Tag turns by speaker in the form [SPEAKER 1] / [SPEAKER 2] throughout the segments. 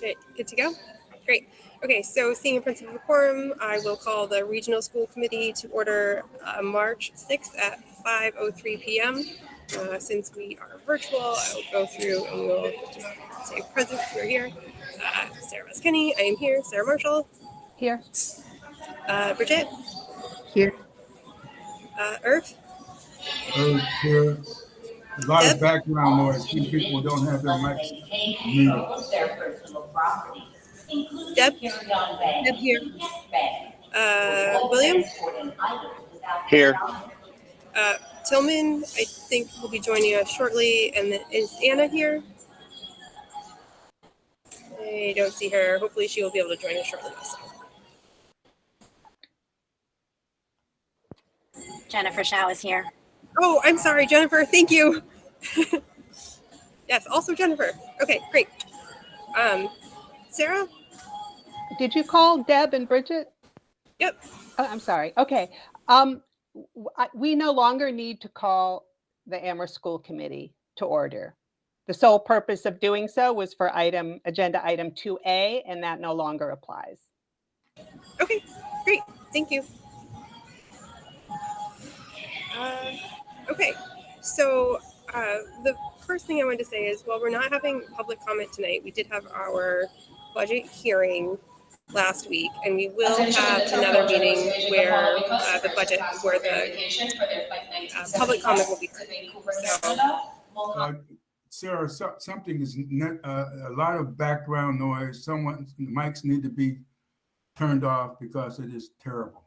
[SPEAKER 1] Okay, good to go? Great. Okay, so seeing a principal quorum, I will call the Regional School Committee to order March 6th at 5:03 p.m. Since we are virtual, I will go through and we'll just say present if you're here. Sarah Kenny, I am here. Sarah Marshall.
[SPEAKER 2] Here.
[SPEAKER 1] Bridget.
[SPEAKER 3] Here.
[SPEAKER 1] Irv.
[SPEAKER 4] Irv here. A lot of background noise. These people don't have their mics muted.
[SPEAKER 1] Deb.
[SPEAKER 3] Deb here.
[SPEAKER 1] William.
[SPEAKER 5] Here.
[SPEAKER 1] Tillman, I think, will be joining us shortly. And then, is Anna here? I don't see her. Hopefully she will be able to join us shortly also.
[SPEAKER 6] Jennifer Shao is here.
[SPEAKER 1] Oh, I'm sorry, Jennifer. Thank you. Yes, also Jennifer. Okay, great. Sarah?
[SPEAKER 2] Did you call Deb and Bridget?
[SPEAKER 1] Yep.
[SPEAKER 2] Oh, I'm sorry. Okay. We no longer need to call the Amherst School Committee to order. The sole purpose of doing so was for agenda item 2A, and that no longer applies.
[SPEAKER 1] Okay, great. Thank you. Okay, so the first thing I wanted to say is, while we're not having public comment tonight, we did have our budget hearing last week, and we will have another meeting where the public comment will be heard. So,
[SPEAKER 4] Sarah, something is a lot of background noise. Someone's mics need to be turned off because it is terrible.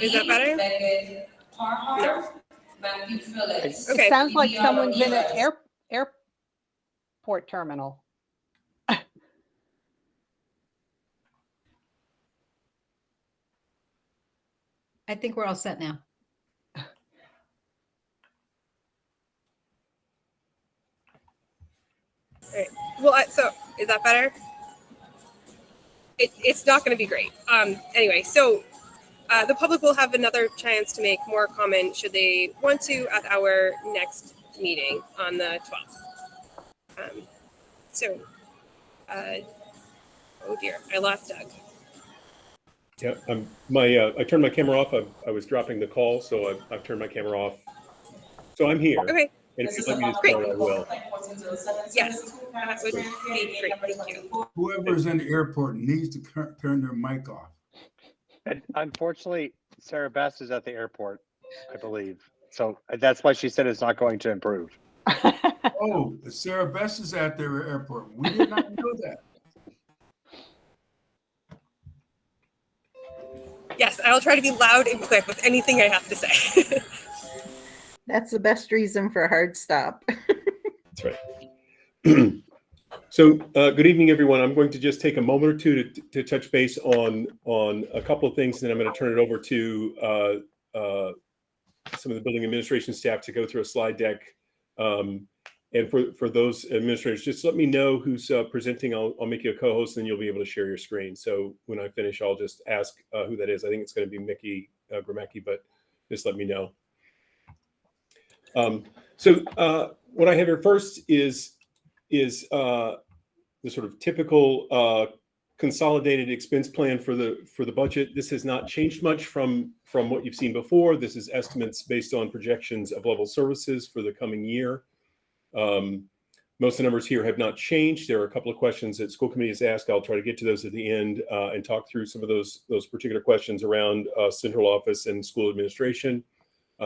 [SPEAKER 1] is that better? No.
[SPEAKER 2] It
[SPEAKER 1] Okay.
[SPEAKER 2] sounds like someone's in an airport terminal.
[SPEAKER 3] I think we're all set now.
[SPEAKER 1] All right. Well, so is that better? It's not going to be great. Anyway, so the public will have another chance to make more comment should they want to at our next meeting on the 12th. Oh dear, I lost Doug.
[SPEAKER 7] Yeah, I turned my camera off. I was dropping the call, so I've turned my camera off. So I'm here.
[SPEAKER 1] Okay.
[SPEAKER 7] And if you'd like me to start, I will.
[SPEAKER 1] Yes, that would be great. Thank you.
[SPEAKER 4] Whoever's in the airport needs to turn their mic off.
[SPEAKER 5] And unfortunately, Sarah Best is at the airport, I believe. So that's why she said it's not going to improve.
[SPEAKER 4] Oh, Sarah Best is at their airport. We did not know that.
[SPEAKER 1] Yes, I'll try to be loud and quick with anything I have to say.
[SPEAKER 3] That's the best reason for a hard stop.
[SPEAKER 7] That's right. So good evening, everyone. I'm going to just take a moment or two to touch base on a couple of things, and then I'm going to turn it over to some of the building administration staff to go through a slide deck. And for those administrators, just let me know who's presenting. I'll make you a co-host, and you'll be able to share your screen. So when I finish, I'll just ask who that is. I think it's going to be Mickey Gramecki, but just let me know. So what I have here first is the sort of typical consolidated expense plan for the budget. This has not changed much from what you've seen before. This is estimates based on projections of level services for the coming year. Most of the numbers here have not changed. There are a couple of questions that school committee has asked. I'll try to get to those at the end and talk through some of those particular questions around central office and school administration.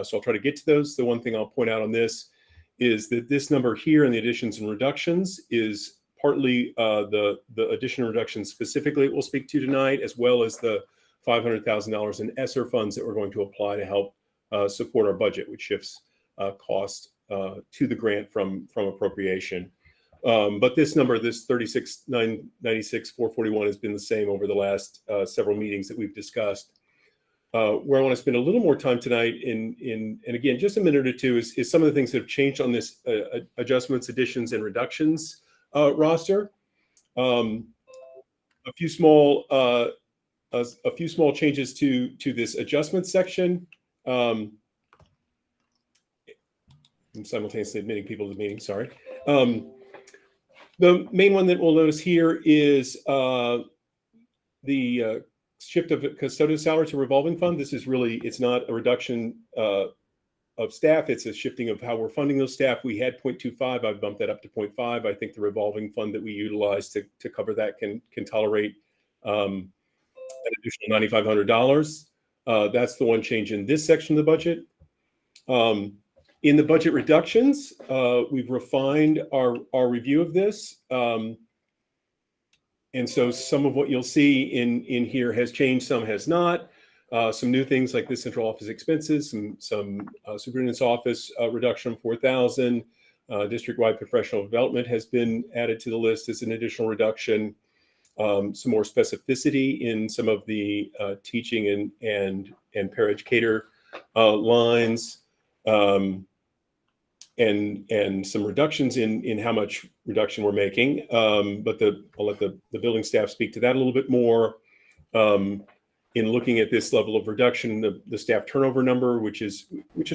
[SPEAKER 7] So I'll try to get to those. The one thing I'll point out on this is that this number here in the additions and reductions is partly the addition and reductions specifically we'll speak to tonight, as well as the $500,000 in ESSER funds that we're going to apply to help support our budget, which shifts cost to the grant from appropriation. But this number, this 36,996,441 has been the same over the last several meetings that we've discussed. Where I want to spend a little more time tonight and again, just a minute or two is some of the things that have changed on this adjustments, additions, and reductions roster. A few small changes to this adjustment section. I'm simultaneously admitting people to the meeting, sorry. The main one that we'll notice here is the shift of custodial salary to revolving fund. This is really, it's not a reduction of staff. It's a shifting of how we're funding those staff. We had 0.25. I've bumped that up to 0.5. I think the revolving fund that we utilize to cover that can tolerate an additional $9,500. That's the one change in this section of the budget. In the budget reductions, we've refined our review of this. And so some of what you'll see in here has changed, some has not. Some new things like the central office expenses, some superintendent's office reduction of 4,000. District-wide professional development has been added to the list as an additional reduction. Some more specificity in some of the teaching and paraeducator lines. And some reductions in how much reduction we're making. But I'll let the building staff speak to that a little bit more. In looking at this level of reduction, the staff turnover number, which is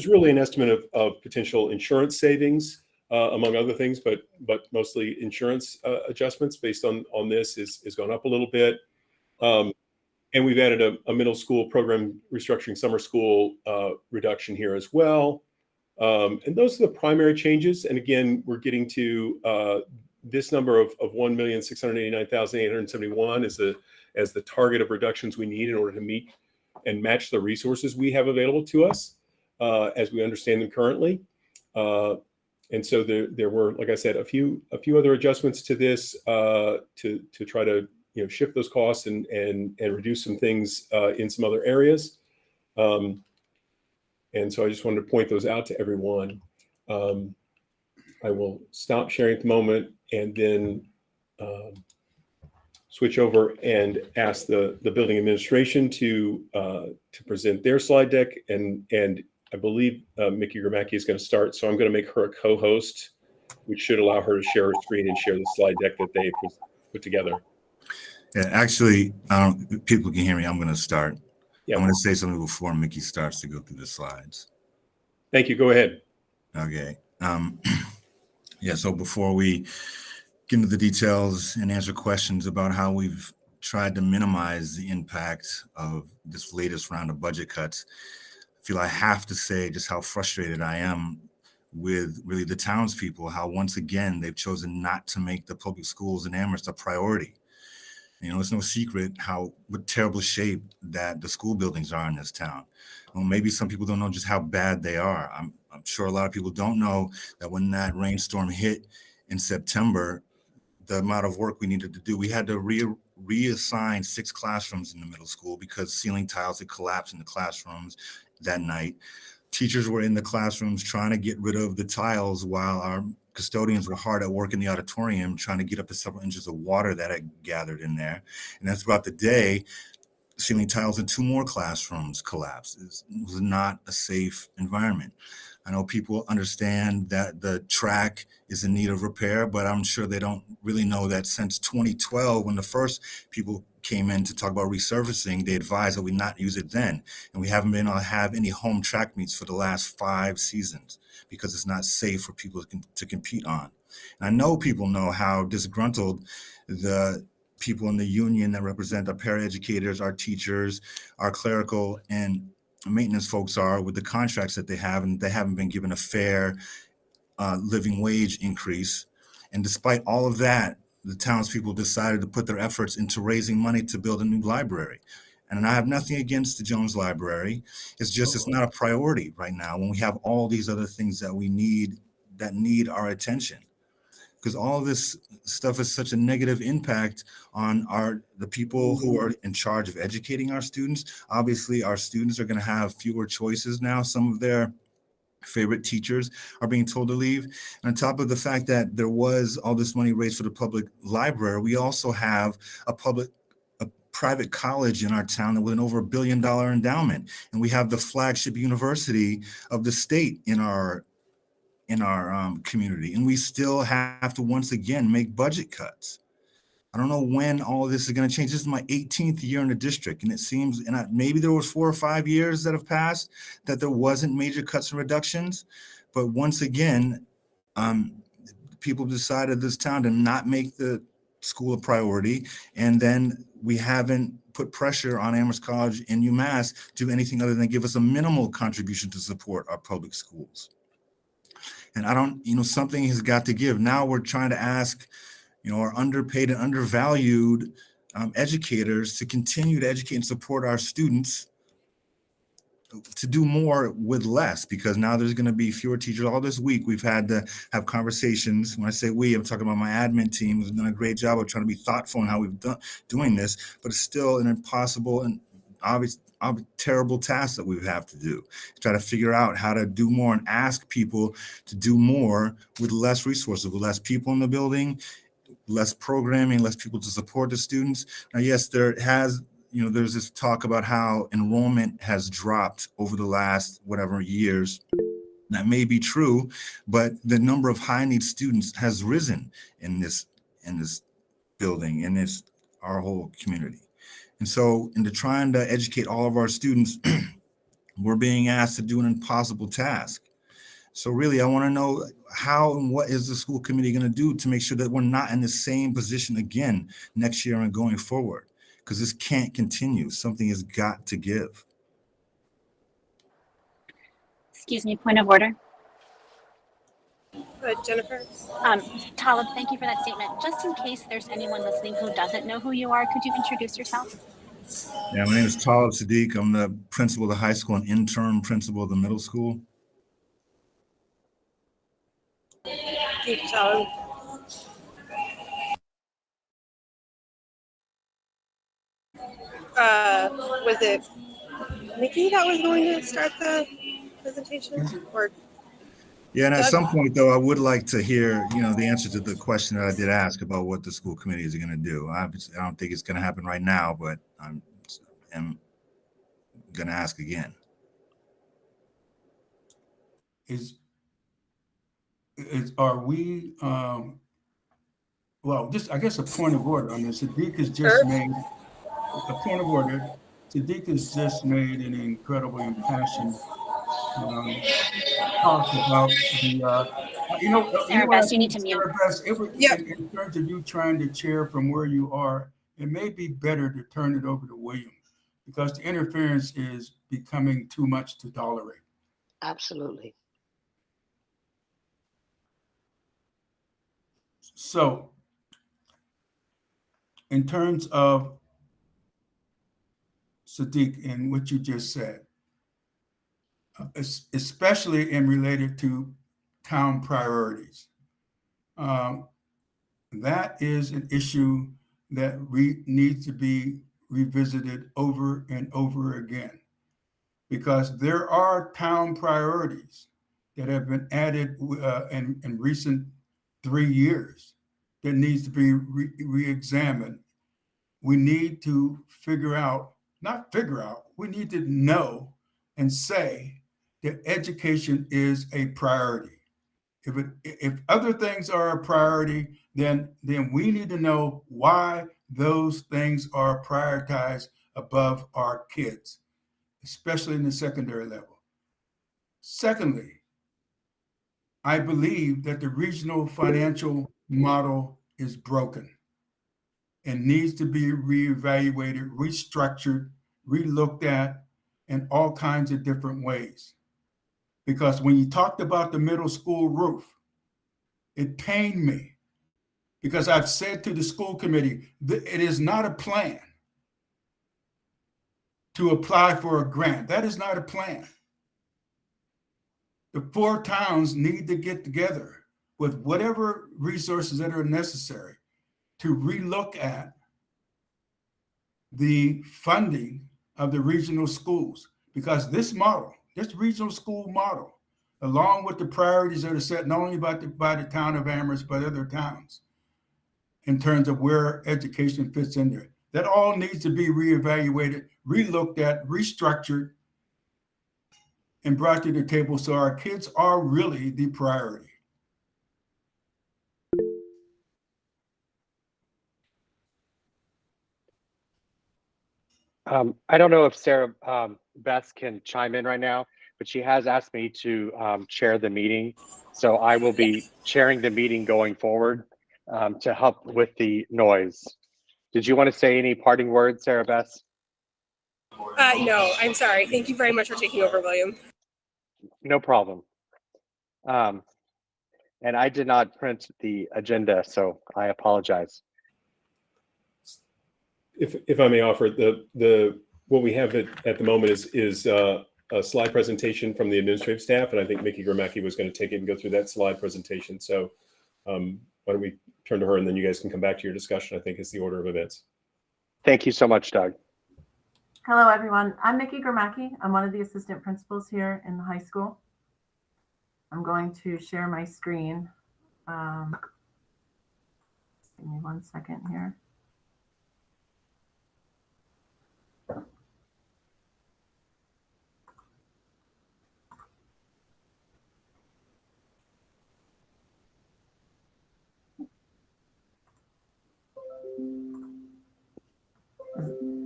[SPEAKER 7] really an estimate of potential insurance savings, among other things, but mostly insurance adjustments based on this is gone up a little bit. And we've added a middle school program restructuring summer school reduction here as well. And those are the primary changes. And again, we're getting to this number of 1,689,871 as the target of reductions we need in order to meet and match the resources we have available to us as we understand them currently. And so there were, like I said, a few other adjustments to this to try to shift those costs and reduce some things in some other areas. And so I just wanted to point those out to everyone. I will stop sharing at the moment and then switch over and ask the building administration to present their slide deck. And I believe Mickey Gramacki is going to start. So I'm going to make her a co-host, which should allow her to share her screen and share the slide deck that they put together.
[SPEAKER 8] Yeah, actually, people can hear me. I'm going to start.
[SPEAKER 7] Yeah.
[SPEAKER 8] I'm going to say something before Mickey starts to go through the slides.
[SPEAKER 7] Thank you. Go ahead.
[SPEAKER 8] Okay. Yeah, so before we get into the details and answer questions about how we've tried to minimize the impact of this latest round of budget cuts, I feel I have to say just how frustrated I am with really the townspeople, how once again they've chosen not to make the public schools in Amherst a priority. It's no secret what terrible shape that the school buildings are in this town. Well, maybe some people don't know just how bad they are. I'm sure a lot of people don't know that when that rainstorm hit in September, the amount of work we needed to do, we had to reassign 6 classrooms in the middle school because ceiling tiles had collapsed in the classrooms that night. Teachers were in the classrooms trying to get rid of the tiles while our custodians were hard at work in the auditorium trying to get up to several inches of water that had gathered in there. And that's throughout the day, ceiling tiles in 2 more classrooms collapsed. It was not a safe environment. I know people understand that the track is in need of repair, but I'm sure they don't really know that since 2012, when the first people came in to talk about resurfacing, they advised that we not use it then. And we haven't been able to have any home track meets for the last 5 seasons because it's not safe for people to compete on. And I know people know how disgruntled the people in the union that represent our paraeducators, our teachers, our clerical and maintenance folks are with the contracts that they have, and they haven't been given a fair living wage increase. And despite all of that, the townspeople decided to put their efforts into raising money to build a new library. And I have nothing against the Jones Library. It's just, it's not a priority right now when we have all these other things that we need that need our attention. Because all of this stuff has such a negative impact on the people who are in charge of educating our students. Obviously, our students are going to have fewer choices now. Some of their favorite teachers are being told to leave. And on top of the fact that there was all this money raised for the public library, we also have a private college in our town with an over $1 billion endowment. And we have the flagship university of the state in our community, and we still have to once again make budget cuts. I don't know when all of this is going to change. This is my 18th year in the district, and it seems, maybe there was 4 or 5 years that have passed that there wasn't major cuts and reductions, But once again, people decided this town to not make the school a priority, and then we haven't put pressure on Amherst College and UMass to do anything other than give us a minimal contribution to support our public schools. And I don't, something has got to give. Now we're trying to ask, our underpaid and undervalued educators to continue to educate and support our students to do more with less, because now there's going to be fewer teachers. All this week we've had to have conversations. When I say we, I'm talking about my admin team who's done a great job of trying to be thoughtful in how we've done doing this, but it's still an impossible and obvious terrible task that we have to do. Try to figure out how to do more and ask people to do more with less resources, with less people in the building, less programming, less people to support the students. Now, yes, there's this talk about how enrollment has dropped over the last whatever years. That may be true, but the number of high need students has risen in this building, in our whole community. And so into trying to educate all of our students, we're being asked to do an impossible task. So really, I want to know how and what is the school committee going to do to make sure that we're not in the same position again next year and going forward? Because this can't continue. Something has got to give.
[SPEAKER 6] Excuse me, point of order.
[SPEAKER 1] Jennifer?
[SPEAKER 6] Talib, thank you for that statement. Just in case there's anyone listening who doesn't know who you are, could you introduce yourself?
[SPEAKER 8] Yeah, my name is Talib Sadiq. I'm the principal of the high school and interim principal of the middle school.
[SPEAKER 1] Thank you, Talib. Was it Nikki that was going to start the presentation? Or
[SPEAKER 8] Yeah, and at
[SPEAKER 1] Doug?
[SPEAKER 8] some point, though, I would like to hear, the answer to the question that I did ask about what the school committee is going to do. I don't think it's going to happen right now, but I'm going to ask again.
[SPEAKER 4] Are we, well, just, I guess a point of order. I mean, Sadiq has
[SPEAKER 1] Sure.
[SPEAKER 4] just made a point of order. Sadiq has just made an incredibly impassioned talk about the,
[SPEAKER 6] Sarah
[SPEAKER 4] what I
[SPEAKER 6] Bess, you need
[SPEAKER 4] think,
[SPEAKER 6] to mute.
[SPEAKER 4] Sarah Bess,
[SPEAKER 1] Yep.
[SPEAKER 4] in terms of you trying to chair from where you are, it may be better to turn it over to William, because the interference is becoming too much to tolerate.
[SPEAKER 9] Absolutely.
[SPEAKER 4] So, in terms of Sadiq and what you just said, especially in related to town priorities, that is an issue that needs to be revisited over and over again, because there are town priorities that have been added in recent 3 years that needs to be re-examined. We need to we need to know and say that education is a priority. If other things are a priority, then we need to know why those things are prioritized above our kids, especially in the secondary level. Secondly, I believe that the regional financial model is broken and needs to be reevaluated, restructured, relooked at in all kinds of different ways. Because when you talked about the middle school roof, it pained me, because I've said to the school committee that it is not a plan to apply for a grant. That is not a plan. The 4 towns need to get together with whatever resources that are necessary to relook at the funding of the regional schools, because this regional school model, along with the priorities that are set not only by the town of Amherst, but other towns, in terms of where education fits in there, that all needs to be reevaluated, relooked at, restructured, and brought to the table so our kids are really the priority.
[SPEAKER 5] I don't know if Sarah Beth can chime in right now, but she has asked me to chair the meeting. So I will be chairing the meeting going forward to help with the noise. Did you want to say any parting words, Sarah Beth?
[SPEAKER 1] No, I'm sorry. Thank you very much for taking over, William.
[SPEAKER 5] No problem. And I did not print the agenda, so I apologize.
[SPEAKER 7] If I may offer, what we have at the moment is a slide presentation from the administrative staff, and I think Mickey Gramacki was going to take it and go through that slide presentation. So why don't we turn to her, and then you guys can come back to your discussion, I think is the order of events.
[SPEAKER 5] Thank you so much, Doug.
[SPEAKER 9] Hello, everyone. I'm Mickey Gramacki. I'm one of the assistant principals here in the high school. I'm going to share my screen. Give me 1 second here.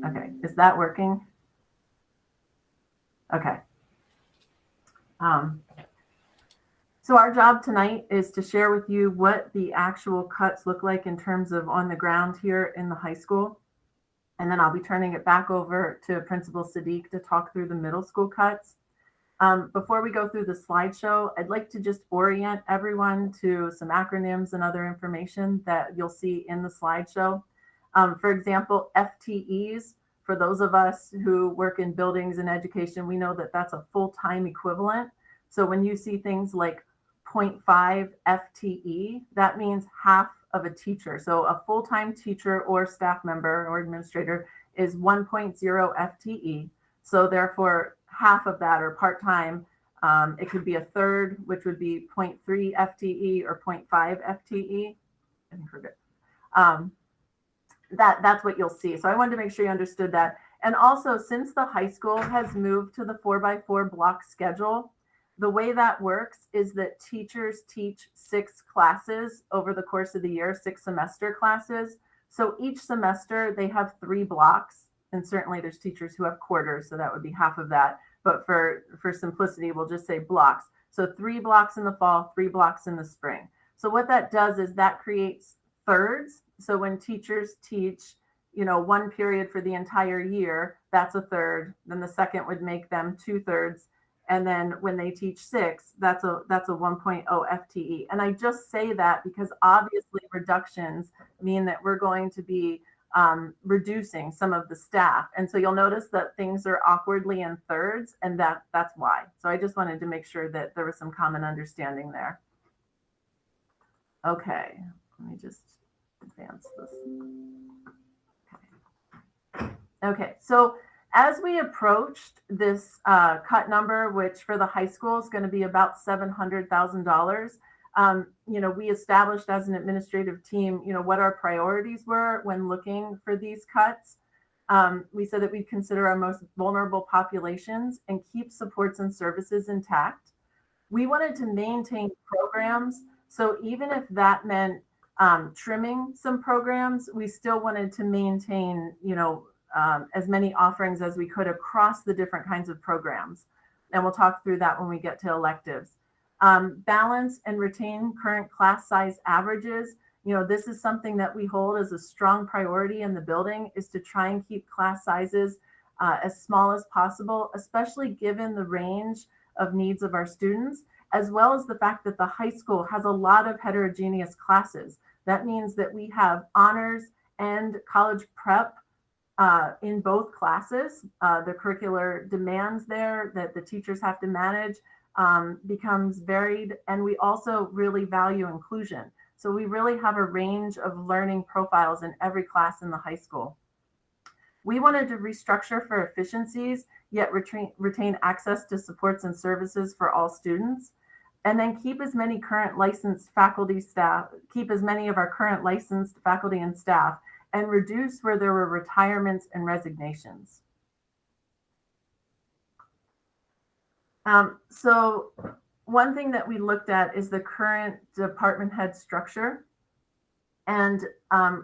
[SPEAKER 9] Okay, is that working? Okay. So our job tonight is to share with you what the actual cuts look like in terms of on the ground here in the high school. And then I'll be turning it back over to Principal Sadiq to talk through the middle school cuts. Before we go through the slideshow, I'd like to just orient everyone to some acronyms and other information that you'll see in the slideshow. For example, FTEs, for those of us who work in buildings and education, we know that that's a full-time equivalent. So when you see things like 0.5 FTE, that means half of a teacher. So a full-time teacher or staff member or administrator is 1.0 FTE. So therefore, half of that or part-time, it could be a third, which would be 0.3 FTE or 0.5 FTE. I think we're good. That's what you'll see. So I wanted to make sure you understood that. And also, since the high school has moved to the 4x4 block schedule, the way that works is that teachers teach 6 classes over the course of the year, 6 semester classes. So each semester they have 3 blocks. And certainly there's teachers who have quarters, so that would be half of that. But for simplicity, we'll just say blocks. So 3 blocks in the fall, 3 blocks in the spring. So what that does is that creates thirds. So when teachers teach, 1 period for the entire year, that's a third. Then the second would make them 2/3. And then when they teach 6, that's a 1.0 FTE. And I just say that because obviously reductions mean that we're going to be reducing some of the staff. And so you'll notice that things are awkwardly in thirds, and that's why. So I just wanted to make sure that there was some common understanding there. Okay, let me just advance this. Okay, so as we approached this cut number, which for the high school is going to be about $700,000, we established as an administrative team, what our priorities were when looking for these cuts. We said that we consider our most vulnerable populations and keep supports and services intact. We wanted to maintain programs. So even if that meant trimming some programs, we still wanted to maintain, as many offerings as we could across the different kinds of programs. And we'll talk through that when we get to electives. Balance and retain current class size averages. This is something that we hold as a strong priority in the building, is to try and keep class sizes as small as possible, especially given the range of needs of our students, as well as the fact that the high school has a lot of heterogeneous classes. That means that we have honors and college prep in both classes. The curricular demands there that the teachers have to manage becomes varied, and we also really value inclusion. So we really have a range of learning profiles in every class in the high school. We wanted to restructure for efficiencies, yet retain access to supports and services for all students, and then keep as many current licensed faculty staff, keep as many of our current licensed faculty and staff, and reduce where there were retirements and resignations. So one thing that we looked at is the current department head structure. And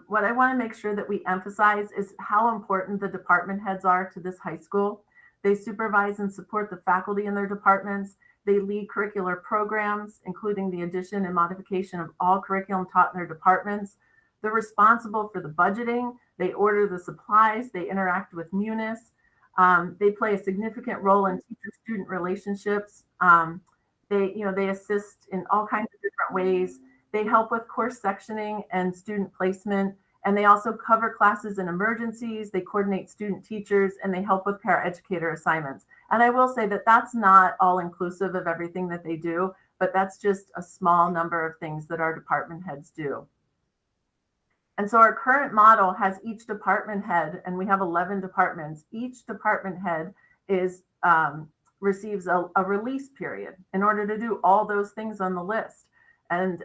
[SPEAKER 9] what I want to make sure that we emphasize is how important the department heads are to this high school. They supervise and support the faculty in their departments. They lead curricular programs, including the addition and modification of all curriculum taught in their departments. They're responsible for the budgeting. They order the supplies. They interact with Munis. They play a significant role in teacher-student relationships. They assist in all kinds of different ways. They help with course sectioning and student placement, and they also cover classes in emergencies. They coordinate student teachers, and they help with paraeducator assignments. And I will say that that's not all inclusive of everything that they do, but that's just a small number of things that our department heads do. And so our current model has each department head, and we have 11 departments. Each department head receives a release period in order to do all those things on the list. And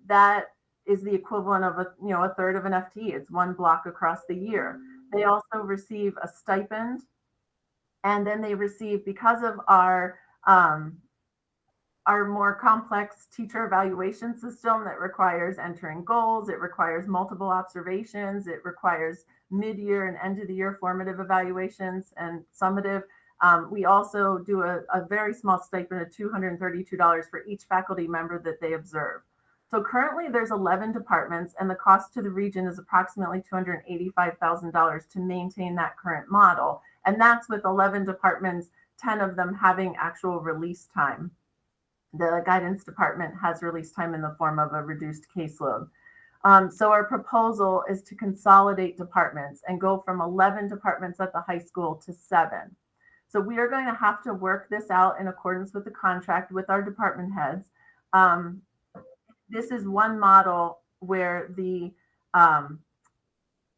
[SPEAKER 9] that is the equivalent of a third of an FTE. It's one block across the year. They also receive a stipend, and then they receive, because of our more complex teacher evaluation system that requires entering goals, it requires multiple observations, it requires mid-year and end-of-the-year formative evaluations and summative. We also do a very small stipend of $232 for each faculty member that they observe. So currently there's 11 departments, and the cost to the region is approximately $285,000 to maintain that current model. And that's with 11 departments, 10 of them having actual release time. The guidance department has release time in the form of a reduced caseload. So our proposal is to consolidate departments and go from 11 departments at the high school to 7. So we are going to have to work this out in accordance with the contract with our department heads. This is one model where in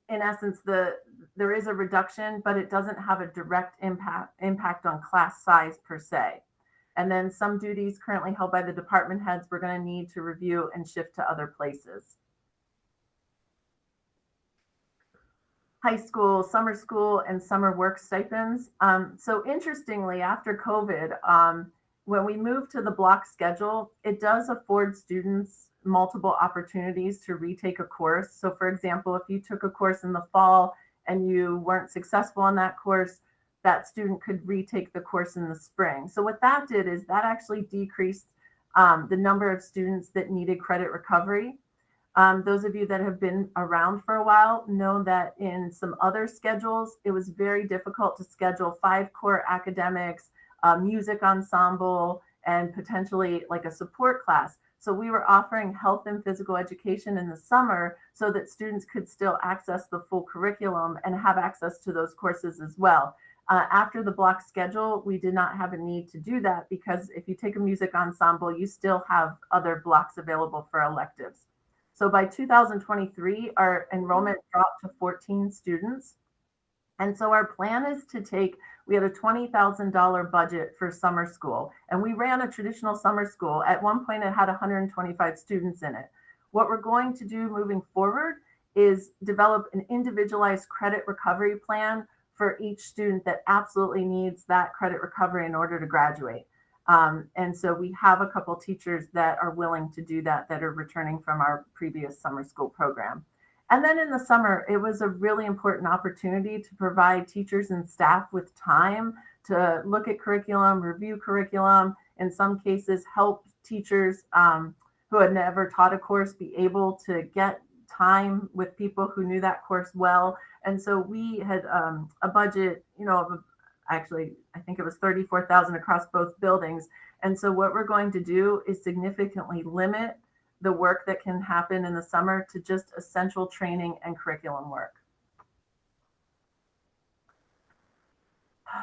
[SPEAKER 9] essence, there is a reduction, but it doesn't have a direct impact on class size per se. And then some duties currently held by the department heads, we're going to need to review and shift to other places. High school, summer school, and summer work stipends. So interestingly, after COVID, when we moved to the block schedule, it does afford students multiple opportunities to retake a course. So for example, if you took a course in the fall and you weren't successful in that course, that student could retake the course in the spring. So what that did is that actually decreased the number of students that needed credit recovery. Those of you that have been around for a while know that in some other schedules, it was very difficult to schedule 5 core academics, music ensemble, and potentially like a support class. So we were offering health and physical education in the summer so that students could still access the full curriculum and have access to those courses as well. After the block schedule, we did not have a need to do that because if you take a music ensemble, you still have other blocks available for electives. So by 2023, our enrollment dropped to 14 students. And so our plan is we had a $20,000 budget for summer school, and we ran a traditional summer school. At one point, it had 125 students in it. What we're going to do moving forward is develop an individualized credit recovery plan for each student that absolutely needs that credit recovery in order to graduate. And so we have a couple teachers that are willing to do that are returning from our previous summer school program. And then in the summer, it was a really important opportunity to provide teachers and staff with time to look at curriculum, review curriculum, in some cases help teachers who had never taught a course be able to get time with people who knew that course well. And so we had a budget, actually, I think it was $34,000 across both buildings. And so what we're going to do is significantly limit the work that can happen in the summer to just essential training and curriculum work.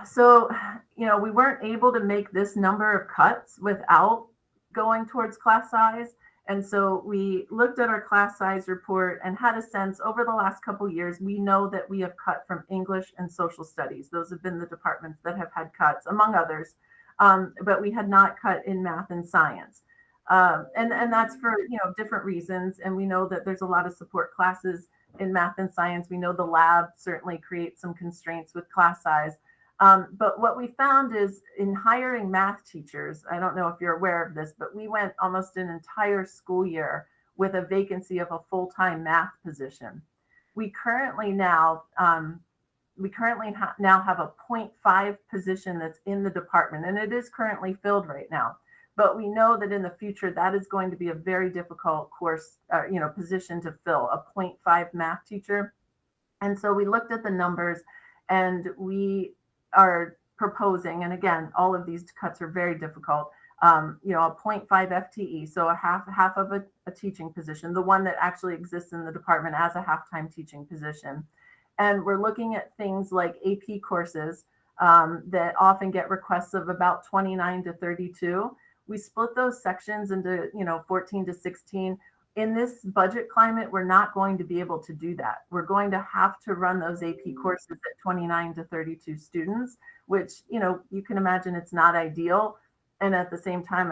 [SPEAKER 9] So, we weren't able to make this number of cuts without going towards class size. And so we looked at our class size report and had a sense over the last couple of years, we know that we have cut from English and social studies. Those have been the departments that have had cuts, among others, but we had not cut in math and science. And that's for, different reasons. And we know that there's a lot of support classes in math and science. We know the lab certainly creates some constraints with class size. But what we found is in hiring math teachers, I don't know if you're aware of this, but we went almost an entire school year with a vacancy of a full-time math position. We currently now, we currently now have a 0.5 position that's in the department, and it is currently filled right now. But we know that in the future, that is going to be a very difficult course, position to fill, a 0.5 math teacher. And so we looked at the numbers, and we are proposing, and again, all of these cuts are very difficult, a 0.5 FTE, so a half of a teaching position, the one that actually exists in the department as a half-time teaching position. And we're looking at things like AP courses that often get requests of about 29 to 32. We split those sections into, 14 to 16. In this budget climate, we're not going to be able to do that. We're going to have to run those AP courses at 29 to 32 students, which, you can imagine it's not ideal. And at the same time,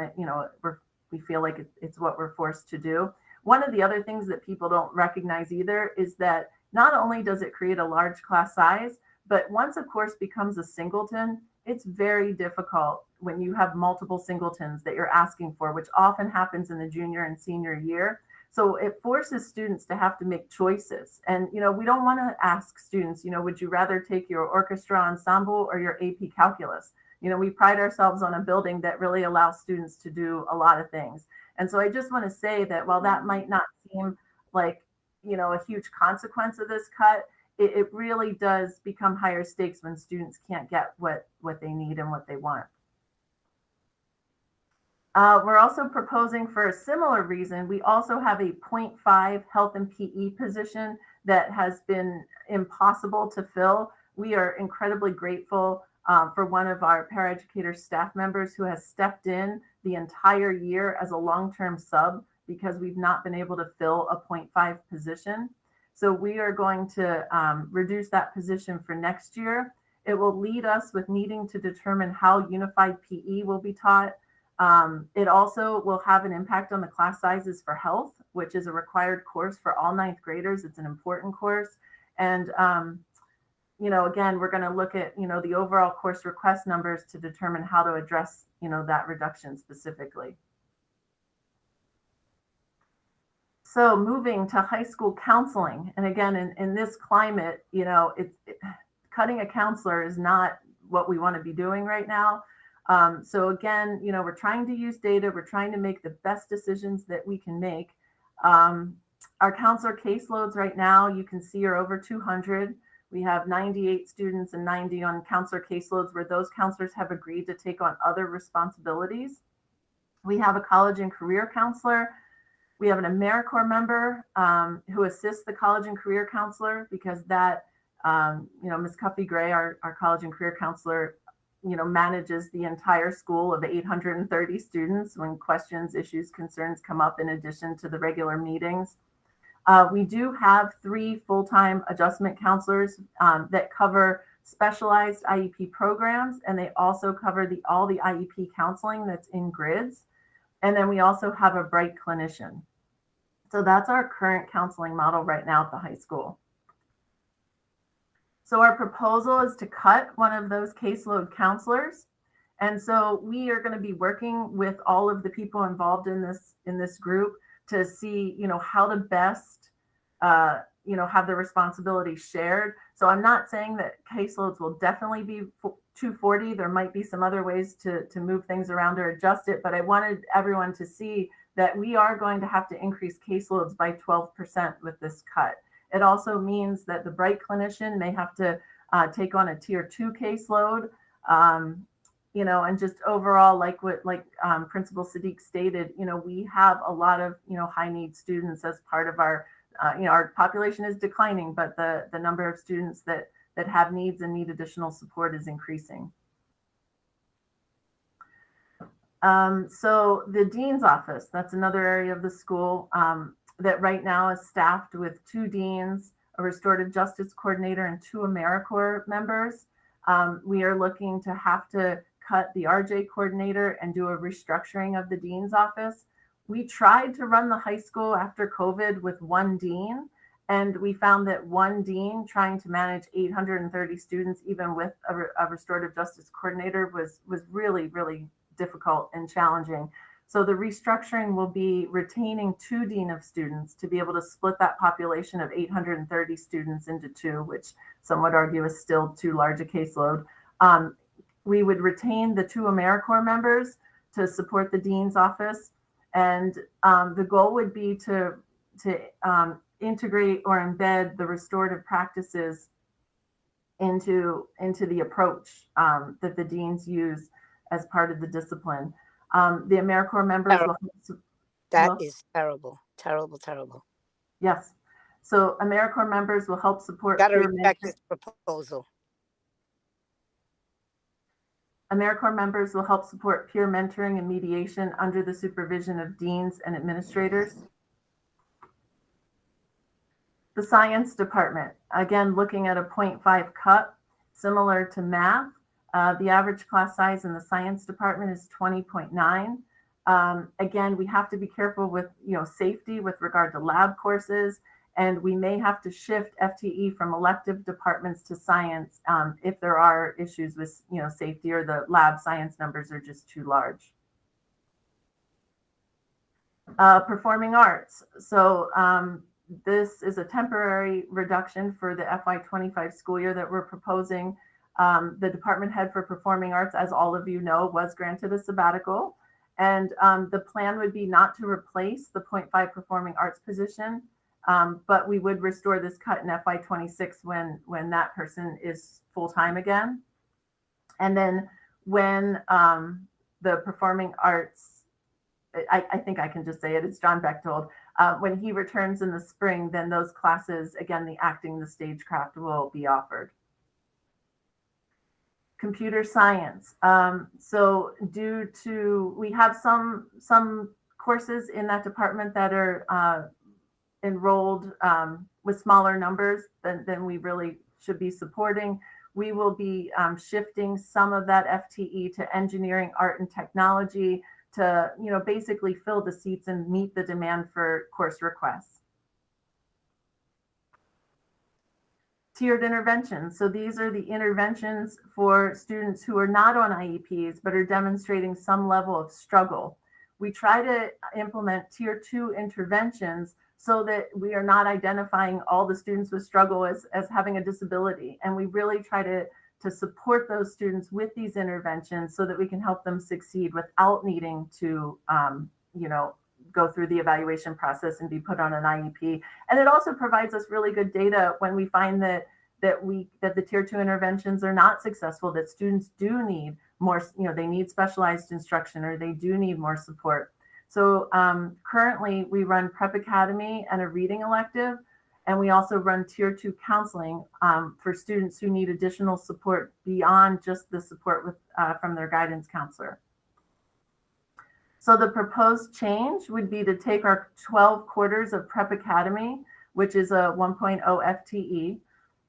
[SPEAKER 9] we feel like it's what we're forced to do. One of the other things that people don't recognize either is that not only does it create a large class size, but once a course becomes a singleton, it's very difficult when you have multiple singletons that you're asking for, which often happens in the junior and senior year. So it forces students to have to make choices. And, we don't want to ask students, would you rather take your orchestra ensemble or your AP calculus? We pride ourselves on a building that really allows students to do a lot of things. And so I just want to say that while that might not seem like, a huge consequence of this cut, it really does become higher stakes when students can't get what they need and what they want. We're also proposing, for a similar reason, we also have a 0.5 health and PE position that has been impossible to fill. We are incredibly grateful for one of our paraeducator staff members who has stepped in the entire year as a long-term sub because we've not been able to fill a 0.5 position. So we are going to reduce that position for next year. It will lead us with needing to determine how unified PE will be taught. It also will have an impact on the class sizes for health, which is a required course for all ninth graders. It's an important course. And, again, we're going to look at, the overall course request numbers to determine how to address, that reduction specifically. So moving to high school counseling. And again, in this climate, cutting a counselor is not what we want to be doing right now. So again, we're trying to use data. We're trying to make the best decisions that we can make. Our counselor caseloads right now, you can see, are over 200. We have 98 students and 90 on counselor caseloads where those counselors have agreed to take on other responsibilities. We have a college and career counselor. We have an AmeriCorps member who assists the college and career counselor because that, Ms. Cuffy Gray, our college and career counselor, manages the entire school of 830 students when questions, issues, concerns come up in addition to the regular meetings. We do have 3 full-time adjustment counselors that cover specialized IEP programs, and they also cover all the IEP counseling that's in grids. And then we also have a bright clinician. So that's our current counseling model right now at the high school. So our proposal is to cut one of those caseload counselors. And so we are going to be working with all of the people involved in this group to see, how to best, have the responsibility shared. So I'm not saying that caseloads will definitely be 240. There might be some other ways to move things around or adjust it, but I wanted everyone to see that we are going to have to increase caseloads by 12% with this cut. It also means that the bright clinician may have to take on a tier 2 caseload, and just overall, like Principal Sadiq stated, we have a lot of, high need students as part of our, our population is declining, but the number of students that have needs and need additional support is increasing. So the dean's office, that's another area of the school that right now is staffed with 2 deans, a restorative justice coordinator, and 2 AmeriCorps members. We are looking to have to cut the RJ coordinator and do a restructuring of the dean's office. We tried to run the high school after COVID with 1 dean, and we found that 1 dean trying to manage 830 students, even with a restorative justice coordinator, was really, really difficult and challenging. So the restructuring will be retaining 2 dean of students to be able to split that population of 830 students into 2, which some would argue is still too large a caseload. We would retain the 2 AmeriCorps members to support the dean's office. And the goal would be to integrate or embed the restorative practices into the approach that the deans use as part of the discipline. The AmeriCorps members will.
[SPEAKER 10] That is terrible, terrible, terrible.
[SPEAKER 9] Yes. So AmeriCorps members will help support.
[SPEAKER 10] Got to respect this proposal.
[SPEAKER 9] AmeriCorps members will help support peer mentoring and mediation under the supervision of deans and administrators. The science department, again, looking at a 0.5 cut, similar to math. The average class size in the science department is 20.9. Again, we have to be careful with safety with regard to lab courses, and we may have to shift FTE from elective departments to science if there are issues with safety or the lab science numbers are just too large. Performing arts. So this is a temporary reduction for the FY25 school year that we're proposing. The department head for performing arts, as all of you know, was granted a sabbatical. And the plan would be not to replace the 0.5 performing arts position, but we would restore this cut in FY26 when that person is full-time again. And then when the performing arts, I think I can just say it, it's John Bechtold. When he returns in the spring, then those classes, again, the acting, the stagecraft will be offered. Computer science. So due to, we have some courses in that department that are enrolled with smaller numbers than we really should be supporting. We will be shifting some of that FTE to engineering, art, and technology to basically fill the seats and meet the demand for course requests. Tiered interventions. So these are the interventions for students who are not on IEPs but are demonstrating some level of struggle. We try to implement tier 2 interventions so that we are not identifying all the students with struggle as having a disability. And we really try to support those students with these interventions so that we can help them succeed without needing to, go through the evaluation process and be put on an IEP. And it also provides us really good data when we find that the tier 2 interventions are not successful, that students do need more, they need specialized instruction or they do need more support. So currently we run Prep Academy and a reading elective, and we also run tier 2 counseling for students who need additional support beyond just the support with from their guidance counselor. So the proposed change would be to take our 12 quarters of Prep Academy, which is a 1.0 FTE,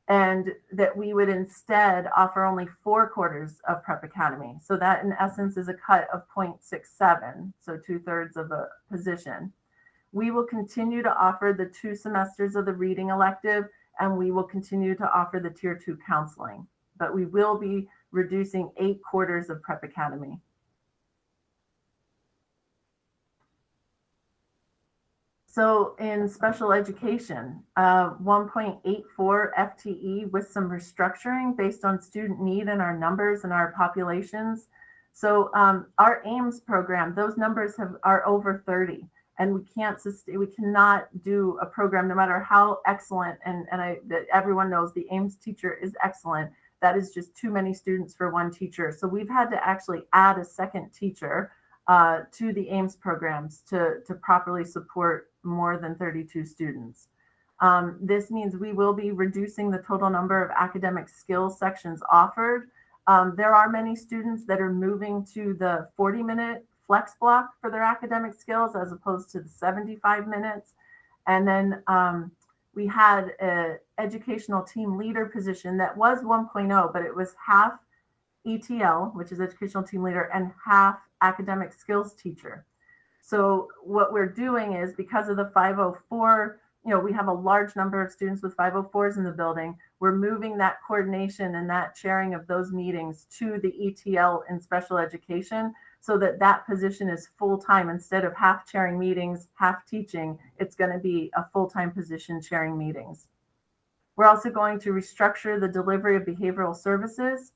[SPEAKER 9] and that we would instead offer only 4 quarters of Prep Academy. So that in essence is a cut of 0.67, so 2/3 of a position. We will continue to offer the 2 semesters of the reading elective, and we will continue to offer the tier 2 counseling, but we will be reducing 8 quarters of Prep Academy. So in special education, 1.84 FTE with some restructuring based on student need and our numbers and our populations. So our AIMS program, those numbers are over 30, and we cannot do a program, no matter how excellent, and everyone knows the AIMS teacher is excellent. That is just too many students for one teacher. So we've had to actually add a second teacher to the AIMS programs to properly support more than 32 students. This means we will be reducing the total number of academic skills sections offered. There are many students that are moving to the 40-minute flex block for their academic skills as opposed to the 75 minutes. And then we had an educational team leader position that was 1.0, but it was half ETL, which is educational team leader, and half academic skills teacher. So what we're doing is, because of the 504, we have a large number of students with 504s in the building. We're moving that coordination and that sharing of those meetings to the ETL in special education so that that position is full-time. Instead of half chairing meetings, half teaching, it's going to be a full-time position chairing meetings. We're also going to restructure the delivery of behavioral services.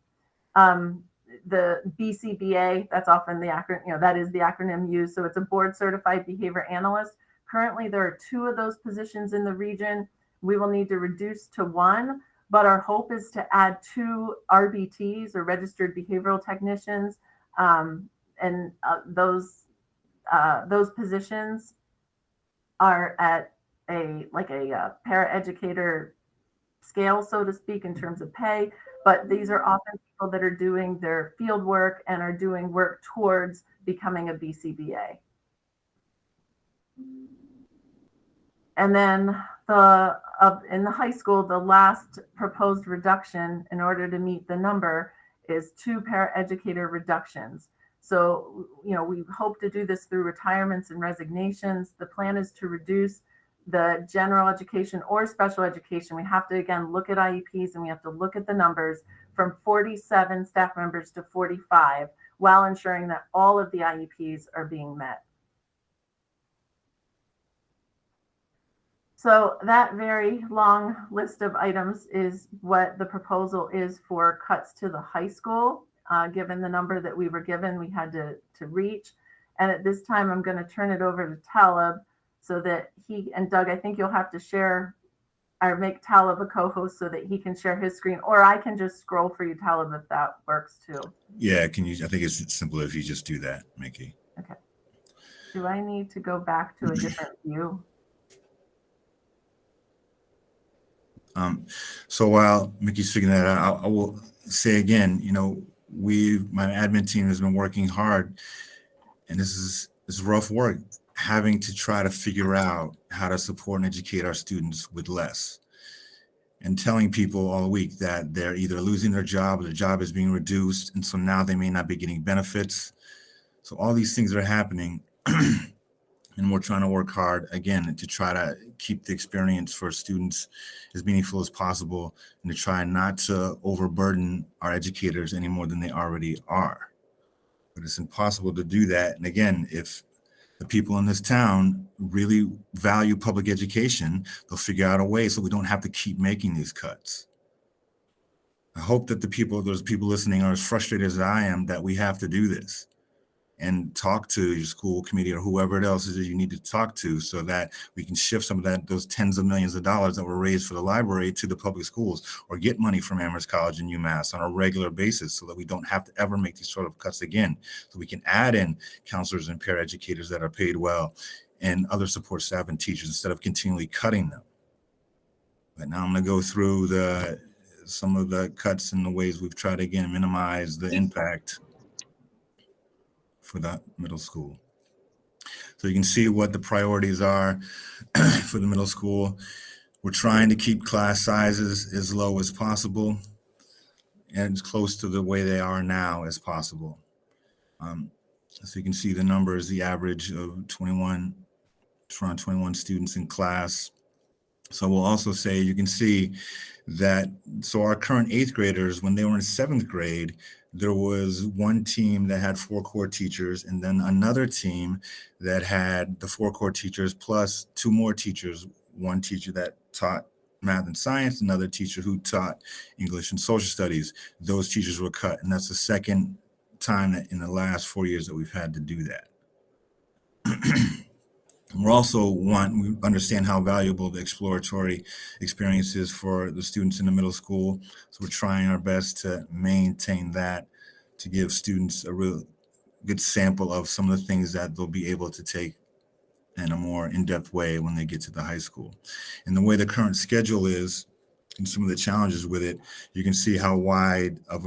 [SPEAKER 9] The BCBA, that's often the acronym, that is the acronym used. So it's a board certified behavior analyst. Currently, there are 2 of those positions in the region. We will need to reduce to 1, but our hope is to add 2 RBTs, or registered behavioral technicians. Those positions are at a paraeducator scale, so to speak, in terms of pay, but these are often people that are doing their field work and are doing work towards becoming a BCBA. And then in the high school, the last proposed reduction in order to meet the number is 2 paraeducator reductions. So, we hope to do this through retirements and resignations. The plan is to reduce the general education or special education. We have to, again, look at IEPs and we have to look at the numbers from 47 staff members to 45 while ensuring that all of the IEPs are being met. So that very long list of items is what the proposal is for cuts to the high school. Given the number that we were given, we had to reach. And at this time, I'm going to turn it over to Talib so that he and Doug, I think you'll have to share or make Talib a co-host so that he can share his screen, or I can just scroll for you, Talib, if that works too.
[SPEAKER 8] Yeah, I think it's simpler if you just do that, Mickey.
[SPEAKER 9] Okay. Do I need to go back to a different view?
[SPEAKER 8] So while Mickey's figuring that out, I will say again, my admin team has been working hard, and this is rough work, having to try to figure out how to support and educate our students with less, and telling people all week that they're either losing their job or their job is being reduced, and so now they may not be getting benefits. So all these things are happening. And we're trying to work hard, again, to try to keep the experience for students as meaningful as possible and to try not to overburden our educators any more than they already are. But it's impossible to do that. And again, if the people in this town really value public education, they'll figure out a way so we don't have to keep making these cuts. I hope that those people listening are as frustrated as I am that we have to do this, and talk to your school committee or whoever else is you need to talk to so that we can shift some of those tens of millions of dollars that were raised for the library to the public schools, or get money from Amherst College and UMass on a regular basis so that we don't have to ever make these sort of cuts again. So we can add in counselors and paraeducators that are paid well and other support staff and teachers instead of continually cutting them. But now I'm going to go through some of the cuts and the ways we've tried to, again, minimize the impact for the middle school. So you can see what the priorities are for the middle school. We're trying to keep class sizes as low as possible and as close to the way they are now as possible. So you can see the numbers, the average of 21, it's around 21 students in class. So we'll also say, you can see that, so our current 8th graders, when they were in 7th grade, there was one team that had 4 core teachers, and then another team that had the 4 core teachers plus 2 more teachers, one teacher that taught math and science, another teacher who taught English and social studies. Those teachers were cut, and that's the second time that in the last 4 years that we've had to do that. We understand how valuable the exploratory experience is for the students in the middle school. So we're trying our best to maintain that, to give students a real good sample of some of the things that they'll be able to take in a more in-depth way when they get to the high school. And the way the current schedule is and some of the challenges with it, you can see how wide of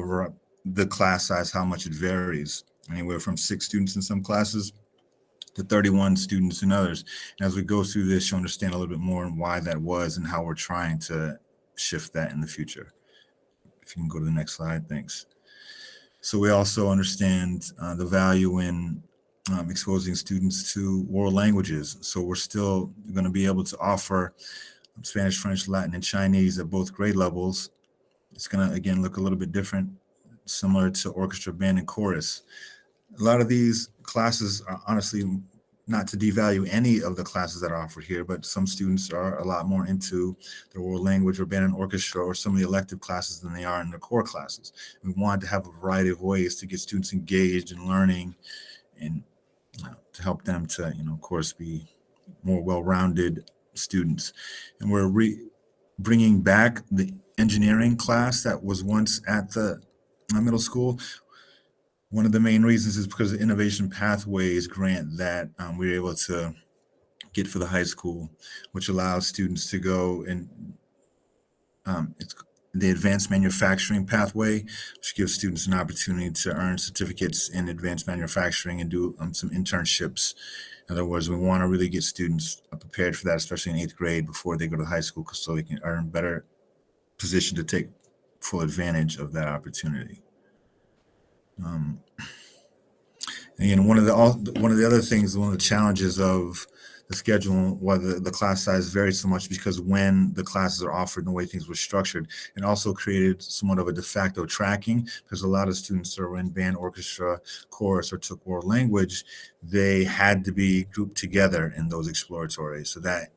[SPEAKER 8] the class size, how much it varies. Anywhere from 6 students in some classes to 31 students in others. And as we go through this, you'll understand a little bit more on why that was and how we're trying to shift that in the future. If you can go to the next slide, thanks. So we also understand the value in exposing students to world languages. So we're still going to be able to offer Spanish, French, Latin, and Chinese at both grade levels. It's going to, again, look a little bit different, similar to orchestra, band, and chorus. A lot of these classes are honestly not to devalue any of the classes that are offered here, but some students are a lot more into the world language or band and orchestra or some of the elective classes than they are in the core classes. We wanted to have a variety of ways to get students engaged in learning and to help them to, of course, be more well-rounded students. And we're bringing back the engineering class that was once at the middle school. One of the main reasons is because the Innovation Pathways grant that we were able to get for the high school, which allows students to go and it's the Advanced Manufacturing Pathway, which gives students an opportunity to earn certificates in advanced manufacturing and do some internships. In other words, we want to really get students prepared for that, especially in 8th grade before they go to high school, so they can earn better position to take full advantage of that opportunity. And one of the other things, one of the challenges of the schedule, why the class size varied so much, because when the classes are offered and the way things were structured, it also created somewhat of a de facto tracking, because a lot of students that were in band, orchestra, chorus, or took world language, they had to be grouped together in those exploratories. So that,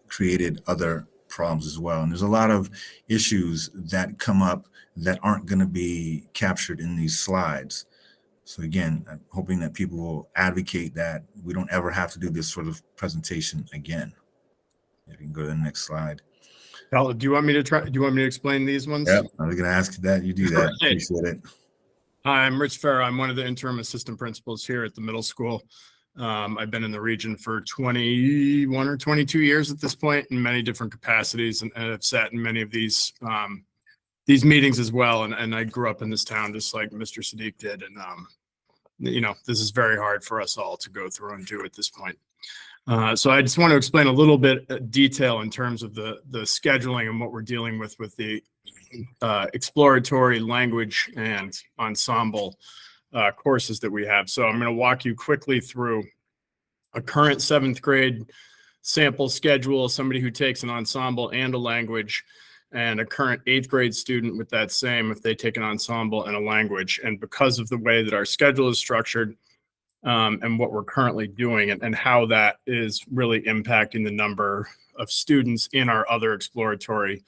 [SPEAKER 8] created other problems as well. And there's a lot of issues that come up that aren't going to be captured in these slides. So again, I'm hoping that people will advocate that we don't ever have to do this sort of presentation again. If you can go to the next slide.
[SPEAKER 11] Do you want me to explain these ones?
[SPEAKER 8] Yep, I was going to ask that you do that.
[SPEAKER 11] Right.
[SPEAKER 8] Appreciate it.
[SPEAKER 11] Hi, I'm Rich Farrow. I'm one of the interim assistant principals here at the middle school. I've been in the region for 21 or 22 years at this point in many different capacities, and I've sat in many of these meetings as well. And I grew up in this town just like Mr. Sadiq did. And, this is very hard for us all to go through and do at this point. So I just want to explain a little bit of detail in terms of the scheduling and what we're dealing with the exploratory language and ensemble courses that we have. So I'm going to walk you quickly through a current 7th grade sample schedule, somebody who takes an ensemble and a language, and a current 8th grade student with that same if they take an ensemble and a language. And because of the way that our schedule is structured and what we're currently doing and how that is really impacting the number of students in our other exploratory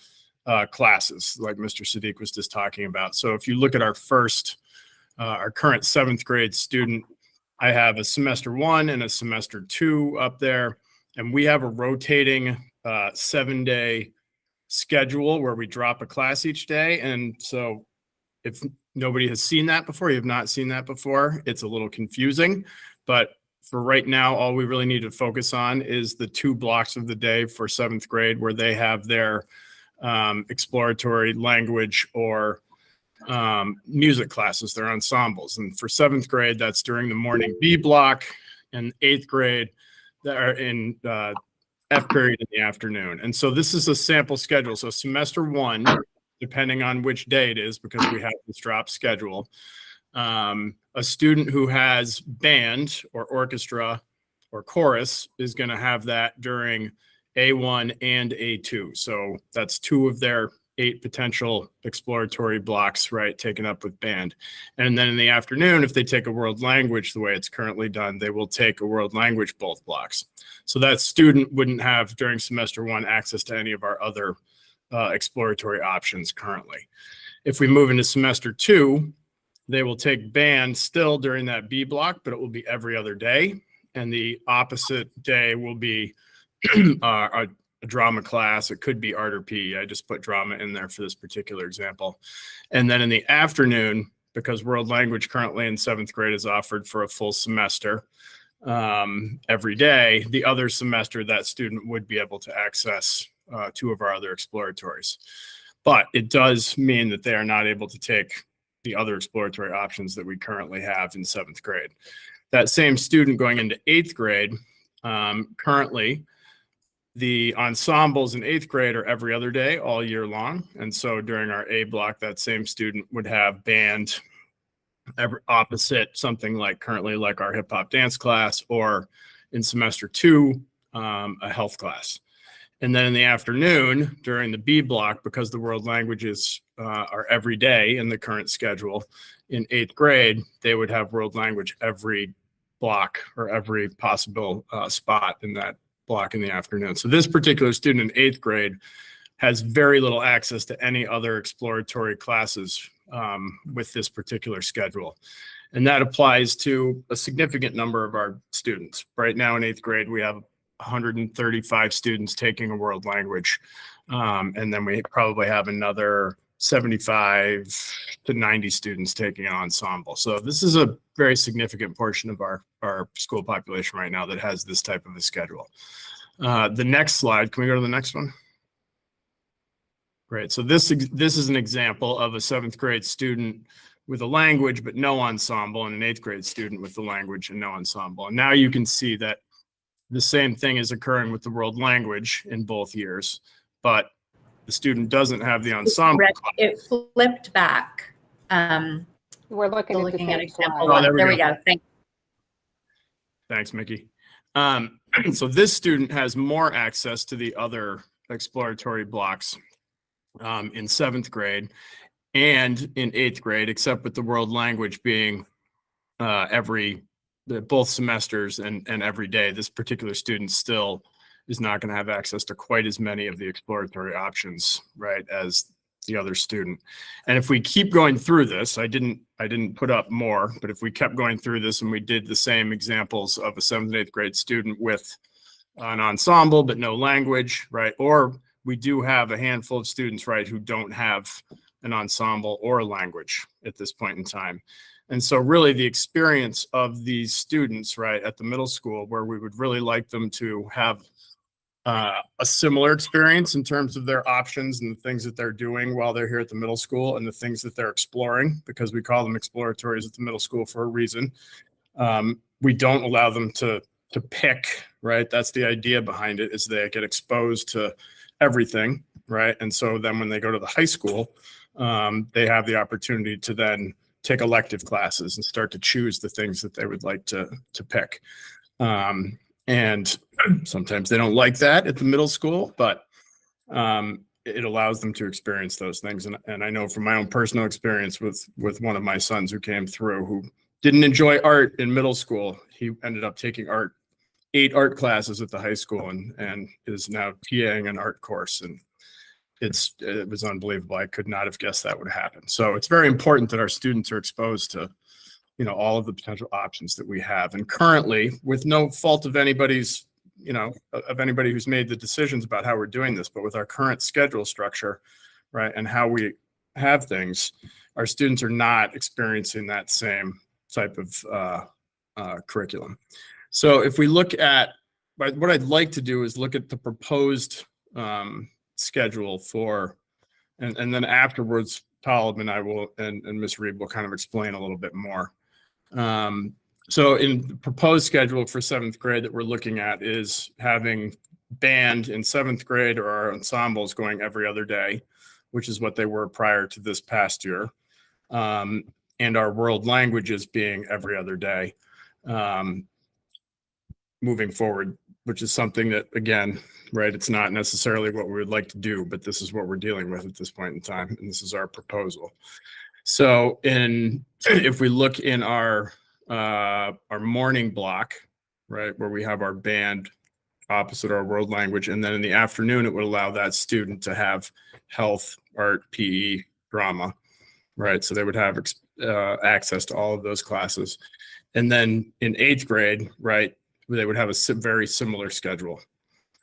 [SPEAKER 11] classes, like Mr. Sadiq was just talking about. So if you look at our current 7th grade student, I have a semester 1 and a semester 2 up there, and we have a rotating 7-day schedule where we drop a class each day. And so if nobody has seen that before, you have not seen that before, it's a little confusing. But for right now, all we really need to focus on is the 2 blocks of the day for 7th grade where they have their exploratory language or music classes, their ensembles. And for 7th grade, that's during the morning B block, and 8th grade, that are in F period in the afternoon. And so this is a sample schedule. So semester 1, depending on which day it is, because we have this drop schedule, a student who has band or orchestra or chorus is going to have that during A1 and A2. So that's 2 of their 8 potential exploratory blocks, right, taken up with band. And then in the afternoon, if they take a world language the way it's currently done, they will take a world language both blocks. So that student wouldn't have during semester 1 access to any of our other exploratory options currently. If we move into semester 2, they will take band still during that B block, but it will be every other day. And the opposite day will be a drama class. It could be art or PE. I just put drama in there for this particular example. And then in the afternoon, because world language currently in 7th grade is offered for a full semester every day, the other semester that student would be able to access 2 of our other exploratories. But it does mean that they are not able to take the other exploratory options that we currently have in 7th grade. That same student going into 8th grade, currently, the ensembles in 8th grade are every other day all year long. And so during our A block, that same student would have band opposite something like currently like our hip hop dance class, or in semester 2, a health class. And then in the afternoon during the B block, because the world languages are every day in the current schedule, in 8th grade, they would have world language every block or every possible spot in that block in the afternoon. So this particular student in 8th grade has very little access to any other exploratory classes with this particular schedule. And that applies to a significant number of our students. Right now in 8th grade, we have 135 students taking a world language. And then we probably have another 75 to 90 students taking an ensemble. So this is a very significant portion of our school population right now that has this type of a schedule. The next slide, can we go to the next one? Great. So this is an example of a 7th grade student with a language but no ensemble, and an 8th grade student with the language and no ensemble. And now you can see that the same thing is occurring with the world language in both years, but the student doesn't have the ensemble.
[SPEAKER 12] It flipped back.
[SPEAKER 2] We're looking at
[SPEAKER 12] Looking
[SPEAKER 2] the
[SPEAKER 12] at
[SPEAKER 2] same
[SPEAKER 12] example
[SPEAKER 2] slide.
[SPEAKER 12] one. There we go.
[SPEAKER 11] Thanks, Mickey. So this student has more access to the other exploratory blocks in 7th grade and in 8th grade, except with the world language being both semesters and every day. This particular student still is not going to have access to quite as many of the exploratory options, right, as the other student. And if we keep going through this, I didn't put up more, but if we kept going through this and we did the same examples of a 7th and 8th grade student with an ensemble but no language, right, or we do have a handful of students, right, who don't have an ensemble or a language at this point in time. And so really the experience of these students, right, at the middle school, where we would really like them to have a similar experience in terms of their options and the things that they're doing while they're here at the middle school and the things that they're exploring, because we call them exploratories at the middle school for a reason. We don't allow them to pick, right? That's the idea behind it, is they get exposed to everything, right? And so then when they go to the high school, they have the opportunity to then take elective classes and start to choose the things that they would like to pick. And sometimes they don't like that at the middle school, but it allows them to experience those things. And I know from my own personal experience with one of my sons who came through, who didn't enjoy art in middle school, he ended up taking 8 art classes at the high school and is now TAing an art course. And it was unbelievable. I could not have guessed that would happen. So it's very important that our students are exposed to, you know, all of the potential options that we have. And currently, with no fault of anybody's, you know, of anybody who's made the decisions about how we're doing this, but with our current schedule structure, right, and how we have things, our students are not experiencing that same type of curriculum. So if we look at, what I'd like to do is look at the proposed schedule for, and then afterwards, Talib and I will, and Ms. Reed will kind of explain a little bit more. So in the proposed schedule for 7th grade that we're looking at is having band in 7th grade, or our ensembles, going every other day, which is what they were prior to this past year. And our world languages being every other day moving forward, which is something that, again, right, it's not necessarily what we would like to do, but this is what we're dealing with at this point in time, and this is our proposal. So if we look in our morning block, right, where we have our band opposite our world language, and then in the afternoon, it would allow that student to have health, art, PE, drama, right? So they would have access to all of those classes. And then in 8th grade, right, they would have a very similar schedule,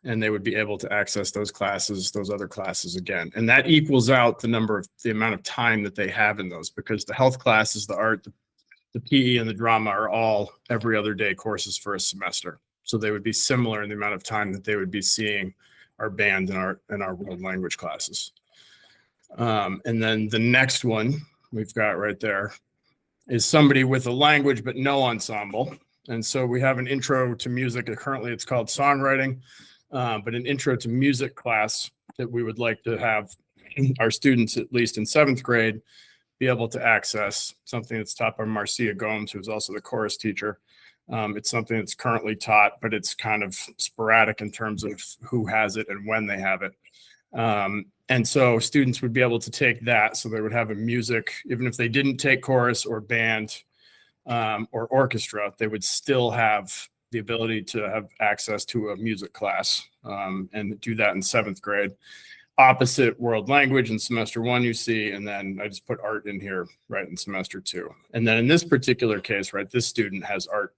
[SPEAKER 11] and they would be able to access those classes, those other classes again. And that equals out the amount of time that they have in those, because the health classes, the art, the PE, and the drama are all every other day courses for a semester. So they would be similar in the amount of time that they would be seeing our band and our world language classes. And then the next one we've got right there is somebody with a language but no ensemble. And so we have an intro to music. Currently it's called songwriting, but an intro to music class that we would like to have our students, at least in 7th grade, be able to access, something that's taught by Marcia Gomes, who's also the chorus teacher. It's something that's currently taught, but it's kind of sporadic in terms of who has it and when they have it. And so students would be able to take that. So they would have a music, even if they didn't take chorus or band or orchestra, they would still have the ability to have access to a music class and do that in 7th grade. Opposite world language in semester 1 you see, and then I just put art in here right in semester 2. And then in this particular case, right, this student has art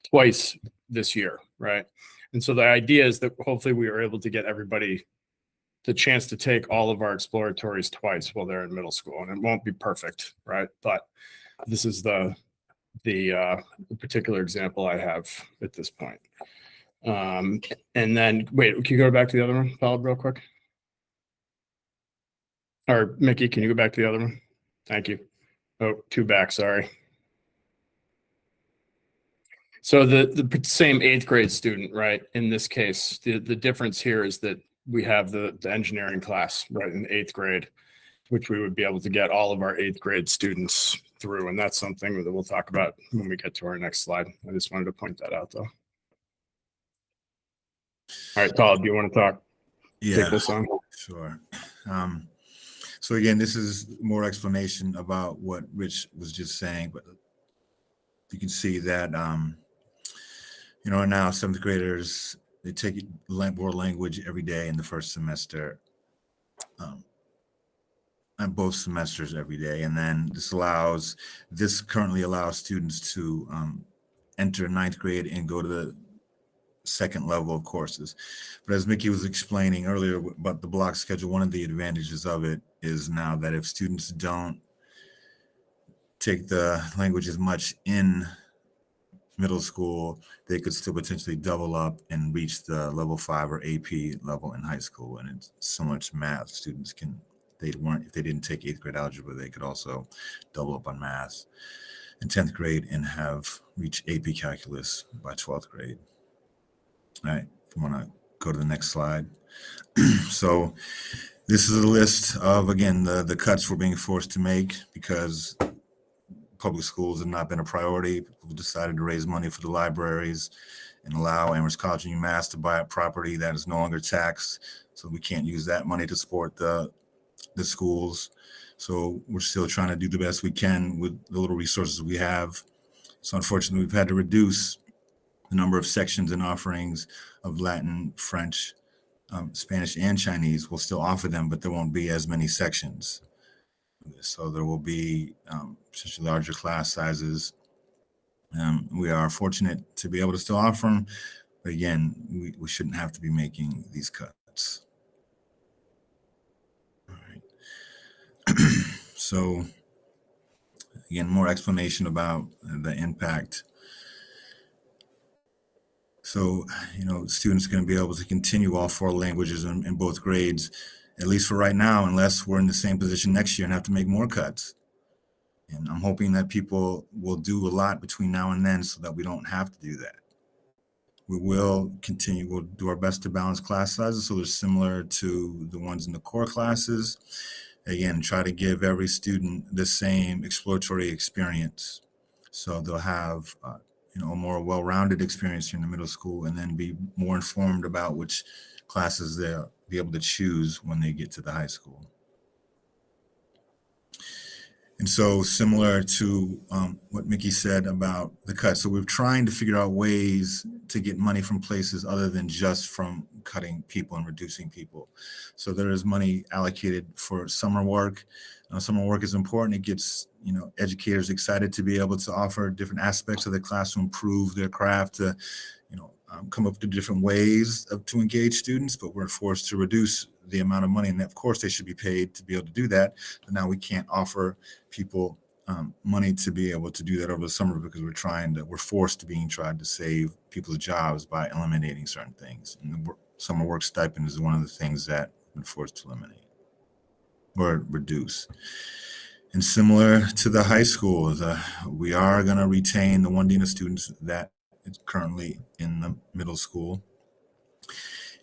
[SPEAKER 11] twice this year, right? And so the idea is that hopefully we are able to get everybody the chance to take all of our exploratories twice while they're in middle school. And it won't be perfect, right? But this is the particular example I have at this point. And then, wait, can you go back to the other one, Bob, real quick? Or Mickey, can you go back to the other one? Thank you. Oh, 2 back, sorry. So the same 8th grade student, right? In this case, the difference here is that we have the engineering class, right, in 8th grade, which we would be able to get all of our 8th grade students through. And that's something that we'll talk about when we get to our next slide. I just wanted to point that out, though. All right, Todd, do you want to talk?
[SPEAKER 8] Yeah,
[SPEAKER 11] Take this on?
[SPEAKER 8] sure. So again, this is more explanation about what Rich was just saying, but you can see that, you know, now 7th graders, they take world language every day in the first semester, and both semesters every day. And then this currently allows students to enter 9th grade and go to the 2nd level of courses. But as Mickey was explaining earlier about the block schedule, one of the advantages of it is now that if students don't take the language as much in middle school, they could still potentially double up and reach the level 5 or AP level in high school. And it's similar to math. Students can, if they didn't take 8th grade algebra, they could also double up on math in 10th grade and have reached AP calculus by 12th grade. All right, if you want to go to the next slide. So this is a list of, again, the cuts we're being forced to make because public schools have not been a priority. People decided to raise money for the libraries and allow Amherst College and UMass to buy up property that is no longer taxed. So we can't use that money to support the schools. So we're still trying to do the best we can with the little resources we have. So unfortunately, we've had to reduce the number of sections and offerings of Latin, French, Spanish, and Chinese. We'll still offer them, but there won't be as many sections. So there will be such larger class sizes. We are fortunate to be able to still offer them, but again, we shouldn't have to be making these cuts. All right. So again, more explanation about the impact. So, you know, students are going to be able to continue all 4 languages in both grades, at least for right now, unless we're in the same position next year and have to make more cuts. And I'm hoping that people will do a lot between now and then so that we don't have to do that. We will continue, we'll do our best to balance class sizes so they're similar to the ones in the core classes. Again, try to give every student the same exploratory experience. So they'll have you know, a more well-rounded experience in the middle school and then be more informed about which classes they'll be able to choose when they get to the high school. And so similar to what Mickey said about the cut, so we're trying to figure out ways to get money from places other than just from cutting people and reducing people. So there is money allocated for summer work. Summer work is important. It gets, you know, educators excited to be able to offer different aspects of the class to improve their craft, to, you know, come up with different ways to engage students, but we're forced to reduce the amount of money. And of course they should be paid to be able to do that. But now we can't offer people money to be able to do that over the summer because we're forced to being tried to save people's jobs by eliminating certain things. And the summer work stipend is one of the things that we're forced to eliminate or reduce. And similar to the high school, we are going to retain the one dean of students that is currently in the middle school.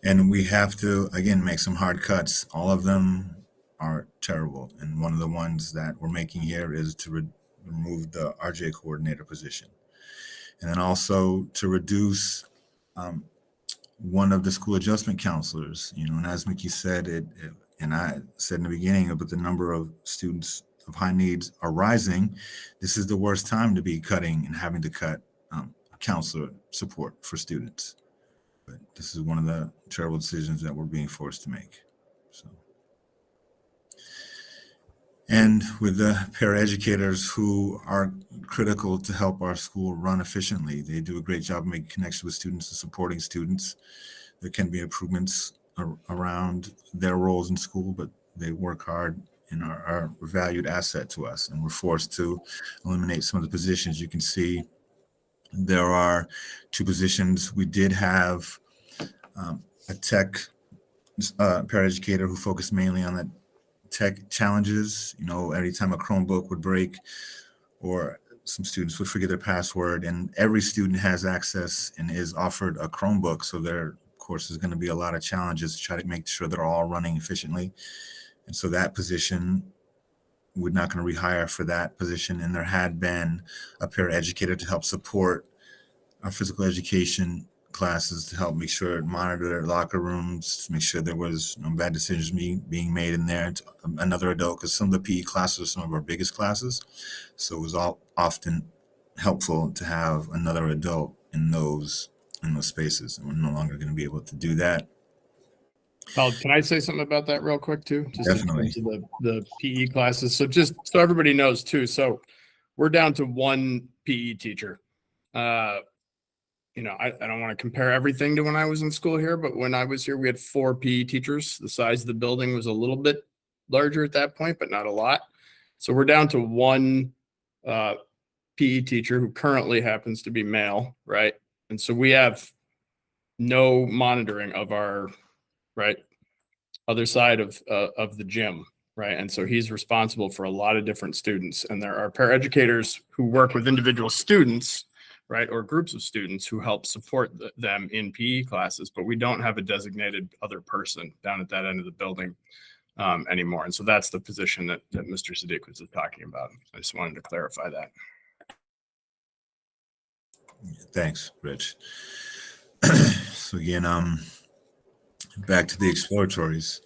[SPEAKER 8] And we have to, again, make some hard cuts. All of them are terrible. And one of the ones that we're making here is to remove the RJ coordinator position. And then also to reduce one of the school adjustment counselors, and as Mickey said, and I said in the beginning, but the number of students of high needs are rising. This is the worst time to be cutting and having to cut counselor support for students. But this is one of the terrible decisions that we're being forced to make. So. And with the paraeducators who are critical to help our school run efficiently, they do a great job of making connections with students and supporting students. There can be improvements around their roles in school, but they work hard and are a valued asset to us. And we're forced to eliminate some of the positions. You can see there are 2 positions. We did have a tech paraeducator who focused mainly on the tech challenges. Every time a Chromebook would break or some students would forget their password, and every student has access and is offered a Chromebook. So there, of course, is going to be a lot of challenges to try to make sure they're all running efficiently. And so that position, we're not going to rehire for that position. And there had been a paraeducator to help support our physical education classes, to help make sure, monitor their locker rooms, to make sure there was no bad decisions being made in there. Another adult, because some of the PE classes are some of our biggest classes. So it was often helpful to have another adult in those spaces. And we're no longer going to be able to do that.
[SPEAKER 11] Paul, can I say something about that real quick too? Just
[SPEAKER 8] Definitely.
[SPEAKER 11] in terms of the PE classes. So just so everybody knows too. So we're down to 1 PE teacher. I don't want to compare everything to when I was in school here, but when I was here, we had 4 PE teachers. The size of the building was a little bit larger at that point, but not a lot. So we're down to 1 PE teacher who currently happens to be male, right? And so we have no monitoring of our other side of the gym, right? And so he's responsible for a lot of different students, and there are paraeducators who work with individual students, right, or groups of students who help support them in PE classes, but we don't have a designated other person down at that end of the building anymore. And so that's the position that Mr. Sadiq was talking about. I just wanted to clarify that.
[SPEAKER 8] Thanks, Rich. So again, back to the exploratories.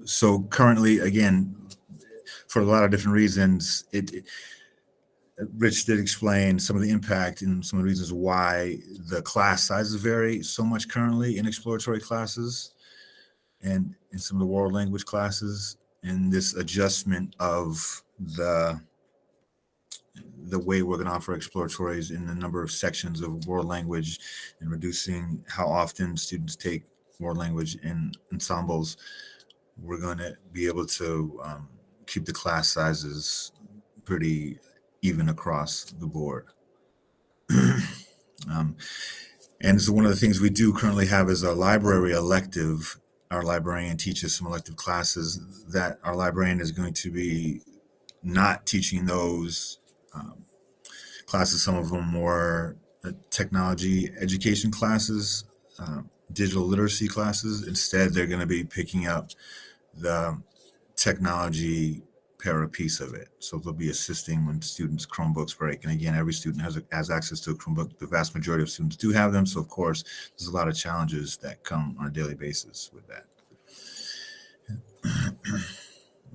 [SPEAKER 8] So currently, again, for a lot of different reasons, Rich did explain some of the impact and some of the reasons why the class sizes vary so much currently in exploratory classes and in some of the world language classes, and this adjustment of the way we're going to offer exploratories in the number of sections of world language and reducing how often students take world language in ensembles. We're going to be able to keep the class sizes pretty even across the board. And so one of the things we do currently have is a library elective. Our librarian teaches some elective classes that our librarian is going to be not teaching those classes. Some of them more technology education classes, digital literacy classes. Instead, they're going to be picking up the technology para piece of it. So they'll be assisting when students' Chromebooks break. And again, every student has access to a Chromebook. The vast majority of students do have them. So of course, there's a lot of challenges that come on a daily basis with that.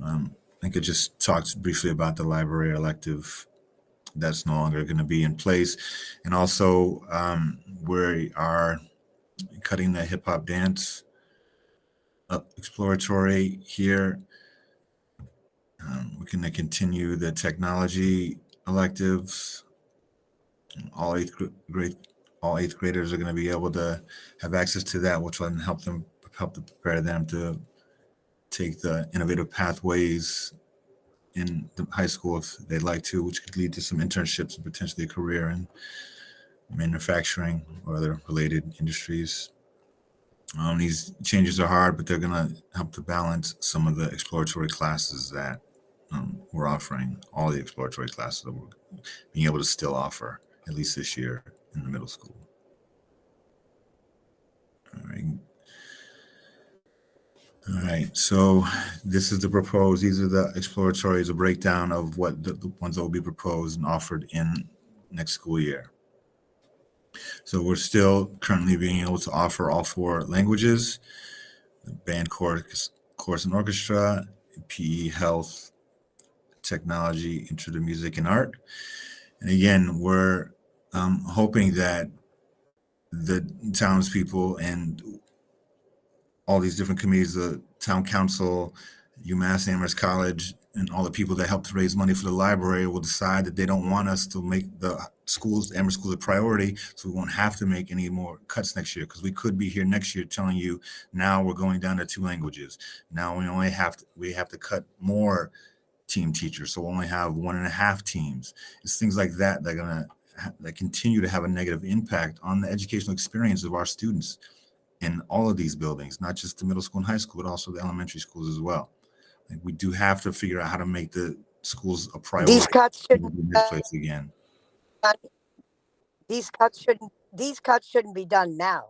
[SPEAKER 8] I think I just talked briefly about the library elective. That's no longer going to be in place. And also, we are cutting the hip hop dance exploratory here. We're going to continue the technology electives. All eighth graders are going to be able to have access to that, which will help to prepare them to take the innovative pathways in the high school if they'd like to, which could lead to some internships and potentially a career in manufacturing or other related industries. These changes are hard, but they're going to help to balance some of the exploratory classes that we're offering, all the exploratory classes that we're being able to still offer, at least this year in the middle school. All right, so this is the proposed, these are the exploratories, a breakdown of what the ones that will be proposed and offered in next school year. So we're still currently being able to offer all 4 languages, the band course and orchestra, PE, health, technology, intro to music and art. And again, we're hoping that the townspeople and all these different committees, the town council, UMass Amherst College, and all the people that helped to raise money for the library will decide that they don't want us to make the schools, Amherst schools, a priority, so we won't have to make any more cuts next year, because we could be here next year telling you now we're going down to 2 languages. Now we have to cut more team teachers, so we'll only have 1.5 teams. It's things like that that are gonna that continue to have a negative impact on the educational experience of our students in all of these buildings, not just the middle school and high school, but also the elementary schools as well. Like, we do have to figure out how to make the schools a priority.
[SPEAKER 10] These cuts
[SPEAKER 8] in
[SPEAKER 10] shouldn't.
[SPEAKER 8] this place again.
[SPEAKER 10] These cuts shouldn't be done now.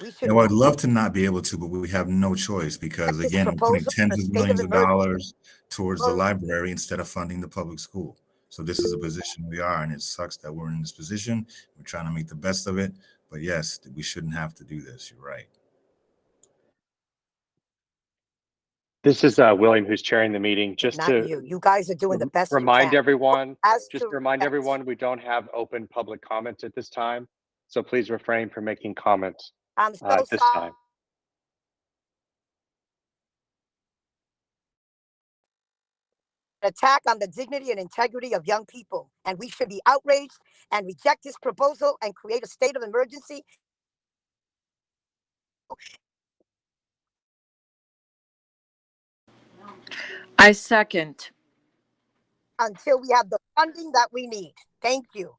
[SPEAKER 10] We should.
[SPEAKER 8] Now, I'd love to not be able to, but we have no choice, because
[SPEAKER 10] This
[SPEAKER 8] again, we're putting
[SPEAKER 10] proposal in a
[SPEAKER 8] tens of
[SPEAKER 10] state of
[SPEAKER 8] millions of
[SPEAKER 10] emergency.
[SPEAKER 8] dollars towards the library instead of funding the public school. So this is a position we are, and it sucks that we're in this position. We're trying to make the best of it, but yes, we shouldn't have to do this. You're right.
[SPEAKER 5] This is William, who's chairing the meeting. Just
[SPEAKER 10] Not
[SPEAKER 5] to
[SPEAKER 10] you. You guys are doing the best you
[SPEAKER 5] remind
[SPEAKER 10] can.
[SPEAKER 5] everyone,
[SPEAKER 10] As
[SPEAKER 5] just
[SPEAKER 10] to
[SPEAKER 5] to remind
[SPEAKER 10] rest.
[SPEAKER 5] everyone, we don't have open public comments at this time. So please refrain from making comments
[SPEAKER 10] I'm so
[SPEAKER 5] at this
[SPEAKER 10] sorry.
[SPEAKER 5] time.
[SPEAKER 10] Attack on the dignity and integrity of young people, and we should be outraged and reject this proposal and create a state of emergency.
[SPEAKER 13] I second.
[SPEAKER 10] Until we have the funding that we need. Thank you.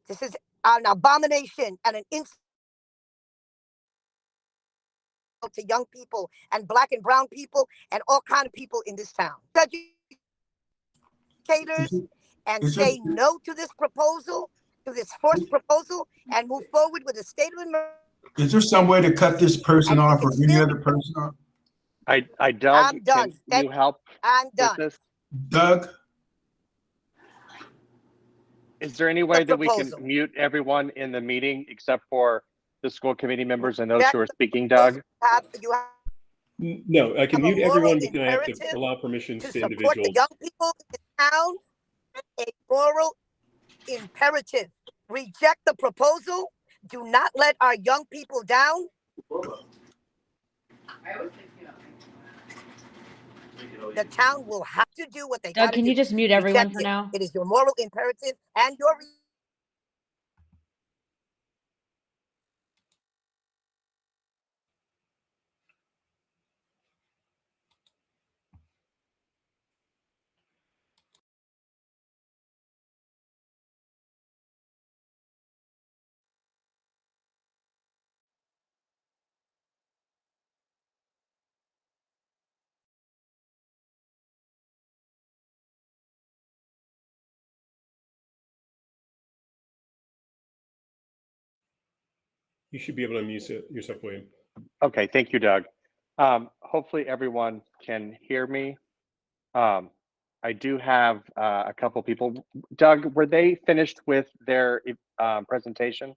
[SPEAKER 10] This is an abomination and an insult to young people and Black and brown people and all kind of people in this town. Educators, and say no to this proposal, to this forced proposal, and move forward with a state of emergency.
[SPEAKER 4] Is there some way to cut this person off or any other person off?
[SPEAKER 5] Doug,
[SPEAKER 10] I'm done.
[SPEAKER 5] can you help
[SPEAKER 10] I'm done.
[SPEAKER 5] with this?
[SPEAKER 4] Doug?
[SPEAKER 5] Is there any way that we can mute everyone in the meeting except for the school committee members and those who are speaking, Doug?
[SPEAKER 7] No, I can mute everyone, but then I have to allow permissions to
[SPEAKER 10] Support
[SPEAKER 7] individuals.
[SPEAKER 10] the young people in this town, a moral imperative. Reject the proposal. Do not let our young people down. The town will have to do what they got to do.
[SPEAKER 14] Doug, can you just mute everyone for
[SPEAKER 10] it.
[SPEAKER 14] now?
[SPEAKER 10] It is your moral imperative and your.
[SPEAKER 7] You should be able to mute yourself, William.
[SPEAKER 5] Okay, thank you, Doug. Hopefully everyone can hear me. I do have a couple people. Doug, were they finished with their presentation?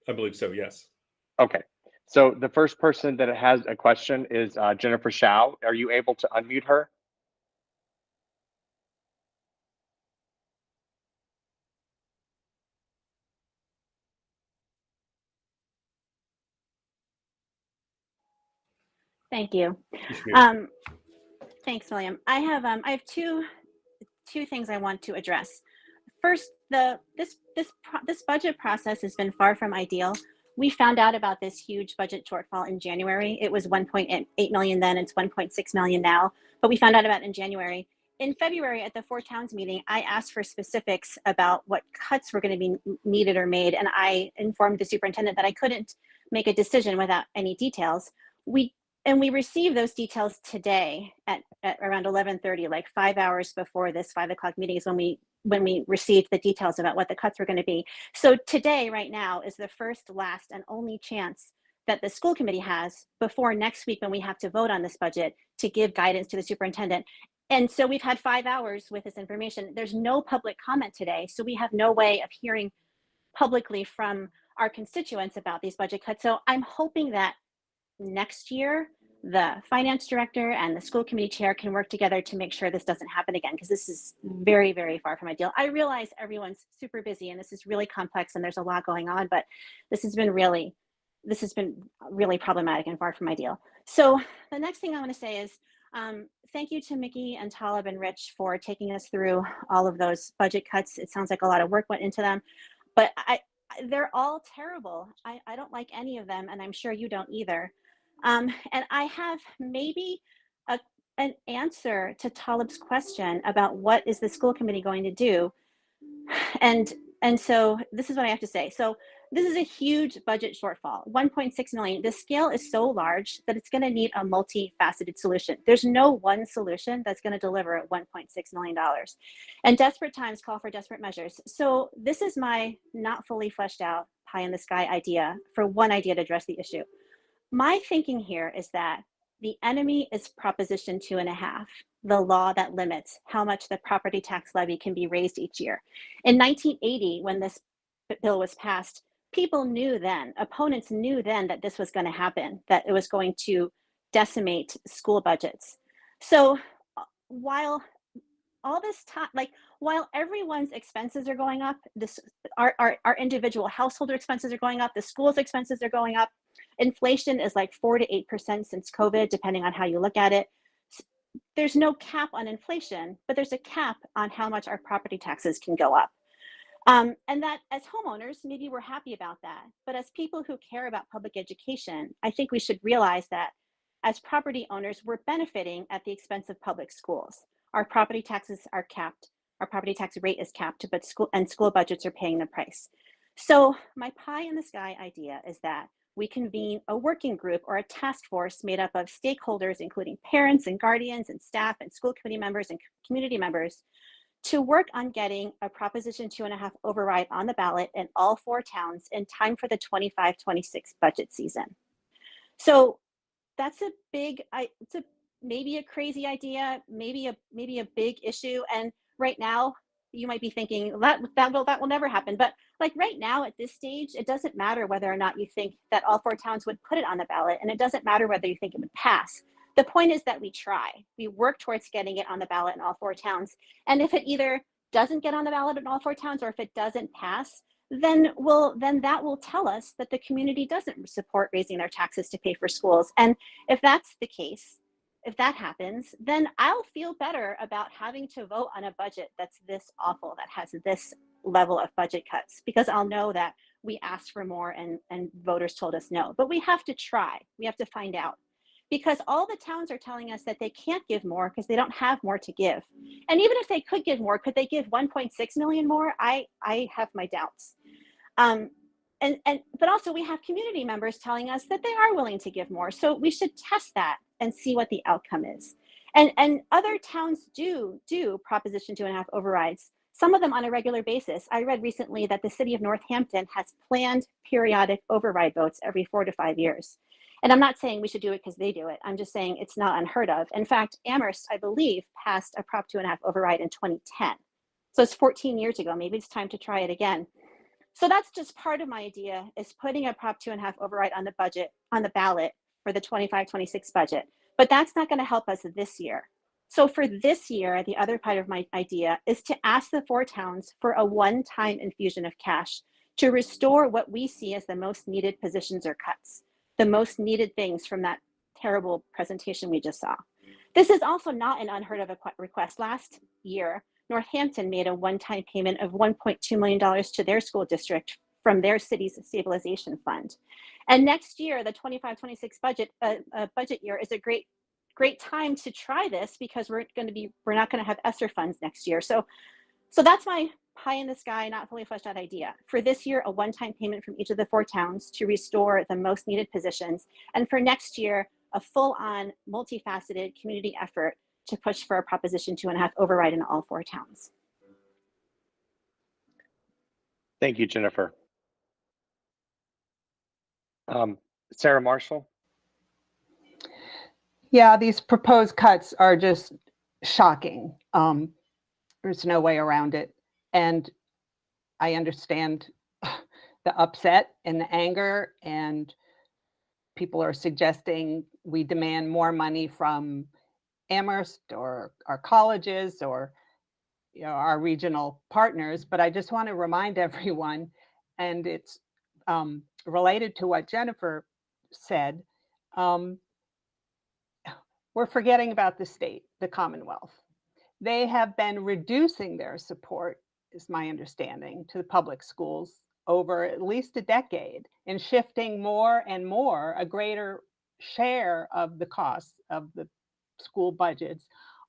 [SPEAKER 7] I believe so, yes.
[SPEAKER 5] Okay, so the first person that has a question is Jennifer Shao. Are you able to unmute her?
[SPEAKER 6] Thank you. Thanks, William. I have two things I want to address. First, this budget process has been far from ideal. We found out about this huge budget shortfall in January. It was 1.8 million then, it's 1.6 million now, but we found out about it in January. In February at the Four Towns meeting, I asked for specifics about what cuts were going to be needed or made, and I informed the superintendent that I couldn't make a decision without any details. We received those details today at around 11:30, like 5 hours before this 5 o'clock meeting is when we received the details about what the cuts were going to be. So today, right now, is the first, last, and only chance that the school committee has before next week when we have to vote on this budget to give guidance to the superintendent. And so we've had 5 hours with this information. There's no public comment today, so we have no way of hearing publicly from our constituents about these budget cuts. So I'm hoping that next year, the finance director and the school committee chair can work together to make sure this doesn't happen again, because this is very, very far from ideal. I realize everyone's super busy and this is really complex and there's a lot going on, but this has been really problematic and far from ideal. So the next thing I want to say is thank you to Mickey and Talib and Rich for taking us through all of those budget cuts. It sounds like a lot of work went into them, but they're all terrible. I don't like any of them, and I'm sure you don't either. And I have maybe an answer to Talib's question about what is the school committee going to do. And so this is what I have to say. So this is a huge budget shortfall, 1.6 million. The scale is so large that it's going to need a multifaceted solution. There's no one solution that's going to deliver $1.6 million. And desperate times call for desperate measures. So this is my not fully fleshed out pie in the sky idea for one idea to address the issue. My thinking here is that the enemy is Proposition 2.5, the law that limits how much the property tax levy can be raised each year. In 1980, when this bill was passed, people knew then, opponents knew then that this was going to happen, that it was going to decimate school budgets. So while all this time, like while everyone's expenses are going up, our individual household expenses are going up, the school's expenses are going up, inflation is like 4 to 8% since COVID, depending on how you look at it. There's no cap on inflation, but there's a cap on how much our property taxes can go up. And that as homeowners, maybe we're happy about that. But as people who care about public education, I think we should realize that as property owners, we're benefiting at the expense of public schools. Our property taxes are capped. Our property tax rate is capped, but school budgets are paying the price. So my pie in the sky idea is that we convene a working group or a task force made up of stakeholders, including parents and guardians and staff and school committee members and community members, to work on getting a Proposition 2.5 override on the ballot in all 4 towns in time for the 25-26 budget season. So that's a big, maybe a crazy idea, maybe a big issue. And right now, you might be thinking that will never happen. But like right now at this stage, it doesn't matter whether or not you think that all 4 towns would put it on the ballot, and it doesn't matter whether you think it would pass. The point is that we try. We work towards getting it on the ballot in all 4 towns. And if it either doesn't get on the ballot in all 4 towns, or if it doesn't pass, then that will tell us that the community doesn't support raising their taxes to pay for schools. And if that's the case, if that happens, then I'll feel better about having to vote on a budget that's this awful, that has this level of budget cuts, because I'll know that we asked for more and voters told us no. But we have to try. We have to find out. Because all the towns are telling us that they can't give more because they don't have more to give. And even if they could give more, could they give 1.6 million more? I have my doubts. But also we have community members telling us that they are willing to give more. So we should test that and see what the outcome is. And other towns do Proposition 2.5 overrides, some of them on a regular basis. I read recently that the city of Northampton has planned periodic override votes every 4 to 5 years. And I'm not saying we should do it because they do it. I'm just saying it's not unheard of. In fact, Amherst, I believe, passed a Prop 2.5 override in 2010. So it's 14 years ago. Maybe it's time to try it again. So that's just part of my idea, is putting a Prop 2.5 override on the ballot for the 25-26 budget. But that's not going to help us this year. So for this year, the other part of my idea is to ask the 4 towns for a one-time infusion of cash to restore what we see as the most needed positions or cuts, the most needed things from that terrible presentation we just saw. This is also not an unheard of request. Last year, Northampton made a one-time payment of $1.2 million to their school district from their city's stabilization fund. And next year, the 25-26 budget year is a great time to try this, because we're not going to have ESSER funds next year. So that's my pie in the sky, not fully fleshed out idea. For this year, a one-time payment from each of the 4 towns to restore the most needed positions. And for next year, a full-on, multifaceted community effort to push for a Proposition 2.5 override in all 4 towns.
[SPEAKER 5] Thank you, Jennifer. Sarah Marshall.
[SPEAKER 2] Yeah, these proposed cuts are just shocking. There's no way around it. And I understand the upset and the anger, and people are suggesting we demand more money from Amherst or our colleges or our regional partners. But I just want to remind everyone, and it's related to what Jennifer said, we're forgetting about the state, the Commonwealth. They have been reducing their support, is my understanding, to the public schools over at least a decade, and shifting more and more, a greater share of the costs of the school budgets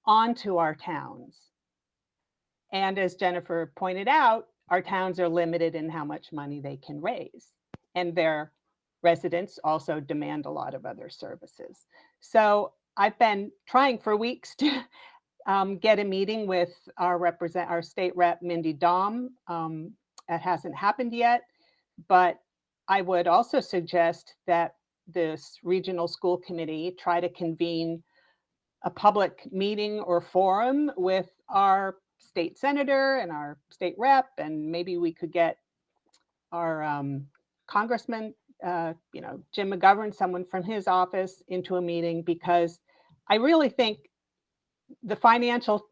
[SPEAKER 2] onto our towns. And as Jennifer pointed out, our towns are limited in how much money they can raise, and their residents also demand a lot of other services. So I've been trying for weeks to get a meeting with our state rep, Mindy Daum. It hasn't happened yet, but I would also suggest that this regional school committee try to convene a public meeting or forum with our state senator and our state rep, and maybe we could get our congressman, Jim McGovern, someone from his office, into a meeting, because I really think the financial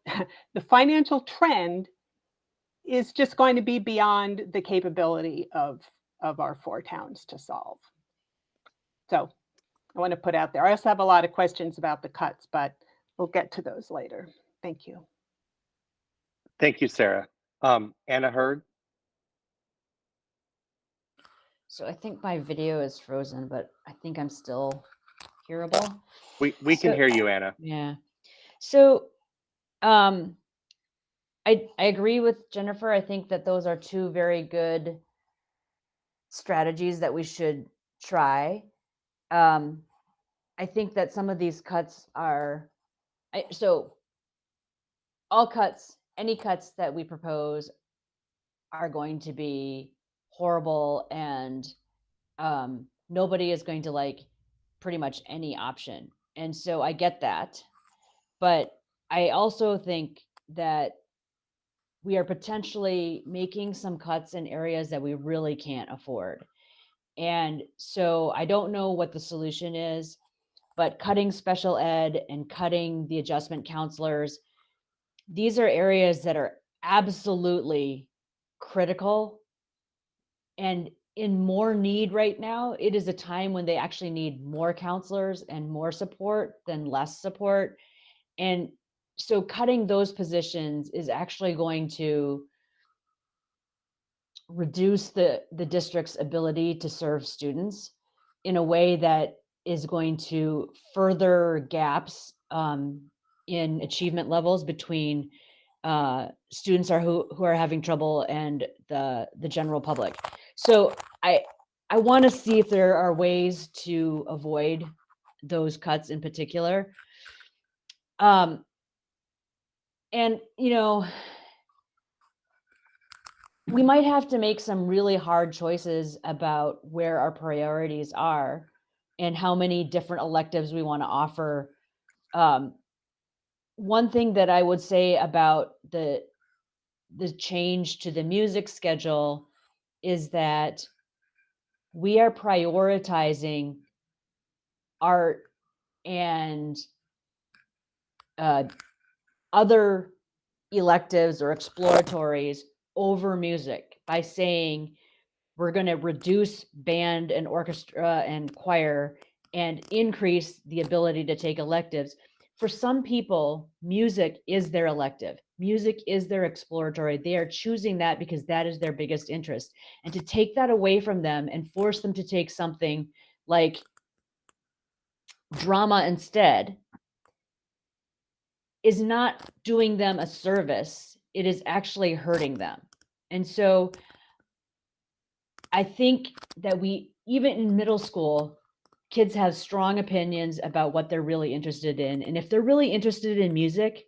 [SPEAKER 2] trend is just going to be beyond the capability of our 4 towns to solve. So I want to put out there. I also have a lot of questions about the cuts, but we'll get to those later. Thank you.
[SPEAKER 5] Thank you, Sarah. Anna Hurd.
[SPEAKER 14] So I think my video is frozen, but I think I'm still hearable.
[SPEAKER 5] We can hear you, Anna.
[SPEAKER 14] Yeah. So I agree with Jennifer. I think that those are 2 very good strategies that we should try. I think that some of these cuts are, all cuts, any cuts that we propose are going to be horrible, and nobody is going to like pretty much any option. And so I get that. But I also think that we are potentially making some cuts in areas that we really can't afford. And so I don't know what the solution is, but cutting special ed and cutting the adjustment counselors, these are areas that are absolutely critical and in more need right now. It is a time when they actually need more counselors and more support than less support. And so cutting those positions is actually going to reduce the district's ability to serve students in a way that is going to further gaps in achievement levels between students who are having trouble and the general public. So I want to see if there are ways to avoid those cuts in particular. And we might have to make some really hard choices about where our priorities are and how many different electives we want to offer. One thing that I would say about the change to the music schedule is that we are prioritizing art and other electives or exploratories over music by saying we're going to reduce band and orchestra and choir and increase the ability to take electives. For some people, music is their elective. Music is their exploratory. They are choosing that because that is their biggest interest. And to take that away from them and force them to take something like drama instead is not doing them a service. It is actually hurting them. And so I think that even in middle school, kids have strong opinions about what they're really interested in. And if they're really interested in music,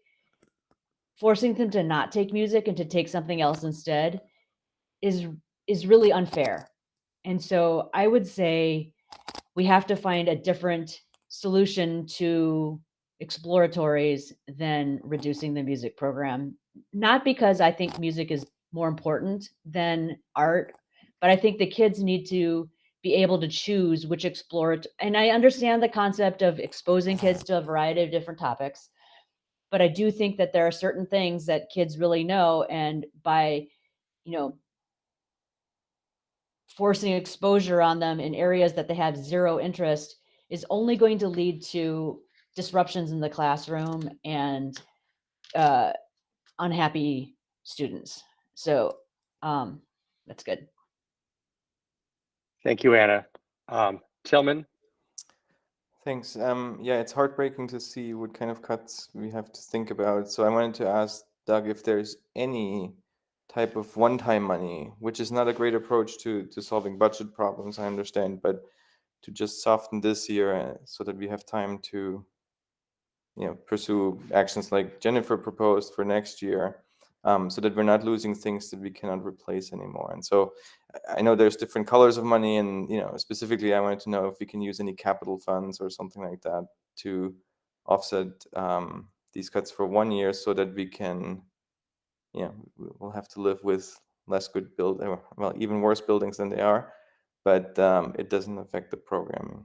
[SPEAKER 14] forcing them to not take music and to take something else instead is really unfair. And so I would say we have to find a different solution to exploratories than reducing the music program. Not because I think music is more important than art, but I think the kids need to be able to choose which and I understand the concept of exposing kids to a variety of different topics, but I do think that there are certain things that kids really know, and by, forcing exposure on them in areas that they have zero interest is only going to lead to disruptions in the classroom and unhappy students. So that's good.
[SPEAKER 5] Thank you, Anna. Tillman?
[SPEAKER 15] Thanks. Yeah, it's heartbreaking to see what kind of cuts we have to think about. So I wanted to ask Doug if there's any type of one-time money, which is not a great approach to solving budget problems, I understand, but to just soften this year so that we have time to, pursue actions like Jennifer proposed for next year, so that we're not losing things that we cannot replace anymore. And so I know there's different colors of money, and specifically I wanted to know if we can use any capital funds or something like that to offset these cuts for 1 year, so that we can, we'll have to live with less good even worse buildings than they are, but it doesn't affect the programming.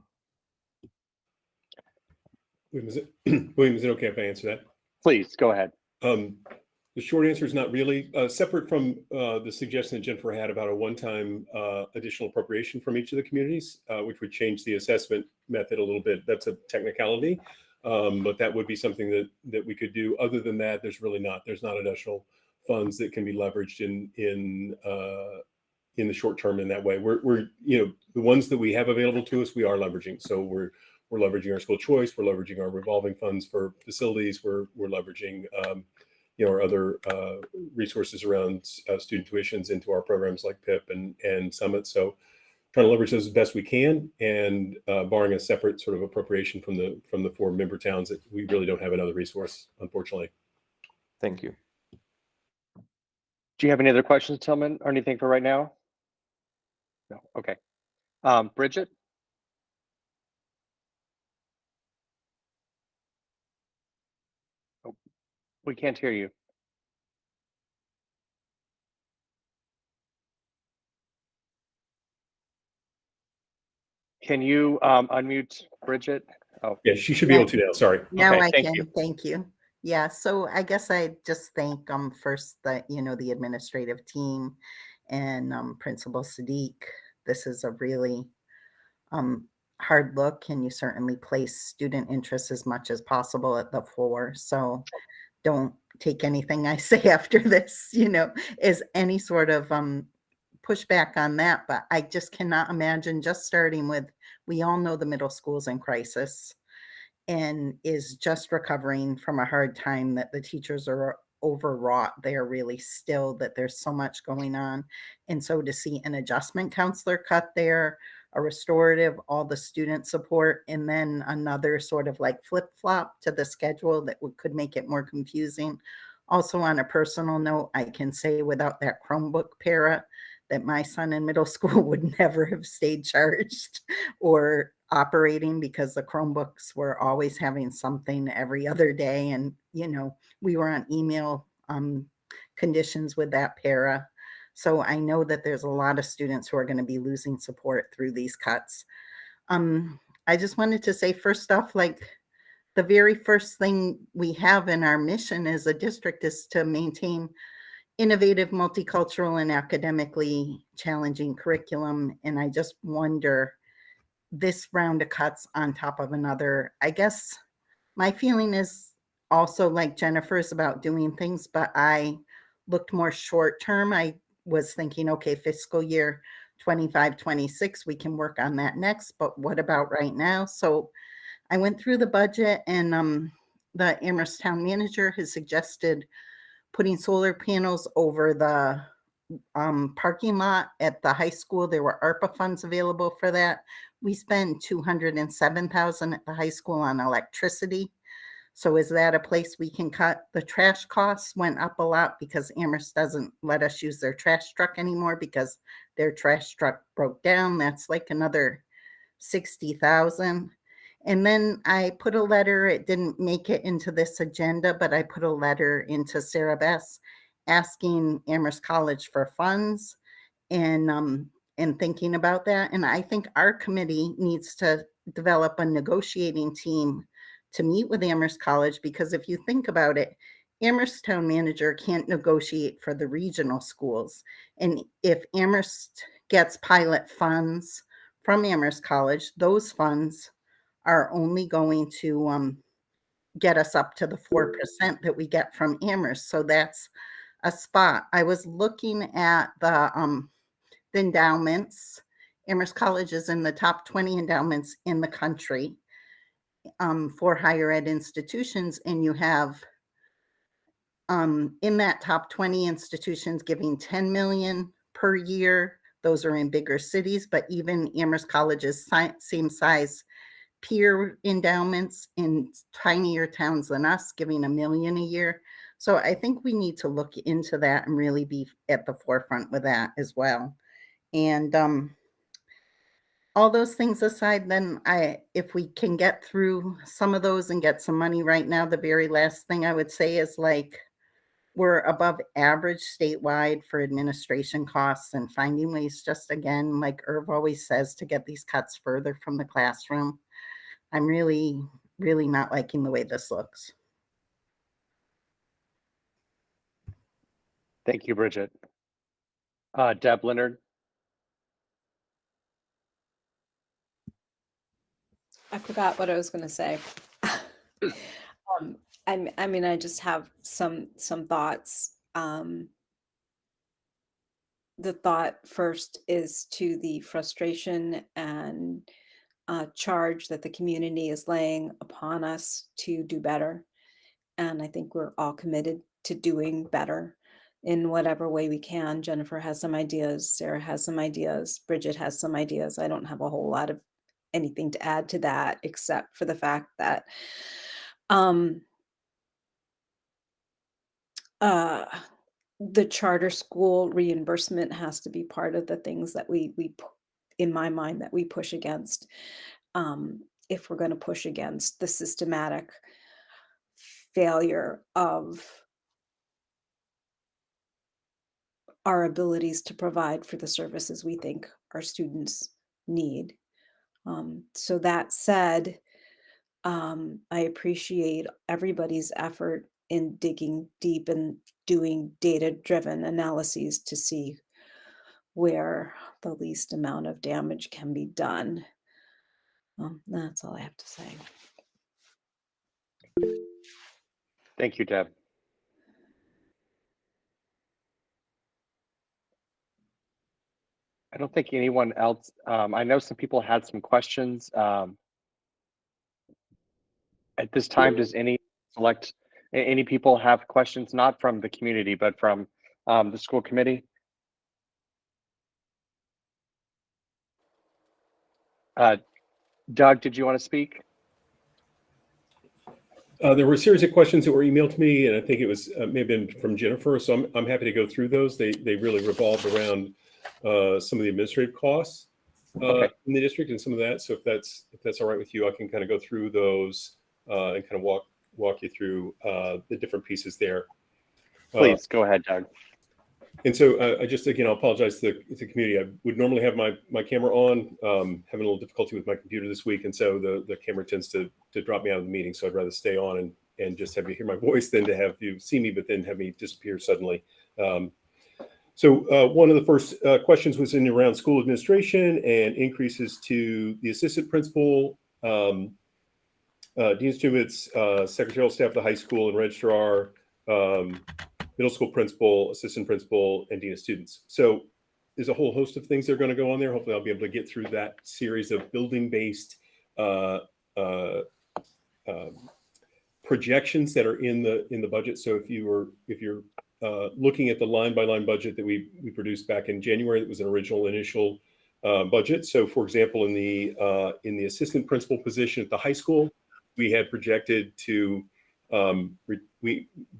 [SPEAKER 7] William, is it okay if I answer that?
[SPEAKER 5] Please, go ahead.
[SPEAKER 7] The short answer is not really. Separate from the suggestion that Jennifer had about a one-time additional appropriation from each of the communities, which would change the assessment method a little bit. That's a technicality, but that would be something that we could do. Other than that, there's not additional funds that can be leveraged in the short term in that way. We're the ones that we have available to us, we are leveraging. So we're leveraging our school choice, we're leveraging our revolving funds for facilities, we're leveraging our other resources around student tuitions into our programs like PIP and Summit. So trying to leverage those as best we can, and barring a separate sort of appropriation from the 4 member towns, that we really don't have another resource, unfortunately.
[SPEAKER 15] Thank you.
[SPEAKER 5] Do you have any other questions, Tillman, or anything for right now? No. Okay. Bridget? Oh, we can't hear you. Can you unmute Bridget? Oh,
[SPEAKER 7] yeah, she should be able to now. Sorry.
[SPEAKER 3] Now
[SPEAKER 5] okay,
[SPEAKER 3] I
[SPEAKER 5] thank
[SPEAKER 3] can.
[SPEAKER 5] you.
[SPEAKER 3] Thank you. Yeah, so I guess I just thank first the the administrative team and Principal Sadiq. This is a really hard look, and you certainly place student interest as much as possible at the fore. So don't take anything I say after this, as any sort of pushback on that. But I just cannot imagine just starting with, we all know the middle school's in crisis and is just recovering from a hard time, that the teachers are overwrought. They're really still, that there's so much going on. And so to see an adjustment counselor cut there, a restorative, all the student support, and then another sort of like flip-flop to the schedule that could make it more confusing. Also, on a personal note, I can say without that Chromebook para, that my son in middle school would never have stayed charged or operating, because the Chromebooks were always having something every other day. And, we were on email conditions with that para. So I know that there's a lot of students who are going to be losing support through these cuts. I just wanted to say, first off, like, the very first thing we have in our mission as a district is to maintain innovative, multicultural, and academically challenging curriculum. And I just wonder, this round of cuts on top of another, I guess my feeling is also like Jennifer's about doing things, but I looked more short term. I was thinking, okay, fiscal year 25, 26, we can work on that next, but what about right now? So I went through the budget, and the Amherst town manager has suggested putting solar panels over the parking lot at the high school. There were ARPA funds available for that. We spent $207,000 at the high school on electricity. So is that a place we can cut? The trash costs went up a lot because Amherst doesn't let us use their trash truck anymore because their trash truck broke down. That's like another $60,000. And then I put a letter, it didn't make it into this agenda, but I put a letter into Sarah Bess asking Amherst College for funds and thinking about that. And I think our committee needs to develop a negotiating team to meet with Amherst College, because if you think about it, Amherst town manager can't negotiate for the regional schools. And if Amherst gets pilot funds from Amherst College, those funds are only going to get us up to the 4% that we get from Amherst. So that's a spot. I was looking at the endowments. Amherst College is in the top 20 endowments in the country for higher ed institutions, and you have in that top 20 institutions giving 10 million per year. Those are in bigger cities, but even Amherst College's same size peer endowments in tinier towns than us, giving $1 million a year. So I think we need to look into that and really be at the forefront with that as well. And all those things aside, then if we can get through some of those and get some money right now, the very last thing I would say is, like, we're above average statewide for administration costs, and finding ways, just again, like Irv always says, to get these cuts further from the classroom. I'm really, really not liking the way this looks.
[SPEAKER 5] Thank you, Bridget. Deb Leonard.
[SPEAKER 16] I forgot what I was going to say. I mean, I just have some thoughts. The thought first is to the frustration and charge that the community is laying upon us to do better. And I think we're all committed to doing better in whatever way we can. Jennifer has some ideas. Sarah has some ideas. Bridget has some ideas. I don't have a whole lot of anything to add to that, except for the fact that the charter school reimbursement has to be part of the things that we in my mind, that we push against, if we're going to push against the systematic failure of our abilities to provide for the services we think our students need. So that said, I appreciate everybody's effort in digging deep and doing data-driven analyses to see where the least amount of damage can be done. That's all I have to say.
[SPEAKER 5] Thank you, Deb. I don't think anyone else, I know some people had some questions. At this time, does any people have questions, not from the community, but from the school committee? Doug, did you want to speak?
[SPEAKER 7] There were a series of questions that were emailed to me, and I think it was may have been from Jennifer. So I'm happy to go through those. They really revolved around some of the administrative costs in the district and some of that. So if that's all right with you, I can kind of go through those and kind of walk you through the different pieces there.
[SPEAKER 5] Please go ahead, Doug.
[SPEAKER 7] And so I just, again, I'll apologize to the community. I would normally have my camera on, having a little difficulty with my computer this week. And so the camera tends to drop me out of the meeting. So I'd rather stay on and just have you hear my voice than to have you see me, but then have me disappear suddenly. So one of the first questions was in around school administration and increases to the assistant principal, dean students, secretarial staff of the high school, and registrar, middle school principal, assistant principal, and dean of students. So there's a whole host of things that are going to go on there. Hopefully I'll be able to get through that series of building-based projections that are in the budget. So if you're looking at the line-by-line budget that we produced back in January, that was an initial budget. So for example, in the assistant principal position at the high school, we had projected to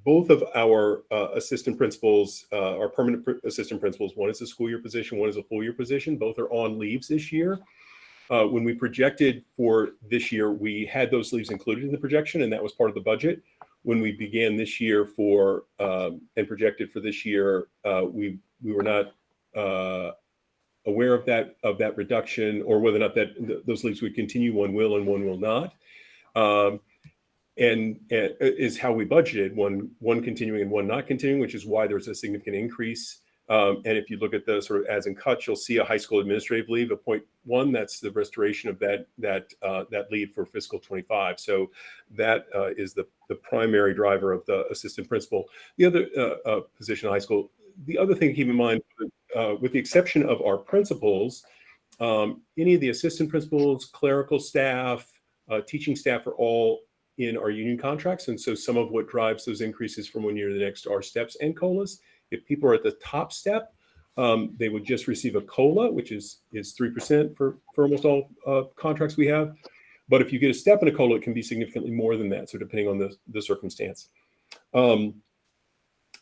[SPEAKER 7] both of our assistant principals, our permanent assistant principals, one is a school year position, one is a full year position. Both are on leaves this year. when we projected for this year, we had those leaves included in the projection, and that was part of the budget. When we began this year for and projected for this year, we were not aware of that reduction, or whether or not those leaves would continue. One will and one will not. And is how we budgeted, one continuing and one not continuing, which is why there's a significant increase. And if you look at the sort of adds and cuts, you'll see a high school administrative leave of 0.1. That's the restoration of that leave for fiscal 25. So that is the primary driver of the assistant principal. The other position in high school, the other thing to keep in mind, with the exception of our principals, any of the assistant principals, clerical staff, teaching staff are all in our union contracts. And so some of what drives those increases from one year to the next are steps and COLAs. If people are at the top step, they would just receive a COLA, which is 3% for almost all contracts we have. But if you get a step and a COLA, it can be significantly more than that. So depending on the circumstance. In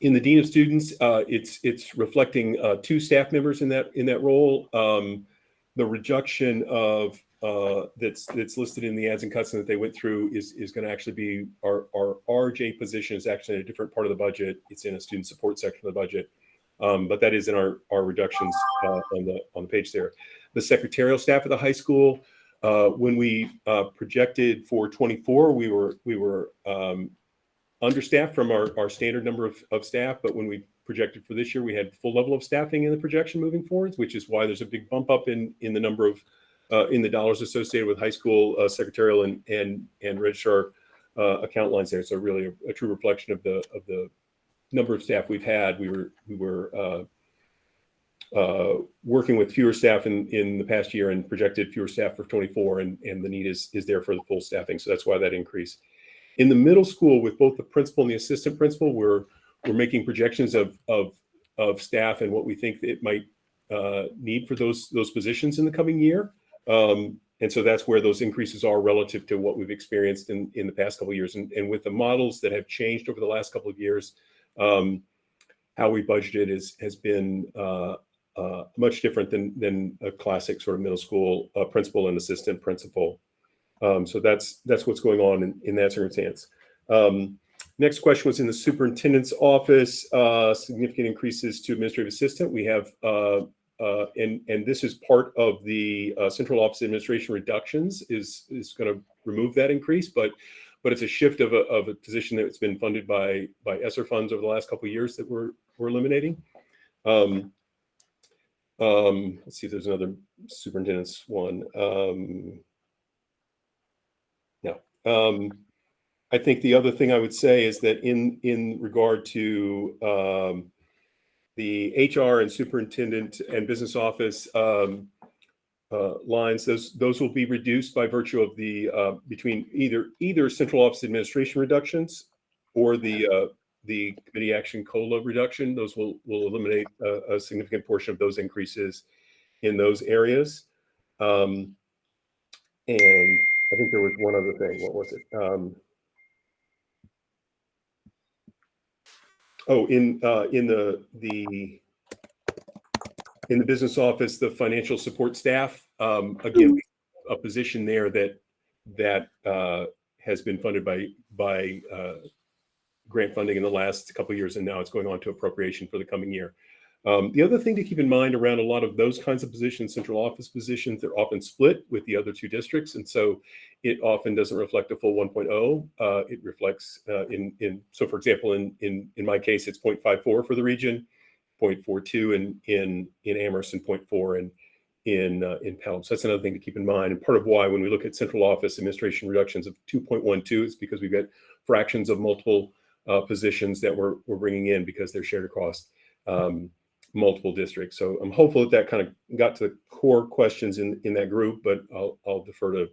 [SPEAKER 7] the Dean of Students, it's reflecting 2 staff members in that role. The reduction of that's listed in the adds and cuts that they went through is going to actually be our RJ position is actually in a different part of the budget. It's in a student support section of the budget, but that is in our reductions on the page there. The secretarial staff at the high school, when we projected for 24, we were understaffed from our standard number of staff, but when we projected for this year, we had full level of staffing in the projection moving forwards, which is why there's a big bump up in the number of in the dollars associated with high school secretarial and registrar account lines there. So really a true reflection of the number of staff we've had. We were working with fewer staff in the past year and projected fewer staff for 24, and the need is there for the full staffing. So that's why that increase. In the middle school, with both the principal and the assistant principal, we're making projections of staff and what we think it might need for those positions in the coming year. And so that's where those increases are relative to what we've experienced in the past couple of years. And with the models that have changed over the last couple of years, how we budgeted has been much different than a classic sort of middle school principal and assistant principal. So that's what's going on in that circumstance. Next question was in the superintendent's office, significant increases to administrative assistant. We have, and this is part of the central office administration reductions is going to remove that increase, but it's a shift of a position that's been funded by ESSER funds over the last couple of years that we're eliminating. Let's see if there's another superintendent's one. No. I think the other thing I would say is that in regard to the HR and superintendent and business office lines, those will be reduced by virtue of the between either central office administration reductions or the committee action COLA reduction. Those will eliminate a significant portion of those increases in those areas. And I think there was one other thing. What was it? In the business office, the financial support staff, again, a position there that has been funded by grant funding in the last couple of years, and now it's going on to appropriation for the coming year. The other thing to keep in mind around a lot of those kinds of positions, central office positions, they're often split with the other 2 districts. And so it often doesn't reflect a full 1.0. It reflects so for example, in my case, it's 0.54 for the region, 0.42 in Amherst, and 0.4 in Pelham. So that's another thing to keep in mind. And part of why when we look at central office administration reductions of 2.12 is because we've got fractions of multiple positions that we're bringing in because they're shared across multiple districts. So I'm hopeful that kind of got to the core questions in that group, but I'll defer to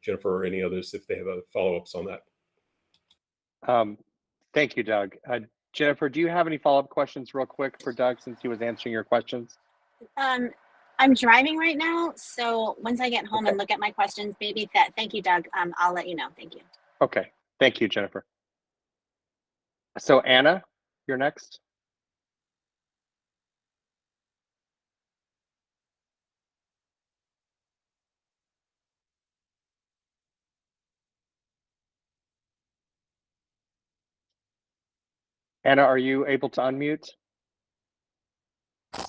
[SPEAKER 7] Jennifer or any others if they have follow-ups on that.
[SPEAKER 5] Thank you, Doug. Jennifer, do you have any follow-up questions real quick for Doug since he was answering your questions?
[SPEAKER 6] I'm driving right now, so once I get home and look at my questions, maybe thank you, Doug. I'll let you know. Thank you.
[SPEAKER 5] Okay. Thank you, Jennifer. So Anna, you're next. Anna, are you able to unmute?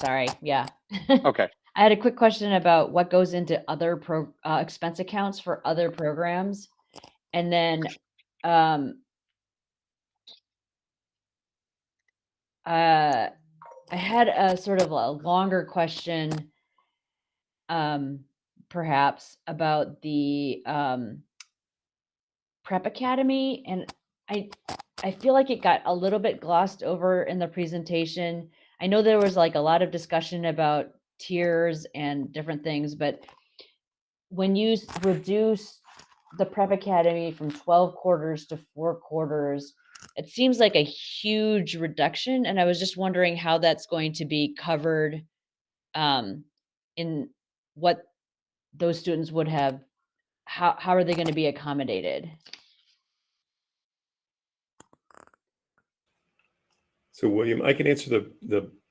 [SPEAKER 14] Sorry, yeah.
[SPEAKER 5] Okay.
[SPEAKER 14] I had a quick question about what goes into other expense accounts for other programs. And then I had a sort of a longer question, perhaps about the Prep Academy, and I feel like it got a little bit glossed over in the presentation. I know there was like a lot of discussion about tiers and different things, but when you reduce the Prep Academy from 12 quarters to 4 quarters, it seems like a huge reduction. And I was just wondering how that's going to be covered in what those students would have, how are they going to be accommodated?
[SPEAKER 7] So William, I can answer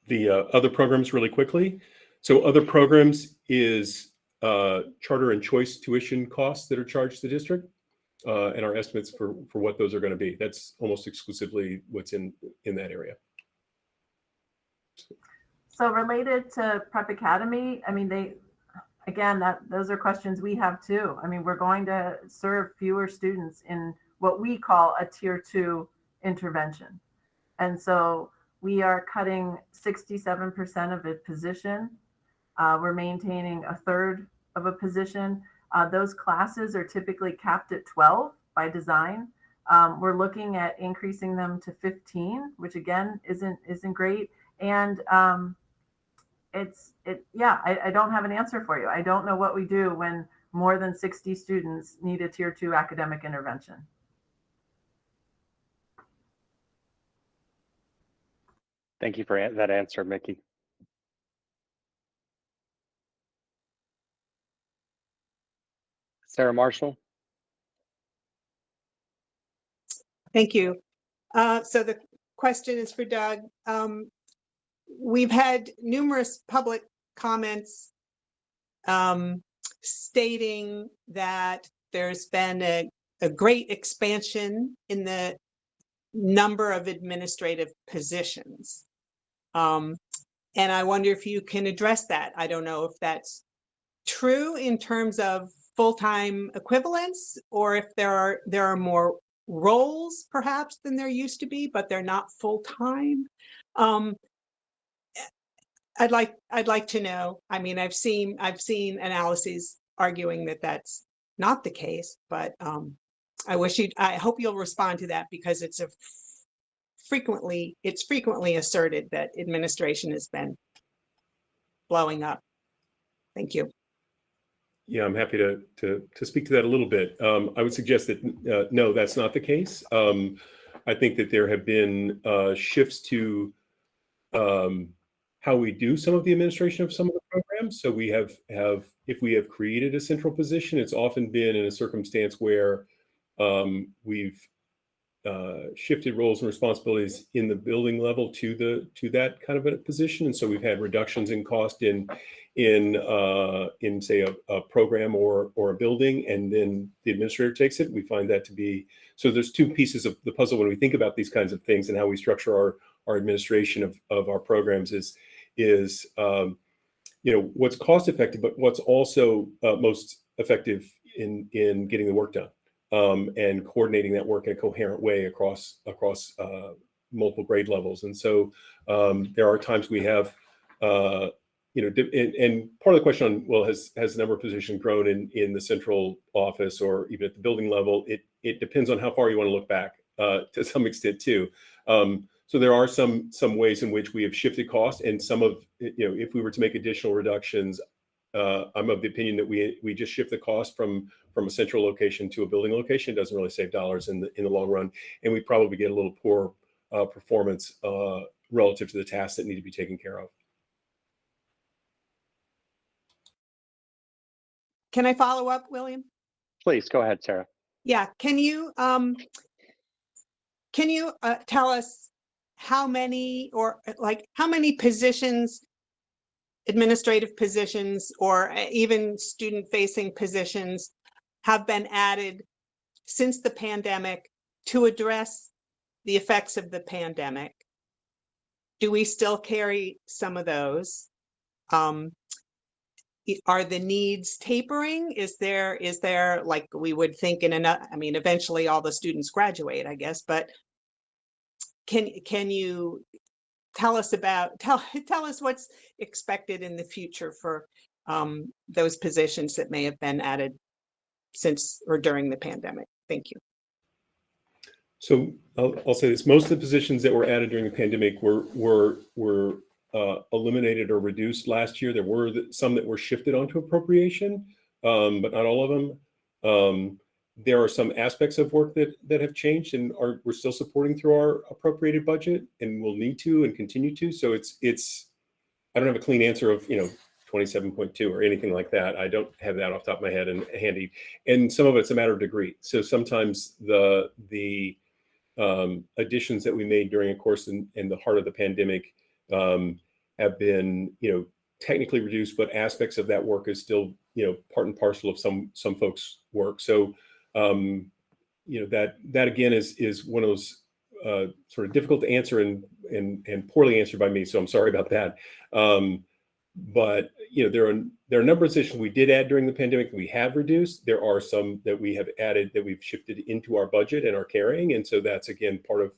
[SPEAKER 7] the other programs really quickly. So other programs is charter and choice tuition costs that are charged to the district, and our estimates for what those are going to be. That's almost exclusively what's in that area.
[SPEAKER 9] So related to Prep Academy, I mean, those are questions we have too. I mean, we're going to serve fewer students in what we call a tier 2 intervention. And so we are cutting 67% of a position. We're maintaining a third of a position. Those classes are typically capped at 12 by design. We're looking at increasing them to 15, which again isn't great. And I don't have an answer for you. I don't know what we do when more than 60 students need a tier 2 academic intervention.
[SPEAKER 5] Thank you for that answer, Mickey. Sarah Marshall.
[SPEAKER 17] Thank you. So the question is for Doug. We've had numerous public comments stating that there's been a great expansion in the number of administrative positions. And I wonder if you can address that. I don't know if that's true in terms of full-time equivalents, or if there are more roles perhaps than there used to be, but they're not full-time. I'd like to know. I mean, I've seen analyses arguing that that's not the case, but I hope you'll respond to that, because it's frequently asserted that administration has been blowing up. Thank you.
[SPEAKER 7] Yeah, I'm happy to speak to that a little bit. I would suggest that no, that's not the case. I think that there have been shifts to how we do some of the administration of some of the programs. So we have if we have created a central position, it's often been in a circumstance where we've shifted roles and responsibilities in the building level to that kind of a position, and so we've had reductions in cost in say a program or a building, and then the administrator takes it. We find that to be so. There's two pieces of the puzzle when we think about these kinds of things and how we structure our administration of our programs is what's cost effective, but what's also most effective in getting the work done. And coordinating that work in a coherent way across multiple grade levels. And so there are times we have, and part of the question on, well, has the number of positions grown in the central office or even at the building level? It depends on how far you want to look back to some extent too. So there are some ways in which we have shifted costs, and some of, if we were to make additional reductions, I'm of the opinion that we just shift the cost from a central location to a building location. It doesn't really save dollars in the long run, and we probably get a little poor performance relative to the tasks that need to be taken care of.
[SPEAKER 17] Can I follow up, William?
[SPEAKER 5] Please go ahead, Sarah.
[SPEAKER 17] Yeah. Can you tell us how many positions, administrative positions, or even student-facing positions have been added since the pandemic to address the effects of the pandemic. Do we still carry some of those? Are the needs tapering? Is there like we would think in another, I mean, eventually all the students graduate, I guess, but can you tell us what's expected in the future for those positions that may have been added since or during the pandemic? Thank you.
[SPEAKER 7] So I'll say this: most of the positions that were added during the pandemic were eliminated or reduced last year. There were some that were shifted onto appropriation, but not all of them. There are some aspects of work that have changed and we're still supporting through our appropriated budget, and will need to and continue to. So it's I don't have a clean answer of 27.2 or anything like that. I don't have that off the top of my head and handy. And some of it's a matter of degree. So sometimes the additions that we made during a course in the heart of the pandemic have been, technically reduced, but aspects of that work is still, part and parcel of some folks' work. So, that again is one of those sort of difficult to answer and poorly answered by me. So I'm sorry about that. But there are a number of positions we did add during the pandemic that we have reduced. There are some that we have added that we've shifted into our budget and are carrying, and so that's again part of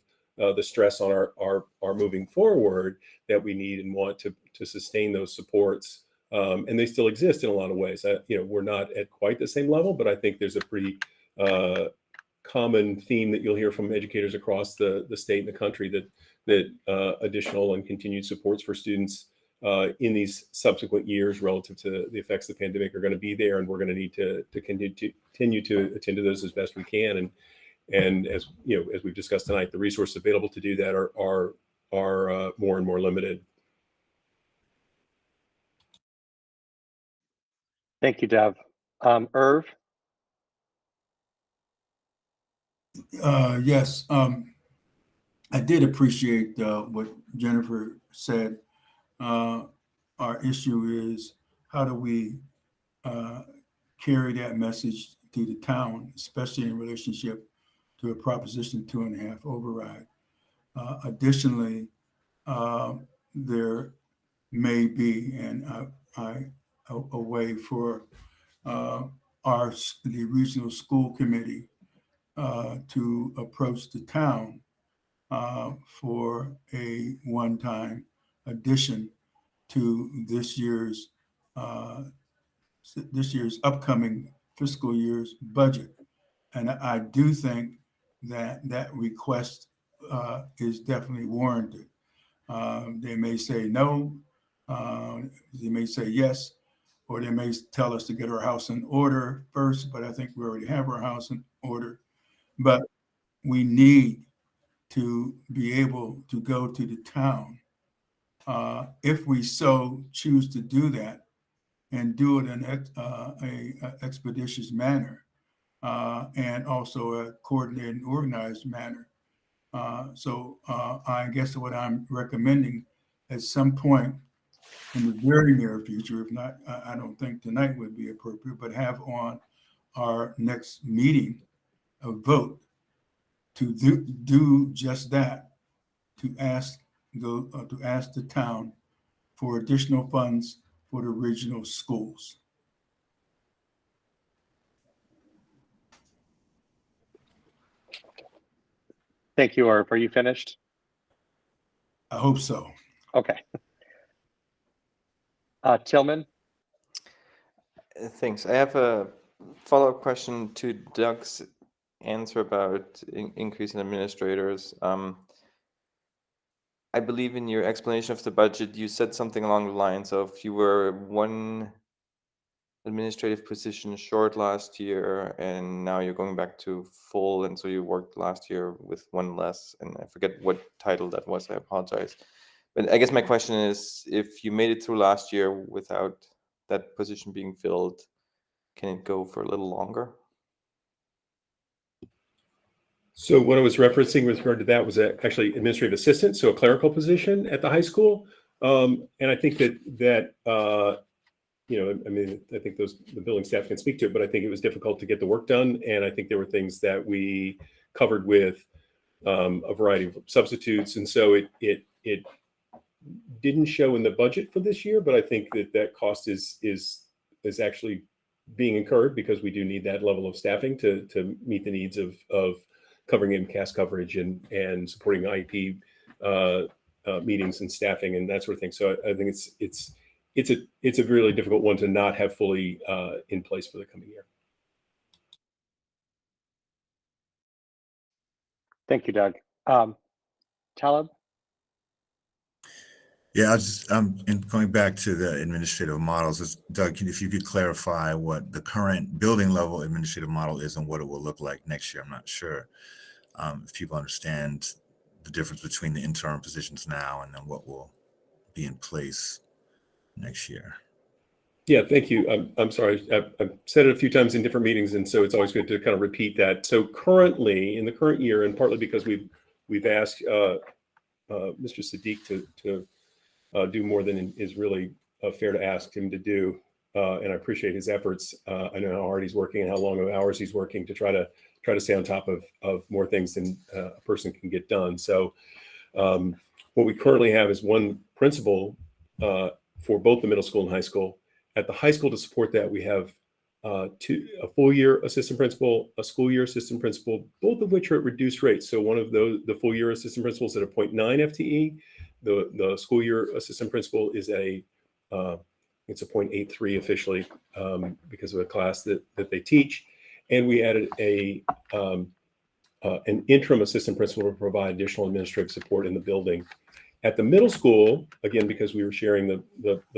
[SPEAKER 7] the stress on our moving forward, that we need and want to sustain those supports, and they still exist in a lot of ways. We're not at quite the same level, but I think there's a pretty common theme that you'll hear from educators across the state and the country that additional and continued supports for students in these subsequent years relative to the effects of the pandemic are going to be there, and we're going to need to continue to attend to those as best we can. And as we've discussed tonight, the resources available to do that are more and more limited.
[SPEAKER 5] Thank you, Dev. Irv?
[SPEAKER 4] Yes, I did appreciate what Jennifer said. Our issue is, how do we carry that message to the town, especially in relationship to a Proposition 2.5 override. Additionally, there may be a way for the regional school committee to approach the town for a one-time addition to this year's upcoming fiscal year's budget. And I do think that request is definitely warranted. They may say no, they may say yes, or they may tell us to get our house in order first, but I think we already have our house in order. But we need to be able to go to the town if we so choose to do that, and do it in a expeditious manner, and also a coordinated and organized manner. So I guess what I'm recommending at some point in the very near future, if not, I don't think tonight would be appropriate, but have on our next meeting a vote to do just that, to ask the town for additional funds for the regional schools.
[SPEAKER 5] Thank you, Irv. Are you finished?
[SPEAKER 4] I hope so.
[SPEAKER 5] Okay. Tillman?
[SPEAKER 15] Thanks. I have a follow-up question to Doug's answer about increase in administrators. I believe in your explanation of the budget, you said something along the lines of you were one administrative position short last year, and now you're going back to full, and so you worked last year with one less, and I forget what title that was, I apologize. But I guess my question is, if you made it through last year without that position being filled, can it go for a little longer?
[SPEAKER 7] So what I was referencing with regard to that was actually administrative assistant, so a clerical position at the high school. And I think that I mean, I think the building staff can speak to it, but I think it was difficult to get the work done. And I think there were things that we covered with a variety of substitutes. And so it didn't show in the budget for this year, but I think that cost is actually being incurred because we do need that level of staffing to meet the needs of covering MCAS coverage and supporting IEP meetings and staffing and that sort of thing. So I think it's a really difficult one to not have fully in place for the coming year.
[SPEAKER 5] Thank you, Doug. Talib?
[SPEAKER 8] Yeah, I was just, and going back to the administrative models, Doug, if you could clarify what the current building level administrative model is and what it will look like next year. I'm not sure if people understand the difference between the interim positions now and then what will be in place next year.
[SPEAKER 7] Yeah, thank you. I'm sorry. I've said it a few times in different meetings, and so it's always good to kind of repeat that. So currently, in the current year, and partly because we've asked Mr. Sadiq to do more than is really fair to ask him to do, and I appreciate his efforts. I know how hard he's working and how long of hours he's working to try to stay on top of more things than a person can get done. So what we currently have is one principal for both the middle school and high school. At the high school, to support that, we have a full year assistant principal, a school year assistant principal, both of which are at reduced rates. So one of those, the full year assistant principal is at a 0.9 FTE. The school year assistant principal is it's a 0.83 officially because of a class that they teach. And we added an interim assistant principal to provide additional administrative support in the building. At the middle school, again, because we were sharing the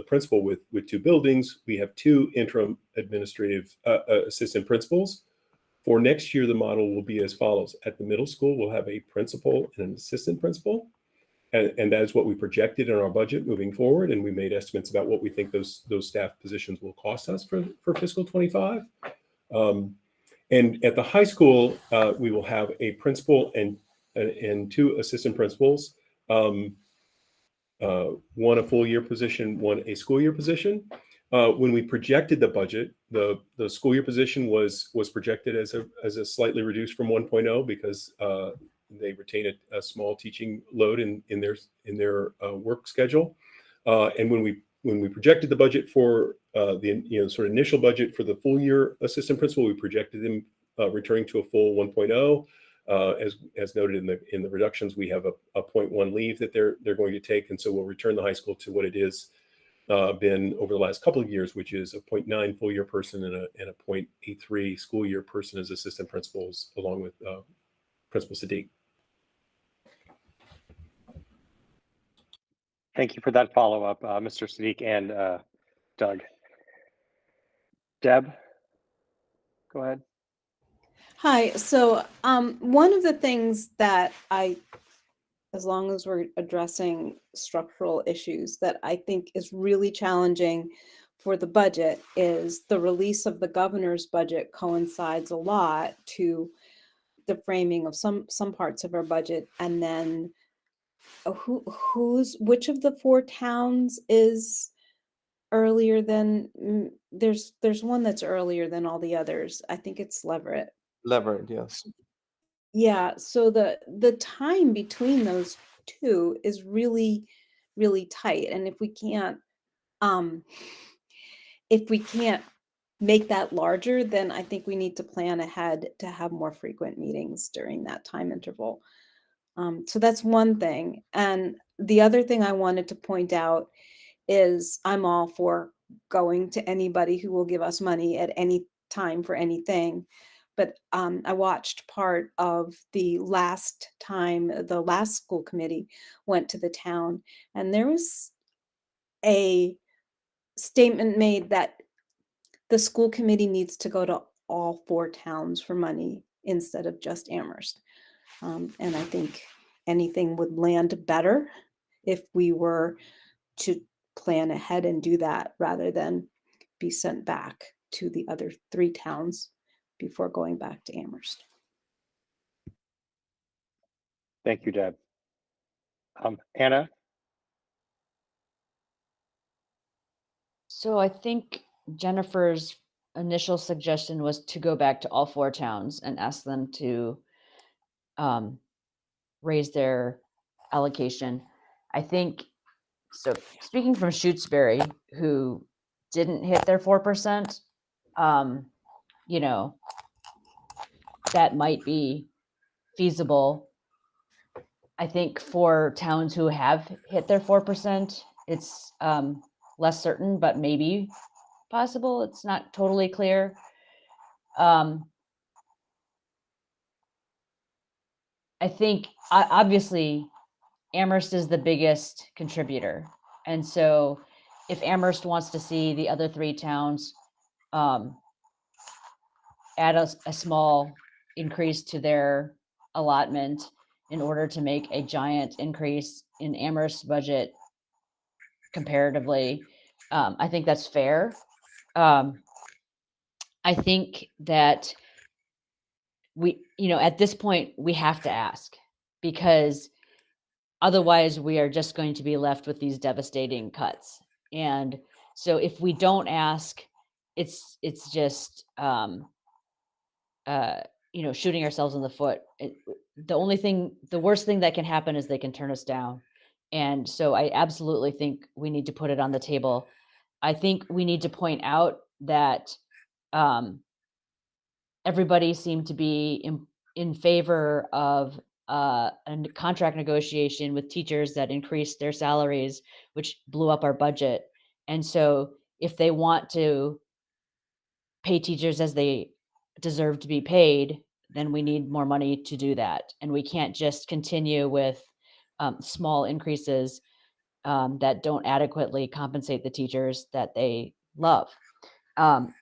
[SPEAKER 7] principal with two buildings, we have two interim administrative assistant principals. For next year, the model will be as follows. At the middle school, we'll have a principal and an assistant principal. And that is what we projected in our budget moving forward. And we made estimates about what we think those staff positions will cost us for fiscal 25. And at the high school, we will have a principal and two assistant principals. One a full year position, one a school year position. When we projected the budget, the school year position was projected as a slightly reduced from 1.0 because they retain a small teaching load in their work schedule. And when we projected the budget for the sort of initial budget for the full year assistant principal, we projected them returning to a full 1.0. As noted in the reductions, we have a 0.1 leave that they're going to take, and so we'll return the high school to what it is been over the last couple of years, which is a 0.9 full year person and a 0.83 school year person as assistant principals, along with Principal Sadiq.
[SPEAKER 5] Thank you for that follow-up, Mr. Sadiq and Doug. Deb, go ahead.
[SPEAKER 16] Hi. So one of the things that as long as we're addressing structural issues, that I think is really challenging for the budget is the release of the governor's budget coincides a lot to the framing of some parts of our budget, and then which of the four towns is earlier than there's one that's earlier than all the others. I think it's Leverett.
[SPEAKER 15] Leverett, yes.
[SPEAKER 16] Yeah, so the time between those two is really, really tight. And if we can't make that larger, then I think we need to plan ahead to have more frequent meetings during that time interval. So that's one thing. And the other thing I wanted to point out is I'm all for going to anybody who will give us money at any time for anything. But I watched part of the last time the last school committee went to the town, and there was a statement made that the school committee needs to go to all four towns for money instead of just Amherst. And I think anything would land better if we were to plan ahead and do that rather than be sent back to the other three towns before going back to Amherst.
[SPEAKER 5] Thank you, Deb. Anna?
[SPEAKER 14] So I think Jennifer's initial suggestion was to go back to all four towns and ask them to raise their allocation. I think, so speaking from Shutesbury, who didn't hit their 4%, you know, that might be feasible. I think for towns who have hit their 4%, it's less certain, but maybe possible. It's not totally clear. I think obviously Amherst is the biggest contributor. And so if Amherst wants to see the other 3 towns add a small increase to their allotment in order to make a giant increase in Amherst's budget comparatively, I think that's fair. I think that we, at this point, we have to ask, because otherwise we are just going to be left with these devastating cuts. And so if we don't ask, it's just, shooting ourselves in the foot. The worst thing that can happen is they can turn us down. And so I absolutely think we need to put it on the table. I think we need to point out that everybody seemed to be in favor of a contract negotiation with teachers that increased their salaries, which blew up our budget. And so if they want to pay teachers as they deserve to be paid, then we need more money to do that. And we can't just continue with small increases that don't adequately compensate the teachers that they love.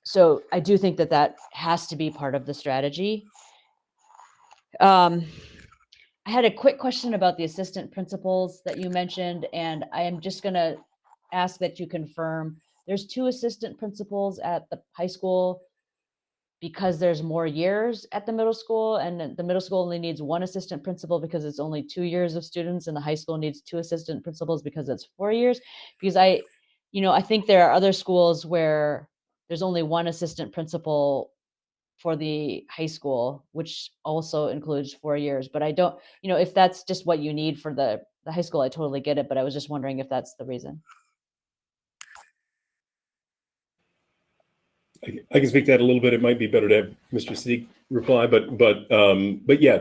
[SPEAKER 14] So I do think that has to be part of the strategy. I had a quick question about the assistant principals that you mentioned, and I am just going to ask that you confirm there's 2 assistant principals at the high school because there's more years at the middle school, and the middle school only needs 1 assistant principal because it's only 2 years of students, and the high school needs 2 assistant principals because it's 4 years. Because I think there are other schools where there's only 1 assistant principal for the high school, which also includes 4 years. But I don't, if that's just what you need for the high school, I totally get it. But I was just wondering if that's the reason.
[SPEAKER 7] I can speak to that a little bit. It might be better to have Mr. Sadiq reply, but yeah,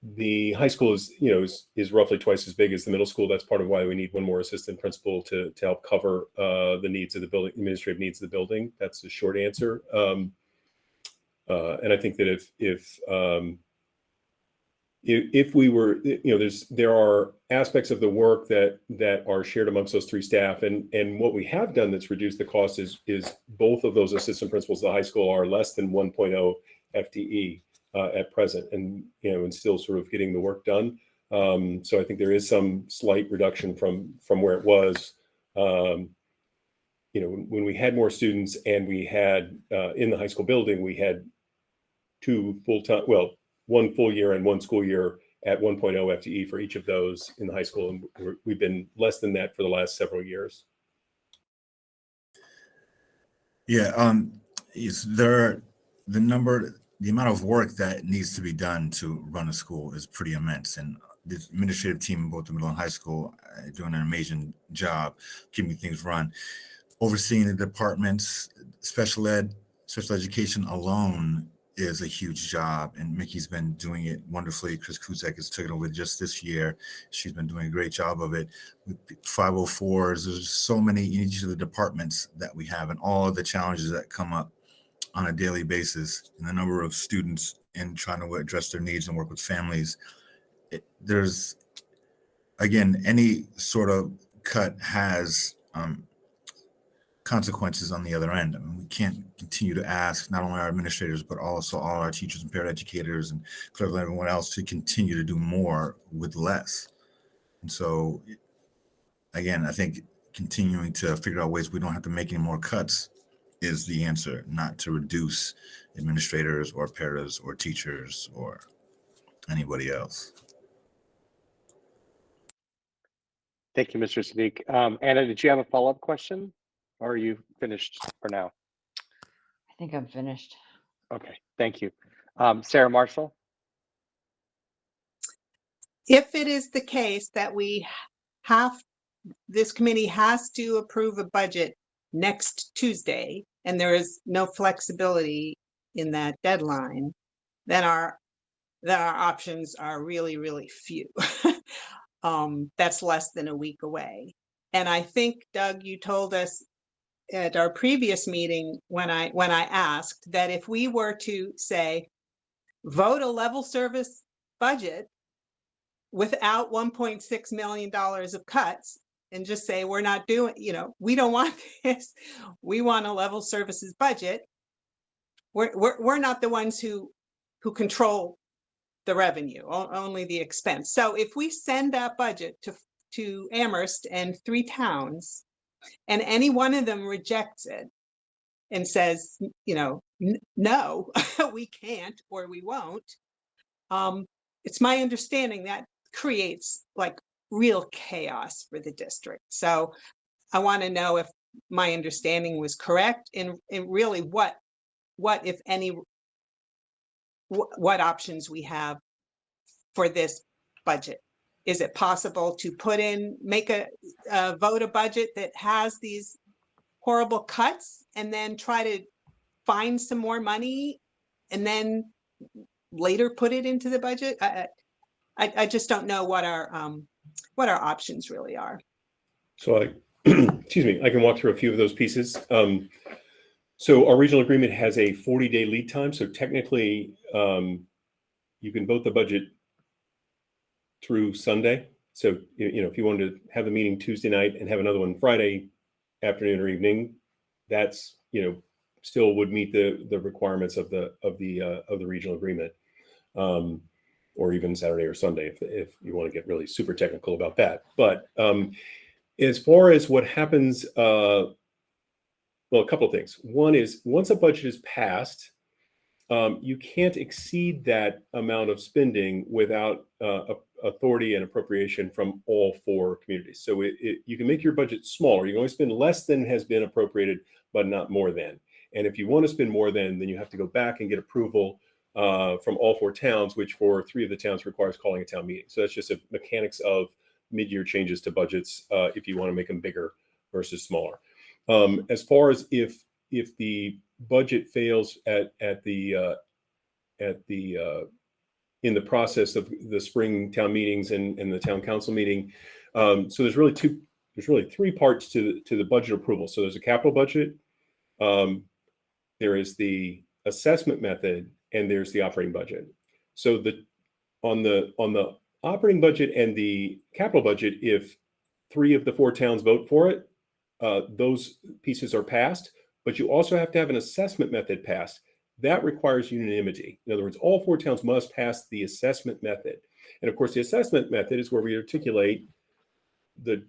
[SPEAKER 7] the high school is roughly twice as big as the middle school. That's part of why we need 1 more assistant principal to help cover the needs of the building, administrative needs of the building. That's the short answer. And I think that if we were, there are aspects of the work that are shared amongst those 3 staff, and what we have done that's reduced the cost is both of those assistant principals at the high school are less than 1.0 FTE at present, and still sort of getting the work done. So I think there is some slight reduction from where it was. When we had more students and we had in the high school building, we had 2 full-time, 1 full year and 1 school year at 1.0 FTE for each of those in the high school. And we've been less than that for the last several years.
[SPEAKER 8] Yeah, the amount of work that needs to be done to run a school is pretty immense. And the administrative team, both the middle and high school, are doing an amazing job keeping things run. Overseeing the departments, special education alone is a huge job, and Mickey's been doing it wonderfully. Chris Kuzak has taken over just this year. She's been doing a great job of it. With 504s, there's so many in each of the departments that we have, and all of the challenges that come up on a daily basis, and the number of students and trying to address their needs and work with families. There's, again, any sort of cut has consequences on the other end. I mean, we can't continue to ask not only our administrators, but also all our teachers and paraeducators and clearly everyone else to continue to do more with less. And so, again, I think continuing to figure out ways we don't have to make any more cuts is the answer, not to reduce administrators or paras or teachers or anybody else.
[SPEAKER 5] Thank you, Mr. Sadiq. Anna, did you have a follow-up question, or are you finished for now?
[SPEAKER 14] I think I'm finished.
[SPEAKER 5] Okay, thank you. Sarah Marshall?
[SPEAKER 17] if it is the case that this committee has to approve a budget next Tuesday, and there is no flexibility in that deadline, then our options are really, really few. That's less than a week away. And I think, Doug, you told us at our previous meeting when I asked that if we were to say, vote a level service budget without $1.6 million of cuts, and just say, we're not doing, we don't want this, we want a level services budget, we're not the ones who control the revenue, only the expense. So if we send that budget to Amherst and 3 towns, and any one of them rejects it and says, no, we can't, or we won't, it's my understanding that creates like real chaos for the district. So I want to know if my understanding was correct, and really what if any, what options we have for this budget. Is it possible to make a vote a budget that has these horrible cuts and then try to find some more money and then later put it into the budget? I just don't know what our options really are.
[SPEAKER 7] So excuse me, I can walk through a few of those pieces. So our regional agreement has a 40-day lead time. So technically, you can vote the budget through Sunday. So, if you wanted to have a meeting Tuesday night and have another one Friday afternoon or evening, that's, still would meet the requirements of the regional agreement, or even Saturday or Sunday if you want to get really super technical about that. But as far as what happens, well, a couple of things. One is, once a budget is passed, you can't exceed that amount of spending without authority and appropriation from all 4 communities. So you can make your budget smaller. You can only spend less than has been appropriated, but not more than. And if you want to spend more than, then you have to go back and get approval from all 4 towns, which for 3 of the towns requires calling a town meeting. So that's just a mechanics of mid-year changes to budgets if you want to make them bigger versus smaller. As far as if the budget fails in the process of the spring town meetings and the town council meeting, so there's really 3 parts to the budget approval. So there's a capital budget, there is the assessment method, and there's the operating budget. So on the operating budget and the capital budget, if 3 of the 4 towns vote for it, those pieces are passed. But you also have to have an assessment method passed. That requires unanimity. In other words, all 4 towns must pass the assessment method. And of course, the assessment method is where we articulate the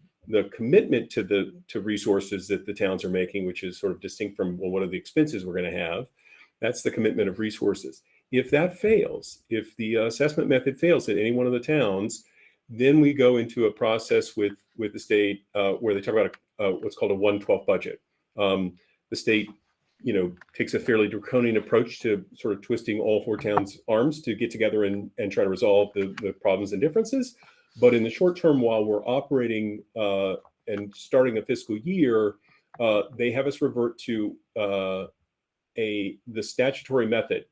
[SPEAKER 7] commitment to resources that the towns are making, which is sort of distinct from, well, what are the expenses we're going to have? That's the commitment of resources. If that fails, if the assessment method fails at any one of the towns, then we go into a process with the state where they talk about what's called a 1/12 budget. The state, takes a fairly draconian approach to sort of twisting all 4 towns' arms to get together and try to resolve the problems and differences. But in the short term, while we're operating and starting a fiscal year, they have us revert to the statutory method.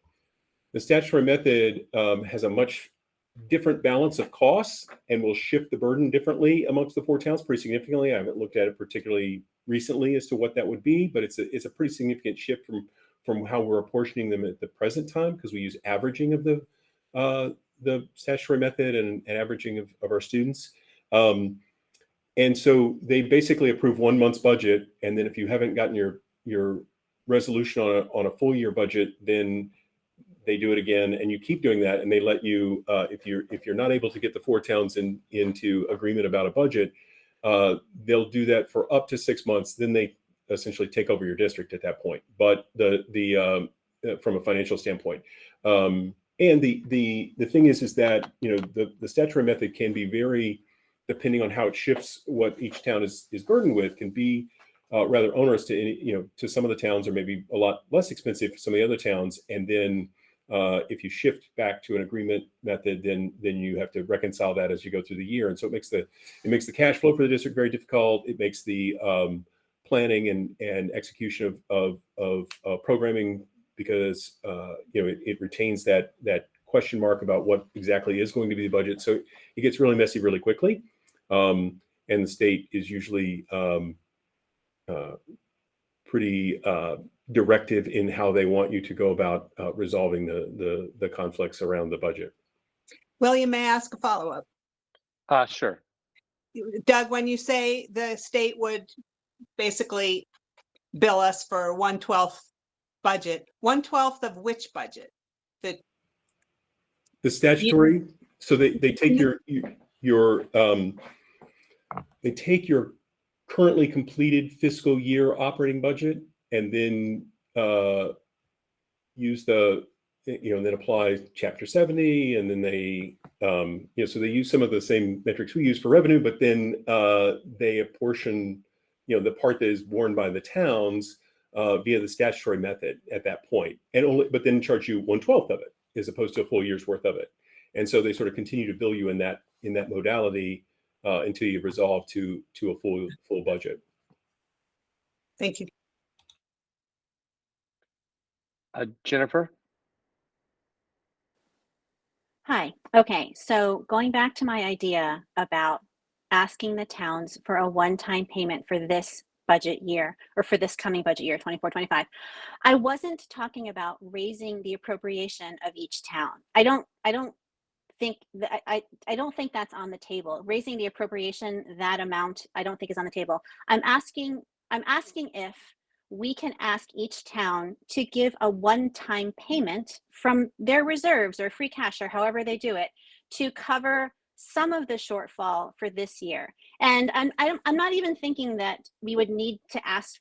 [SPEAKER 7] The statutory method has a much different balance of costs and will shift the burden differently amongst the 4 towns pretty significantly. I haven't looked at it particularly recently as to what that would be, but it's a pretty significant shift from how we're apportioning them at the present time, because we use averaging of the statutory method and averaging of our students. And so they basically approve 1 month's budget, and then if you haven't gotten your resolution on a full year budget, then they do it again, and you keep doing that, and they let you, if you're not able to get the 4 towns into agreement about a budget, they'll do that for up to 6 months. Then they essentially take over your district at that point. But from a financial standpoint, and the thing is that the statutory method can be very, depending on how it shifts what each town is burdened with, can be rather onerous to some of the towns, or maybe a lot less expensive for some of the other towns, and then If you shift back to an agreement method, then you have to reconcile that as you go through the year, and so it makes the cash flow for the district very difficult. It makes the planning and execution of programming, because it retains that question mark about what exactly is going to be the budget. So it gets really messy really quickly, and the state is usually pretty directive in how they want you to go about resolving the conflicts around the budget.
[SPEAKER 17] William, may I ask a follow-up?
[SPEAKER 5] Sure.
[SPEAKER 17] Doug, when you say the state would basically bill us for 1/12 budget, 1/12 of which budget?
[SPEAKER 7] The statutory, so they take your they take your currently completed fiscal year operating budget, and then use the, then apply Chapter 70, and then they, so they use some of the same metrics we use for revenue, but then they apportion, the part that is borne by the towns via the statutory method at that point, but then charge you 1/12 of it, as opposed to a full year's worth of it. And so they sort of continue to bill you in that modality until you resolve to a full budget.
[SPEAKER 17] Thank you.
[SPEAKER 5] Jennifer?
[SPEAKER 6] Hi. Okay. So going back to my idea about asking the towns for a one-time payment for this budget year, or for this coming budget year, 24-25, I wasn't talking about raising the appropriation of each town. I don't think that I don't think that's on the table. Raising the appropriation, that amount, I don't think is on the table. I'm asking if we can ask each town to give a one-time payment from their reserves or free cash, or however they do it, to cover some of the shortfall for this year. And I'm not even thinking that we would need to ask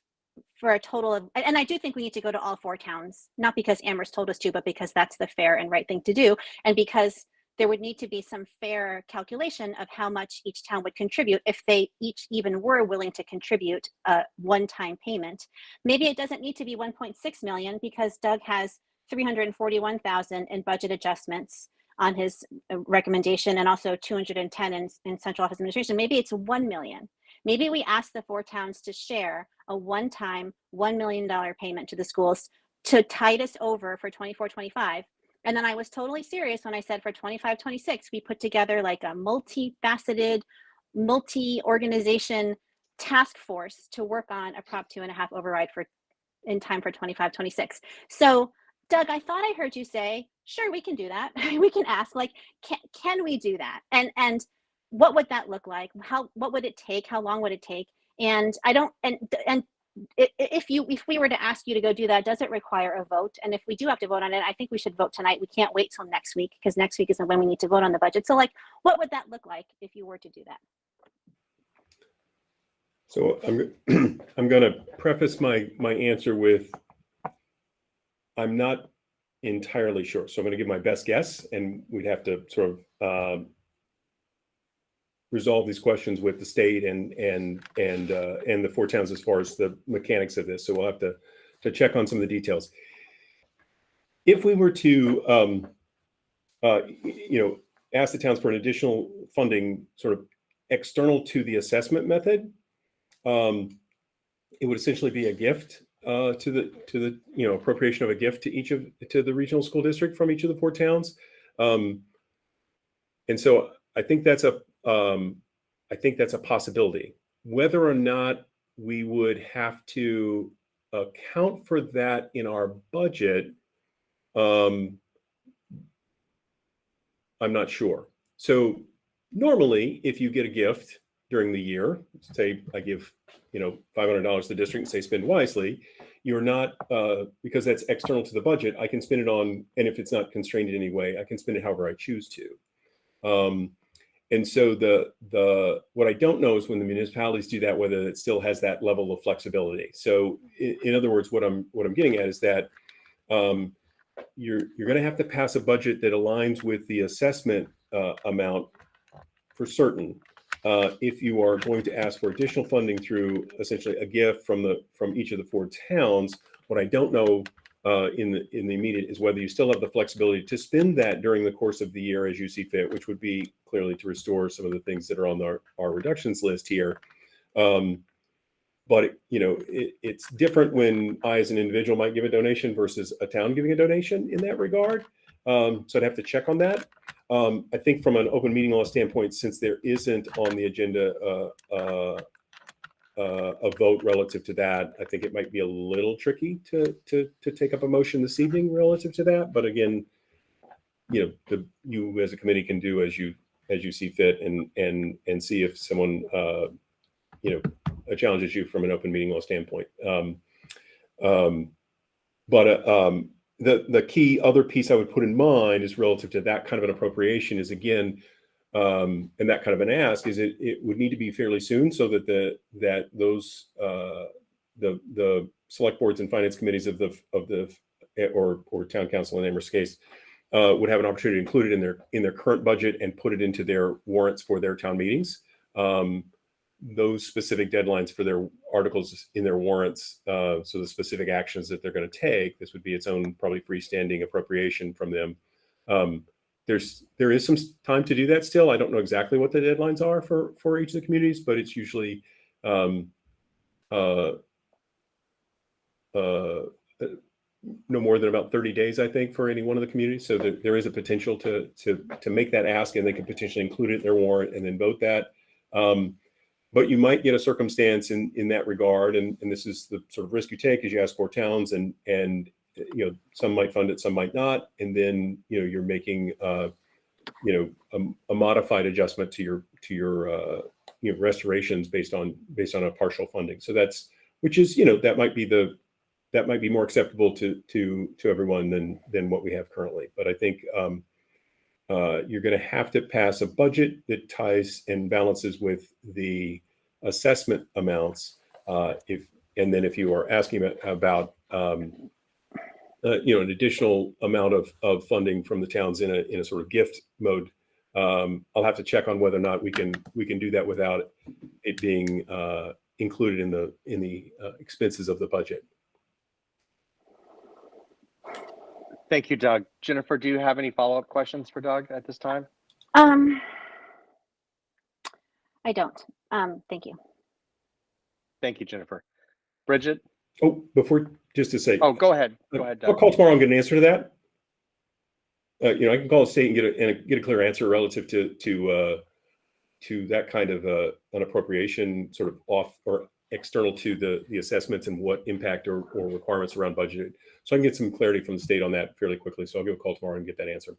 [SPEAKER 6] for a total of, and I do think we need to go to all 4 towns, not because Amherst told us to, but because that's the fair and right thing to do, and because there would need to be some fair calculation of how much each town would contribute if they each even were willing to contribute a one-time payment. Maybe it doesn't need to be 1.6 million, because Doug has 341,000 in budget adjustments on his recommendation, and also 210 in central office administration. Maybe it's 1 million. Maybe we ask the 4 towns to share a one-time $1 million payment to the schools to tide us over for 24-25. And then I was totally serious when I said for 25-26, we put together like a multifaceted, multi-organization task force to work on a Prop 2.5 override in time for 25-26. So Doug, I thought I heard you say, sure, we can do that. We can ask, like, can we do that? And what would that look like? What would it take? How long would it take? And I don't, and if we were to ask you to go do that, does it require a vote? And if we do have to vote on it, I think we should vote tonight. We can't wait till next week, because next week isn't when we need to vote on the budget. So, like, what would that look like if you were to do that?
[SPEAKER 7] So I'm going to preface my answer with, I'm not entirely sure. So I'm going to give my best guess, and we'd have to sort of resolve these questions with the state and the 4 towns as far as the mechanics of this. So we'll have to check on some of the details. If we were to ask the towns for an additional funding sort of external to the assessment method, it would essentially be a gift to the appropriation of a gift to the regional school district from each of the 4 towns. And so I think that's a possibility. Whether or not we would have to account for that in our budget, I'm not sure. So normally, if you get a gift during the year, say I give $500 to the district and say spend wisely, you're not, because that's external to the budget, I can spend it on, and if it's not constrained in any way, I can spend it however I choose to. And so what I don't know is when the municipalities do that, whether it still has that level of flexibility. So in other words, what I'm getting at is that you're going to have to pass a budget that aligns with the assessment amount for certain. If you are going to ask for additional funding through essentially a gift from each of the 4 towns, what I don't know in the immediate is whether you still have the flexibility to spend that during the course of the year as you see fit, which would be clearly to restore some of the things that are on our reductions list here. But it's different when I, as an individual, might give a donation versus a town giving a donation in that regard. So I'd have to check on that. I think from an open meeting law standpoint, since there isn't on the agenda a vote relative to that, I think it might be a little tricky to take up a motion this evening relative to that. But again, you as a committee can do as you see fit and see if someone challenges you from an open meeting law standpoint. The key other piece I would put in mind is relative to that kind of an appropriation is, again, and that kind of an ask is it would need to be fairly soon so that those the select boards and finance committees of the or town council in Amherst's case would have an opportunity to include it in their current budget and put it into their warrants for their town meetings. Those specific deadlines for their articles in their warrants, so the specific actions that they're going to take, this would be its own probably freestanding appropriation from them. There is some time to do that still. I don't know exactly what the deadlines are for each of the communities, but it's usually no more than about 30 days, I think, for any one of the communities. So there is a potential to make that ask, and they could potentially include it in their warrant and then vote that. But you might get a circumstance in that regard, and this is the sort of risk you take as you ask for towns, and some might fund it, some might not, and then you're making a modified adjustment to your restorations based on a partial funding. So that might be more acceptable to everyone than what we have currently. But I think you're going to have to pass a budget that ties and balances with the assessment amounts. If you are asking about an additional amount of funding from the towns in a sort of gift mode, I'll have to check on whether or not we can do that without it being included in the expenses of the budget.
[SPEAKER 5] Thank you, Doug. Jennifer, do you have any follow-up questions for Doug at this time?
[SPEAKER 6] I don't. Thank you.
[SPEAKER 5] Thank you, Jennifer. Bridget?
[SPEAKER 7] Oh, just to say.
[SPEAKER 5] Oh, go ahead. Go ahead, Doug.
[SPEAKER 7] I'll call tomorrow and get an answer to that. I can call the state and get a clear answer relative to that kind of an appropriation sort of off or external to the assessments and what impact or requirements around budget. So I can get some clarity from the state on that fairly quickly. So I'll give a call tomorrow and get that answer.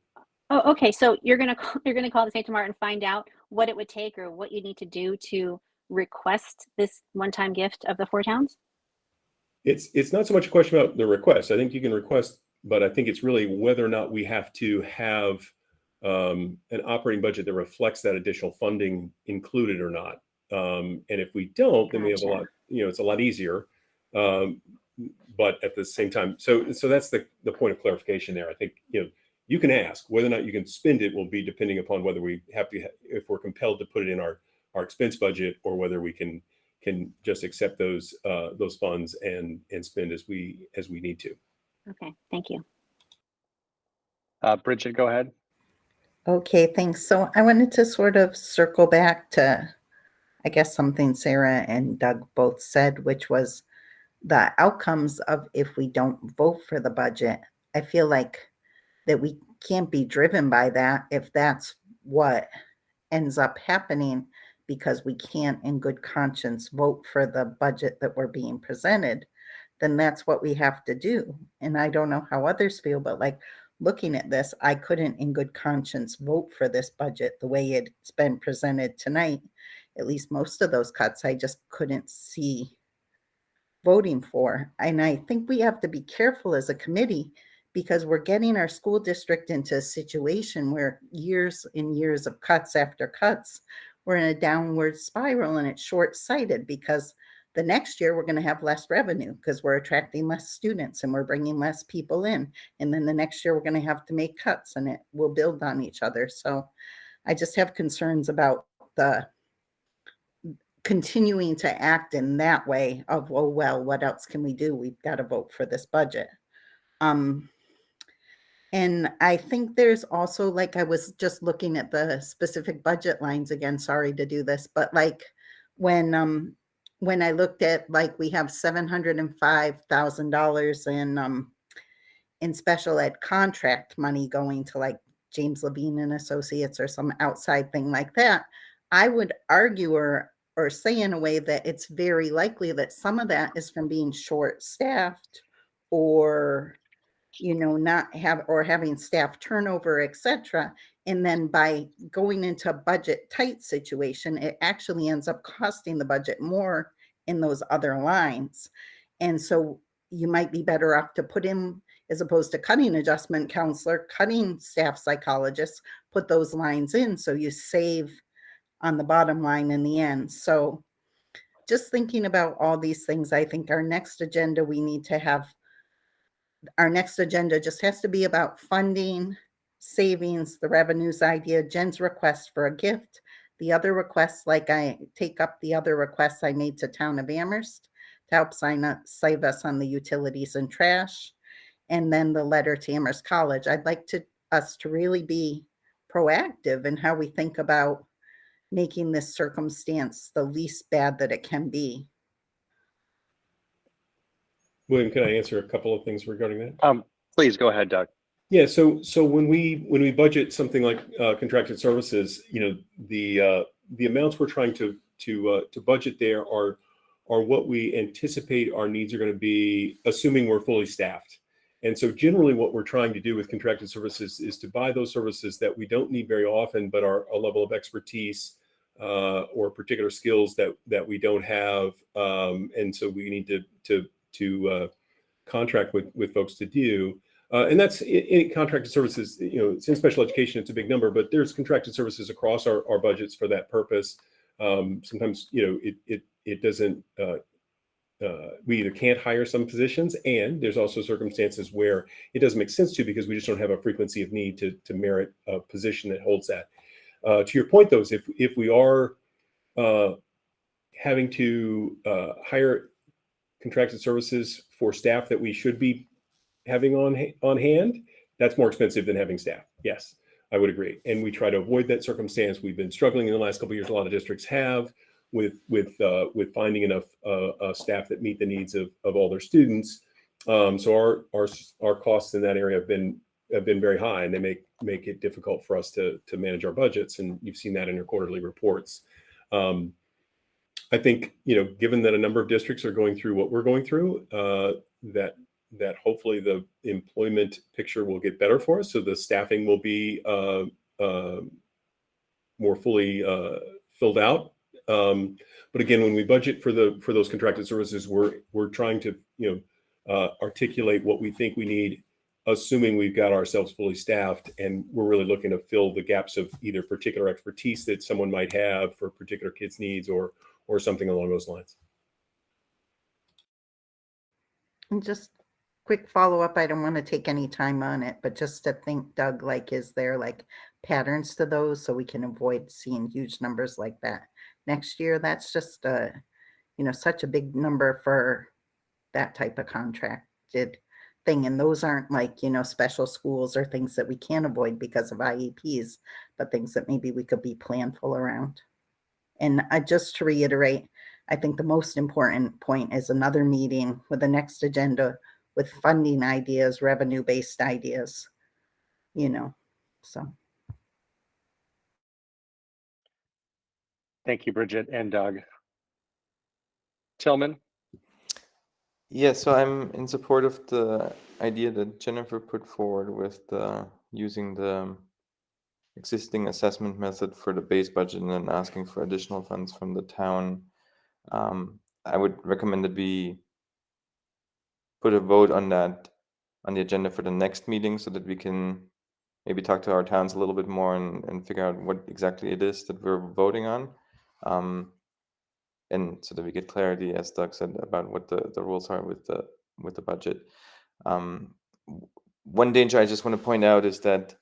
[SPEAKER 6] Oh, okay. So you're gonna call the state tomorrow and find out what it would take or what you need to do to request this one-time gift of the 4 towns?
[SPEAKER 7] It's not so much a question about the request. I think you can request, but I think it's really whether or not we have to have an operating budget that reflects that additional funding included or not. And if we don't, then we have a lot. It's a lot easier. But at the same time, so that's the point of clarification there. I think you can ask whether or not you can spend it will be depending upon whether we have to, if we're compelled to put it in our expense budget, or whether we can just accept those funds and spend as we need to.
[SPEAKER 6] Okay, thank you.
[SPEAKER 5] Bridget, go ahead.
[SPEAKER 3] Okay, thanks. So I wanted to sort of circle back to, I guess, something Sarah and Doug both said, which was the outcomes of if we don't vote for the budget. I feel like that we can't be driven by that if that's what ends up happening, because we can't in good conscience vote for the budget that we're being presented, then that's what we have to do. And I don't know how others feel, but like looking at this, I couldn't in good conscience vote for this budget the way it's been presented tonight. At least most of those cuts I just couldn't see voting for. And I think we have to be careful as a committee, because we're getting our school district into a situation where years and years of cuts after cuts, we're in a downward spiral, and it's short-sighted because the next year we're going to have less revenue because we're attracting less students and we're bringing less people in. And then the next year we're going to have to make cuts, and it will build on each other. So I just have concerns about the continuing to act in that way of, oh, well, what else can we do? We've got to vote for this budget. And I think there's also, like, I was just looking at the specific budget lines again, sorry to do this, but like when I looked at, like, we have $705,000 in special ed contract money going to like James Levine and Associates or some outside thing like that, I would argue or say in a way that it's very likely that some of that is from being short staffed or not having staff turnover, etc. And then by going into a budget tight situation, it actually ends up costing the budget more in those other lines. And so you might be better off to put in, as opposed to cutting adjustment counselor, cutting staff psychologists, put those lines in so you save on the bottom line in the end. So just thinking about all these things, I think our next agenda just has to be about funding, savings, the revenues idea, Jen's request for a gift, the other requests, like I take up the other requests I made to Town of Amherst to help save us on the utilities and trash, and then the letter to Amherst College. I'd like us to really be proactive in how we think about making this circumstance the least bad that it can be.
[SPEAKER 7] William, can I answer a couple of things regarding that?
[SPEAKER 5] Please go ahead, Doug.
[SPEAKER 7] Yeah, so when we budget something like contracted services, the amounts we're trying to budget there are what we anticipate our needs are going to be, assuming we're fully staffed. And so generally what we're trying to do with contracted services is to buy those services that we don't need very often, but are a level of expertise or particular skills that we don't have. And so we need to contract with folks to do. And that's in contracted services, it's in special education, it's a big number, but there's contracted services across our budgets for that purpose. Sometimes, it doesn't, we either can't hire some positions, and there's also circumstances where it doesn't make sense to, because we just don't have a frequency of need to merit a position that holds that. To your point, though, is if we are having to hire contracted services for staff that we should be having on hand, that's more expensive than having staff. Yes, I would agree. And we try to avoid that circumstance. We've been struggling in the last couple of years. A lot of districts have with finding enough staff that meet the needs of all their students. So our costs in that area have been very high, and they make it difficult for us to manage our budgets. And you've seen that in your quarterly reports. I think, given that a number of districts are going through what we're going through, that hopefully the employment picture will get better for us. So the staffing will be more fully filled out. But again, when we budget for those contracted services, we're trying to articulate what we think we need, assuming we've got ourselves fully staffed, and we're really looking to fill the gaps of either particular expertise that someone might have for particular kids' needs or something along those lines.
[SPEAKER 3] And just quick follow-up, I don't want to take any time on it, but just to think, Doug, like, is there like patterns to those so we can avoid seeing huge numbers like that next year? That's just such a big number for that type of contracted thing. And those aren't like, special schools or things that we can't avoid because of IEPs, but things that maybe we could be planful around. And just to reiterate, I think the most important point is another meeting with the next agenda with funding ideas, revenue-based ideas, so.
[SPEAKER 5] Thank you, Bridget and Doug. Tillman?
[SPEAKER 15] Yeah, so I'm in support of the idea that Jennifer put forward with using the existing assessment method for the base budget and then asking for additional funds from the town. I would recommend that we put a vote on that on the agenda for the next meeting so that we can maybe talk to our towns a little bit more and figure out what exactly it is that we're voting on. And so that we get clarity, as Doug said, about what the rules are with the budget. One danger I just want to point out is that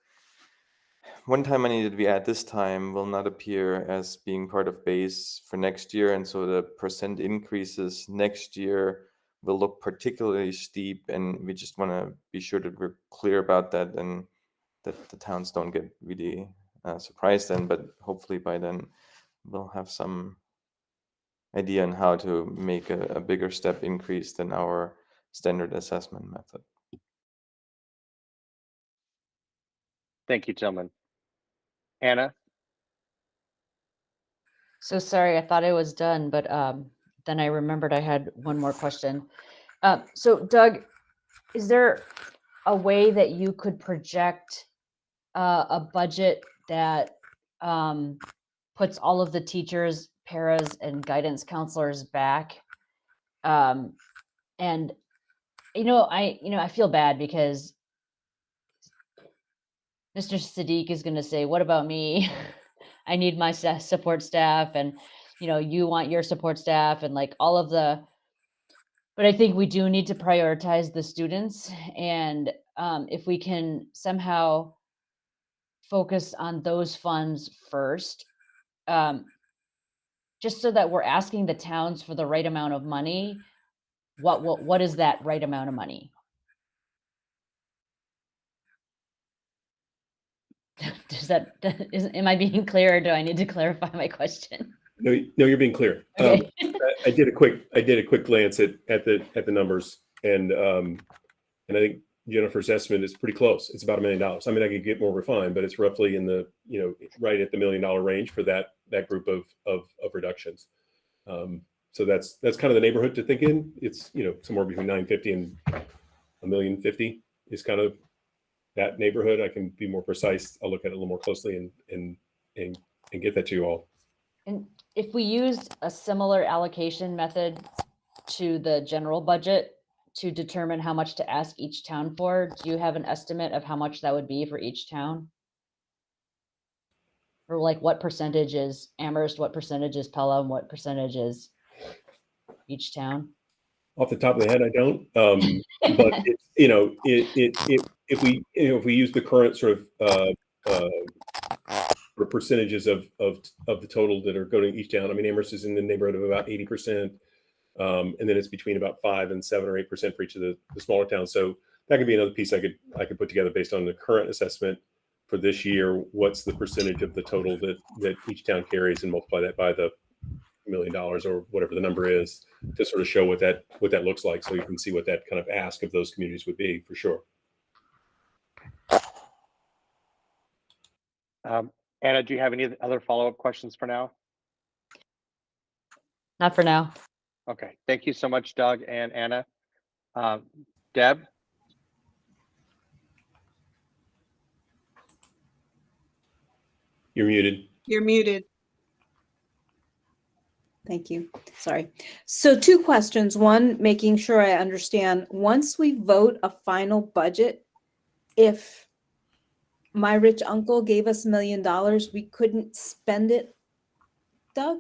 [SPEAKER 15] one-time money that we add this time will not appear as being part of base for next year, and so the percent increases next year will look particularly steep, and we just want to be sure that we're clear about that and that the towns don't get really surprised then. But hopefully by then we'll have some idea on how to make a bigger step increase than our standard assessment method.
[SPEAKER 5] Thank you, gentlemen. Anna?
[SPEAKER 14] So sorry, I thought I was done, but then I remembered I had one more question. So Doug, is there a way that you could project a budget that puts all of the teachers, paras, and guidance counselors back? And I feel bad because Mr. Sadiq is going to say, "What about me? I need my support staff," and you want your support staff, and like all of the. But I think we do need to prioritize the students, and if we can somehow focus on those funds first, just so that we're asking the towns for the right amount of money. What is that right amount of money? Am I being clear, or do I need to clarify my question?
[SPEAKER 7] No, you're being clear.
[SPEAKER 14] Okay.
[SPEAKER 7] I did a quick glance at the numbers, and I think Jennifer's estimate is pretty close. It's about $1 million. I mean, I could get more refined, but it's roughly in the right at the $1 million range for that group of reductions. So that's kind of the neighborhood to think in. It's somewhere between 950 and $1,050,000 is kind of that neighborhood. I can be more precise. I'll look at it a little more closely and get that to you all.
[SPEAKER 14] And if we used a similar allocation method to the general budget to determine how much to ask each town for, do you have an estimate of how much that would be for each town? Or like what percentage is Amherst, what percentage is Pelham, what percentage is each town?
[SPEAKER 7] Off the top of the head, I don't. But if we use the current sort of percentages of the total that are going to each town, I mean, Amherst is in the neighborhood of about 80%, and then it's between about 5 and 7 or 8% for each of the smaller towns. So that could be another piece I could put together based on the current assessment for this year. What's the percentage of the total that each town carries, and multiply that by the $1 million or whatever the number is, to sort of show what that looks like, so you can see what that kind of ask of those communities would be, for sure.
[SPEAKER 5] Anna, do you have any other follow-up questions for now?
[SPEAKER 14] Not for now.
[SPEAKER 5] Okay, thank you so much, Doug and Anna. Deb?
[SPEAKER 7] You're muted.
[SPEAKER 17] You're muted.
[SPEAKER 16] Thank you. Sorry. So 2 questions. One, making sure I understand, once we vote a final budget, if my rich uncle gave us $1 million, we couldn't spend it, Doug?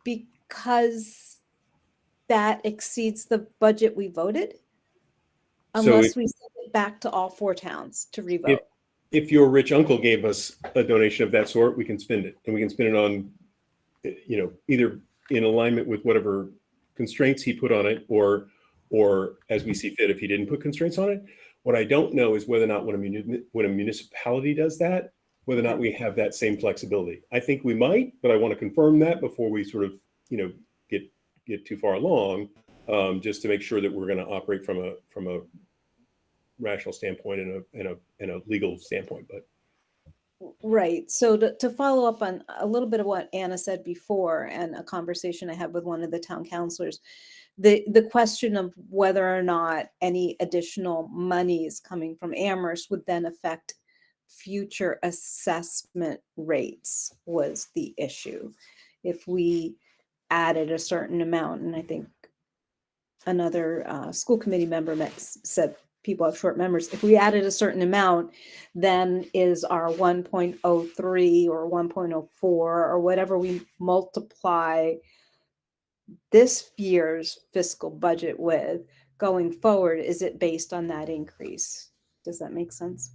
[SPEAKER 16] Because that exceeds the budget we voted? Unless we send it back to all 4 towns to revote.
[SPEAKER 7] If your rich uncle gave us a donation of that sort, we can spend it, and we can spend it on either in alignment with whatever constraints he put on it, or as we see fit if he didn't put constraints on it. What I don't know is whether or not when a municipality does that, whether or not we have that same flexibility. I think we might, but I want to confirm that before we sort of get too far along, just to make sure that we're going to operate from a rational standpoint and a legal standpoint. But
[SPEAKER 16] Right. So to follow up on a little bit of what Anna said before, and a conversation I had with one of the town councilors, the question of whether or not any additional monies coming from Amherst would then affect future assessment rates was the issue. If we added a certain amount, and I think another school committee member said people have short memories. If we added a certain amount, then is our 1.03 or 1.04 or whatever we multiply this year's fiscal budget with going forward, is it based on that increase? Does that make sense?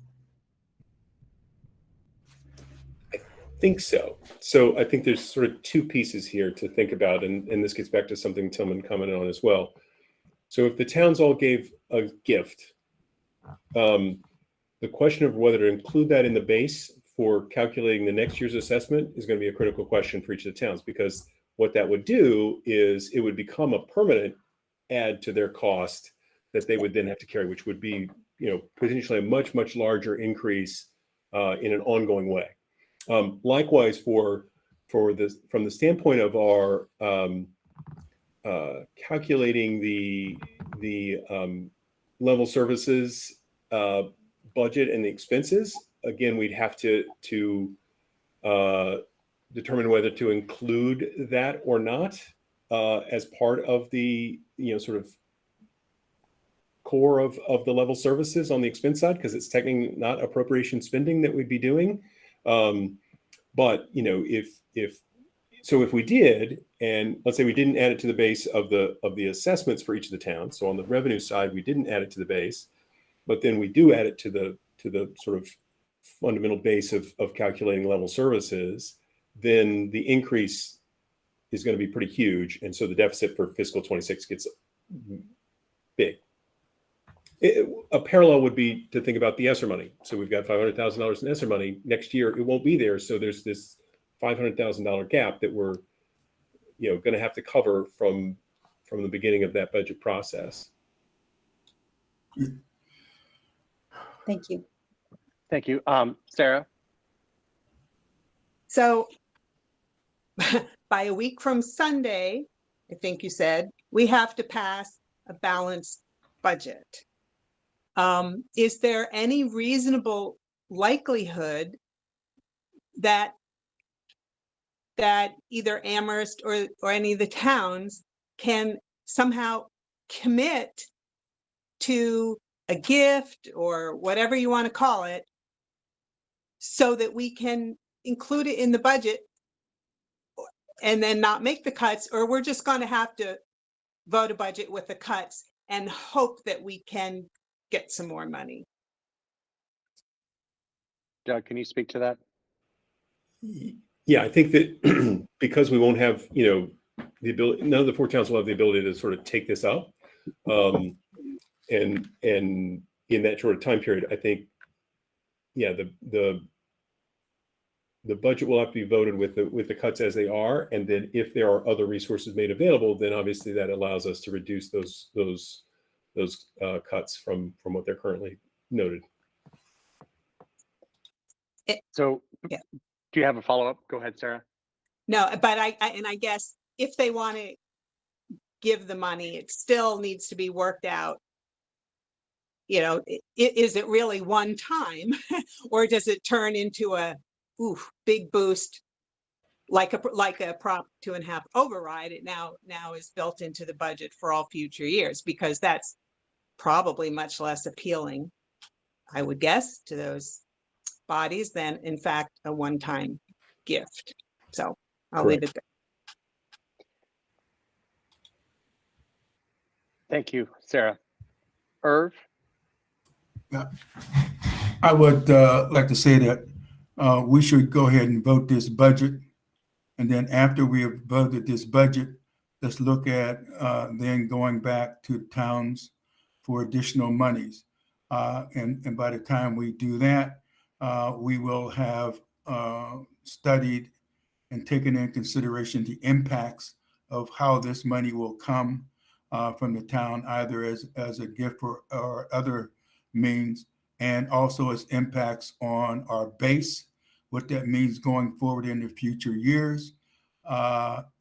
[SPEAKER 7] I think so. So I think there's sort of two pieces here to think about, and this gets back to something Tillman commented on as well. So if the towns all gave a gift, the question of whether to include that in the base for calculating the next year's assessment is going to be a critical question for each of the towns, because what that would do is it would become a permanent add to their cost that they would then have to carry, which would be, potentially a much, much larger increase in an ongoing way. Likewise, from the standpoint of our calculating the level services budget and the expenses, again, we'd have to determine whether to include that or not as part of the sort of core of the level services on the expense side, because it's technically not appropriation spending that we'd be doing. But if we did, and let's say we didn't add it to the base of the assessments for each of the towns, so on the revenue side we didn't add it to the base, but then we do add it to the sort of fundamental base of calculating level services, then the increase is going to be pretty huge, and so the deficit for fiscal 26 gets big. A parallel would be to think about the ESSER money. So we've got $500,000 in ESSER money. Next year, it won't be there. So there's this $500,000 gap that we're, going to have to cover from the beginning of that budget process.
[SPEAKER 16] Thank you.
[SPEAKER 5] Thank you. Sarah?
[SPEAKER 17] So by a week from Sunday, I think you said, we have to pass a balanced budget. Is there any reasonable likelihood that either Amherst or any of the towns can somehow commit to a gift or whatever you want to call it, so that we can include it in the budget and then not make the cuts, or we're just going to have to vote a budget with the cuts and hope that we can get some more money?
[SPEAKER 5] Doug, can you speak to that?
[SPEAKER 7] Yeah, I think that because we won't have, the ability, none of the four towns will have the ability to sort of take this up. And in that short time period, I think, yeah, the budget will have to be voted with the cuts as they are. And then if there are other resources made available, then obviously that allows us to reduce those cuts from what they're currently noted.
[SPEAKER 5] So
[SPEAKER 17] yeah.
[SPEAKER 5] Do you have a follow-up? Go ahead, Sarah.
[SPEAKER 17] No, but I guess if they want to give the money, it still needs to be worked out. Is it really one time or does it turn into a big boost like a Prop 2.5 override? It now is built into the budget for all future years, because that's probably much less appealing, I would guess, to those bodies than, in fact, a one-time gift. So I'll leave it there.
[SPEAKER 5] Thank you, Sarah. Irv?
[SPEAKER 4] Yeah. I would like to say that we should go ahead and vote this budget. And then after we have voted this budget, let's look at then going back to towns for additional monies. And by the time we do that, we will have studied and taken into consideration the impacts of how this money will come from the town, either as a gift or other means, and also its impacts on our base, what that means going forward in the future years,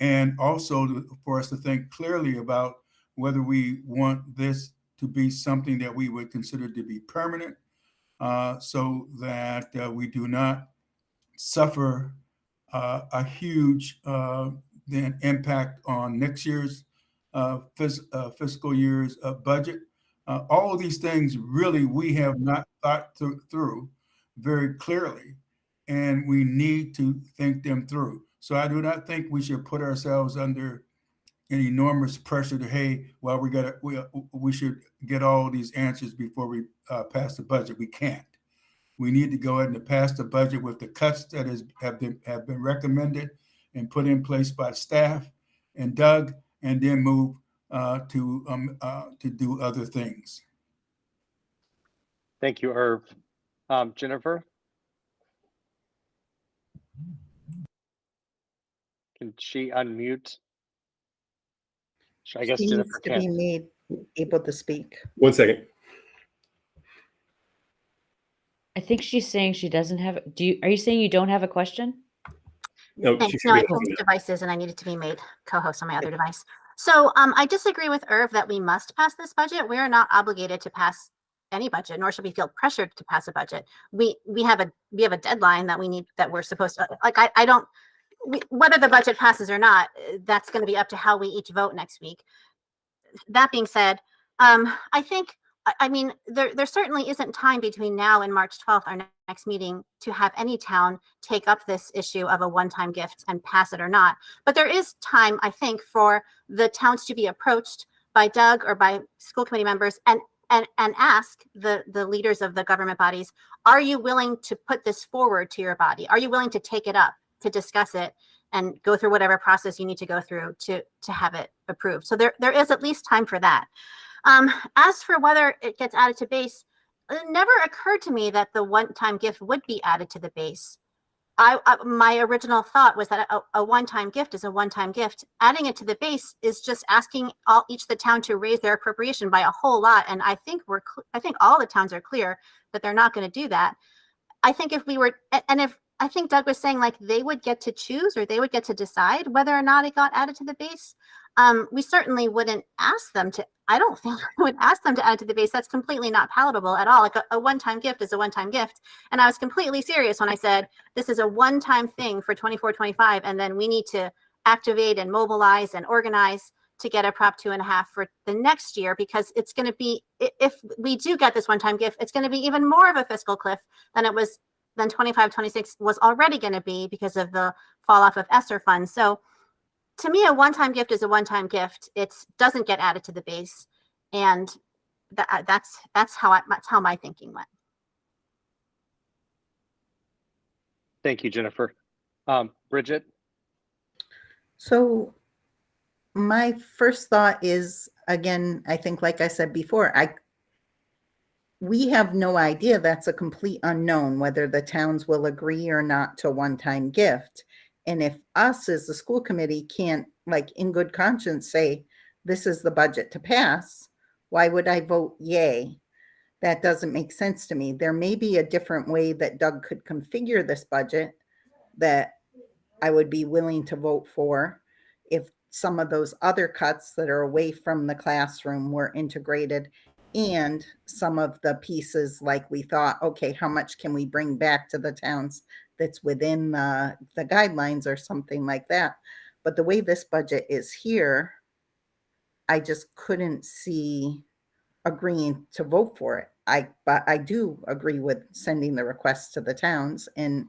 [SPEAKER 4] and also for us to think clearly about whether we want this to be something that we would consider to be permanent, so that we do not suffer a huge then impact on next year's fiscal year's budget. All of these things really we have not thought through very clearly, and we need to think them through. So I do not think we should put ourselves under an enormous pressure to, hey, well, we should get all these answers before we pass the budget. We can't. we need to go ahead and pass the budget with the cuts that have been recommended and put in place by staff and Doug, and then move to do other things.
[SPEAKER 5] Thank you, Irv. Jennifer? Can she unmute? I guess
[SPEAKER 3] She
[SPEAKER 5] Jennifer
[SPEAKER 3] needs to be
[SPEAKER 5] can't.
[SPEAKER 3] made able to speak.
[SPEAKER 7] 1 second.
[SPEAKER 14] I think she's saying she doesn't have. Are you saying you don't have a question?
[SPEAKER 7] No, she
[SPEAKER 18] Thanks.
[SPEAKER 7] should
[SPEAKER 18] No,
[SPEAKER 7] be
[SPEAKER 18] I
[SPEAKER 7] able to
[SPEAKER 18] changed
[SPEAKER 7] now.
[SPEAKER 18] devices and I needed to be made co-host on my other device. So I disagree with Irv that we must pass this budget. We are not obligated to pass any budget, nor should we feel pressured to pass a budget. We have a deadline that we need, that we're supposed to, like, I don't, whether the budget passes or not, that's going to be up to how we each vote next week. That being said, I think, I mean, there certainly isn't time between now and March 12th, our next meeting, to have any town take up this issue of a one-time gift and pass it or not. But there is time, I think, for the towns to be approached by Doug or by school committee members and ask the leaders of the government bodies, are you willing to put this forward to your body? Are you willing to take it up, to discuss it, and go through whatever process you need to go through to have it approved? So there is at least time for that. As for whether it gets added to base, it never occurred to me that the one-time gift would be added to the base. My original thought was that a one-time gift is a one-time gift. Adding it to the base is just asking each the town to raise their appropriation by a whole lot. And I think I think all the towns are clear that they're not going to do that. I think if we were, and if I think Doug was saying like they would get to choose or they would get to decide whether or not it got added to the base. We certainly wouldn't ask them to. I don't think I would ask them to add to the base. That's completely not palatable at all. Like a one-time gift is a one-time gift. And I was completely serious when I said, this is a one-time thing for 24-25. And then we need to activate and mobilize and organize to get a Prop 2.5 for the next year, because it's going to be, if we do get this one-time gift, it's going to be even more of a fiscal cliff than it was, than 25-26 was already going to be because of the fall off of ESSER funds. So to me, a one-time gift is a one-time gift. It doesn't get added to the base, and that's how my thinking went.
[SPEAKER 5] Thank you, Jennifer. Bridget?
[SPEAKER 3] So my first thought is, again, I think, like I said before, we have no idea. That's a complete unknown whether the towns will agree or not to one-time gift. And if us as the school committee can't, like, in good conscience say, this is the budget to pass, why would I vote yay? That doesn't make sense to me. There may be a different way that Doug could configure this budget that I would be willing to vote for if some of those other cuts that are away from the classroom were integrated, and some of the pieces, like we thought, okay, how much can we bring back to the towns that's within the guidelines or something like that. But the way this budget is here, I just couldn't see agreeing to vote for it. But I do agree with sending the requests to the towns and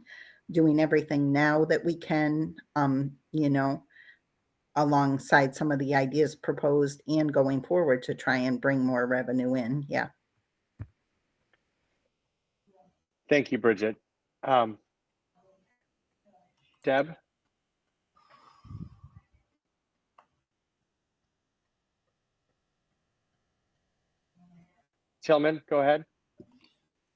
[SPEAKER 3] doing everything now that we can, you know, alongside some of the ideas proposed and going forward to try and bring more revenue in. Yeah.
[SPEAKER 5] Thank you, Bridget. Deb? Tillman, go ahead.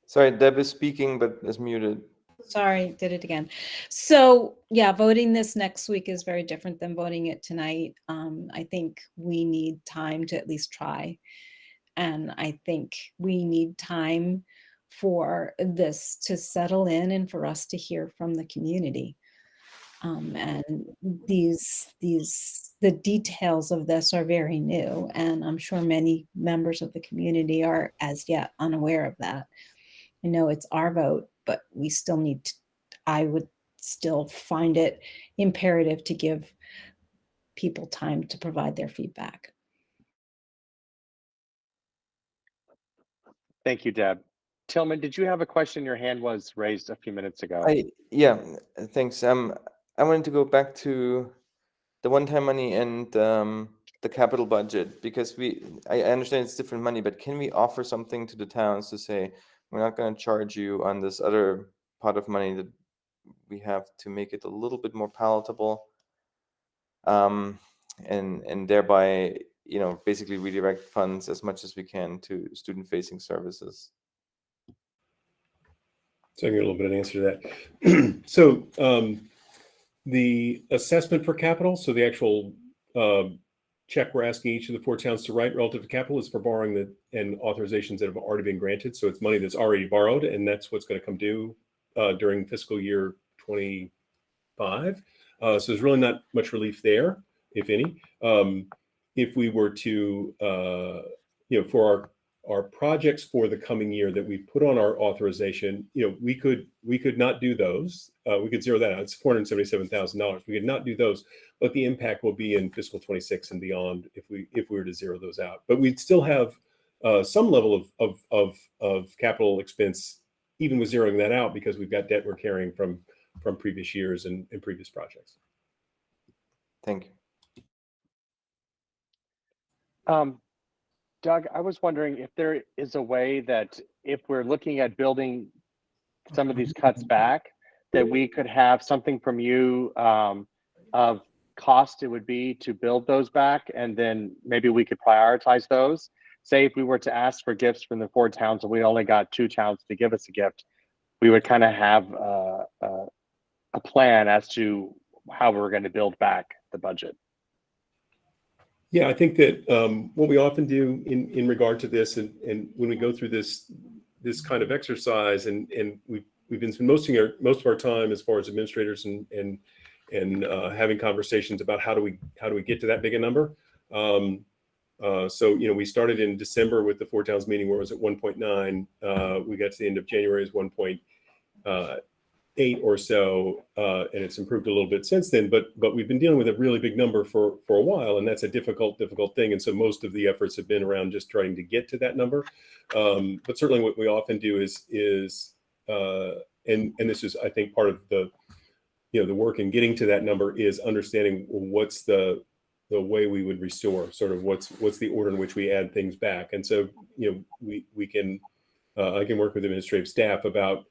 [SPEAKER 15] Sorry, Deb is speaking, but is muted.
[SPEAKER 12] Sorry, did it again. So yeah, voting this next week is very different than voting it tonight. I think we need time to at least try. And I think we need time for this to settle in and for us to hear from the community. And the details of this are very new, and I'm sure many members of the community are as yet unaware of that. I know it's our vote, but we still need to, I would still find it imperative to give people time to provide their feedback.
[SPEAKER 5] Thank you, Deb. Tillman, did you have a question? Your hand was raised a few minutes ago.
[SPEAKER 15] Yeah, thanks. I wanted to go back to the one-time money and the capital budget, because I understand it's different money, but can we offer something to the towns to say, We're not going to charge you on this other pot of money that we have to make it a little bit more palatable, and thereby, basically redirect funds as much as we can to student-facing services.
[SPEAKER 7] So I can get a little bit of an answer to that. So the assessment for capital, so the actual check we're asking each of the 4 towns to write relative to capital is for borrowing and authorizations that have already been granted. So it's money that's already borrowed, and that's what's going to come due during fiscal year 25. So there's really not much relief there, if any. If we were to, for our projects for the coming year that we put on our authorization, we could not do those. We could zero that out. It's $477,000. We could not do those, but the impact will be in fiscal 26 and beyond if we were to zero those out. But we'd still have some level of capital expense, even with zeroing that out, because we've got debt we're carrying from previous years and previous projects.
[SPEAKER 15] Thank you.
[SPEAKER 5] Doug, I was wondering if there is a way that if we're looking at building some of these cuts back, that we could have something from you of cost it would be to build those back, and then maybe we could prioritize those. Say if we were to ask for gifts from the 4 towns and we only got 2 towns to give us a gift, we would kind of have a plan as to how we're going to build back the budget.
[SPEAKER 7] Yeah, I think that what we often do in regard to this, and when we go through this kind of exercise, and we've been most of our time as far as administrators and having conversations about how do we get to that big a number. So we started in December with the 4 towns meeting where it was at 1.9. We got to the end of January as 1.8 or so, and it's improved a little bit since then. But we've been dealing with a really big number for a while, and that's a difficult thing. And so most of the efforts have been around just trying to get to that number. But certainly, what we often do is and this is, I think, part of the the work in getting to that number is understanding what's the way we would restore, sort of what's the order in which we add things back. And so we can I can work with administrative staff about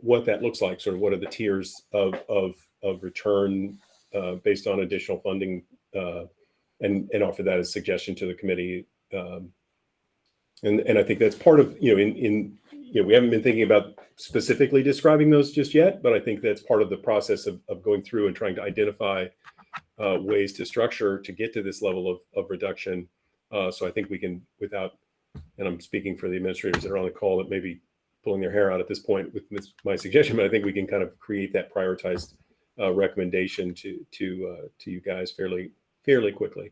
[SPEAKER 7] what that looks like, sort of what are the tiers of return based on additional funding, and offer that as a suggestion to the committee. And I think that's part of, we haven't been thinking about specifically describing those just yet, but I think that's part of the process of going through and trying to identify ways to structure to get to this level of reduction. So I think we can, without, and I'm speaking for the administrators that are on the call that may be pulling their hair out at this point with my suggestion, but I think we can kind of create that prioritized recommendation to you guys fairly quickly.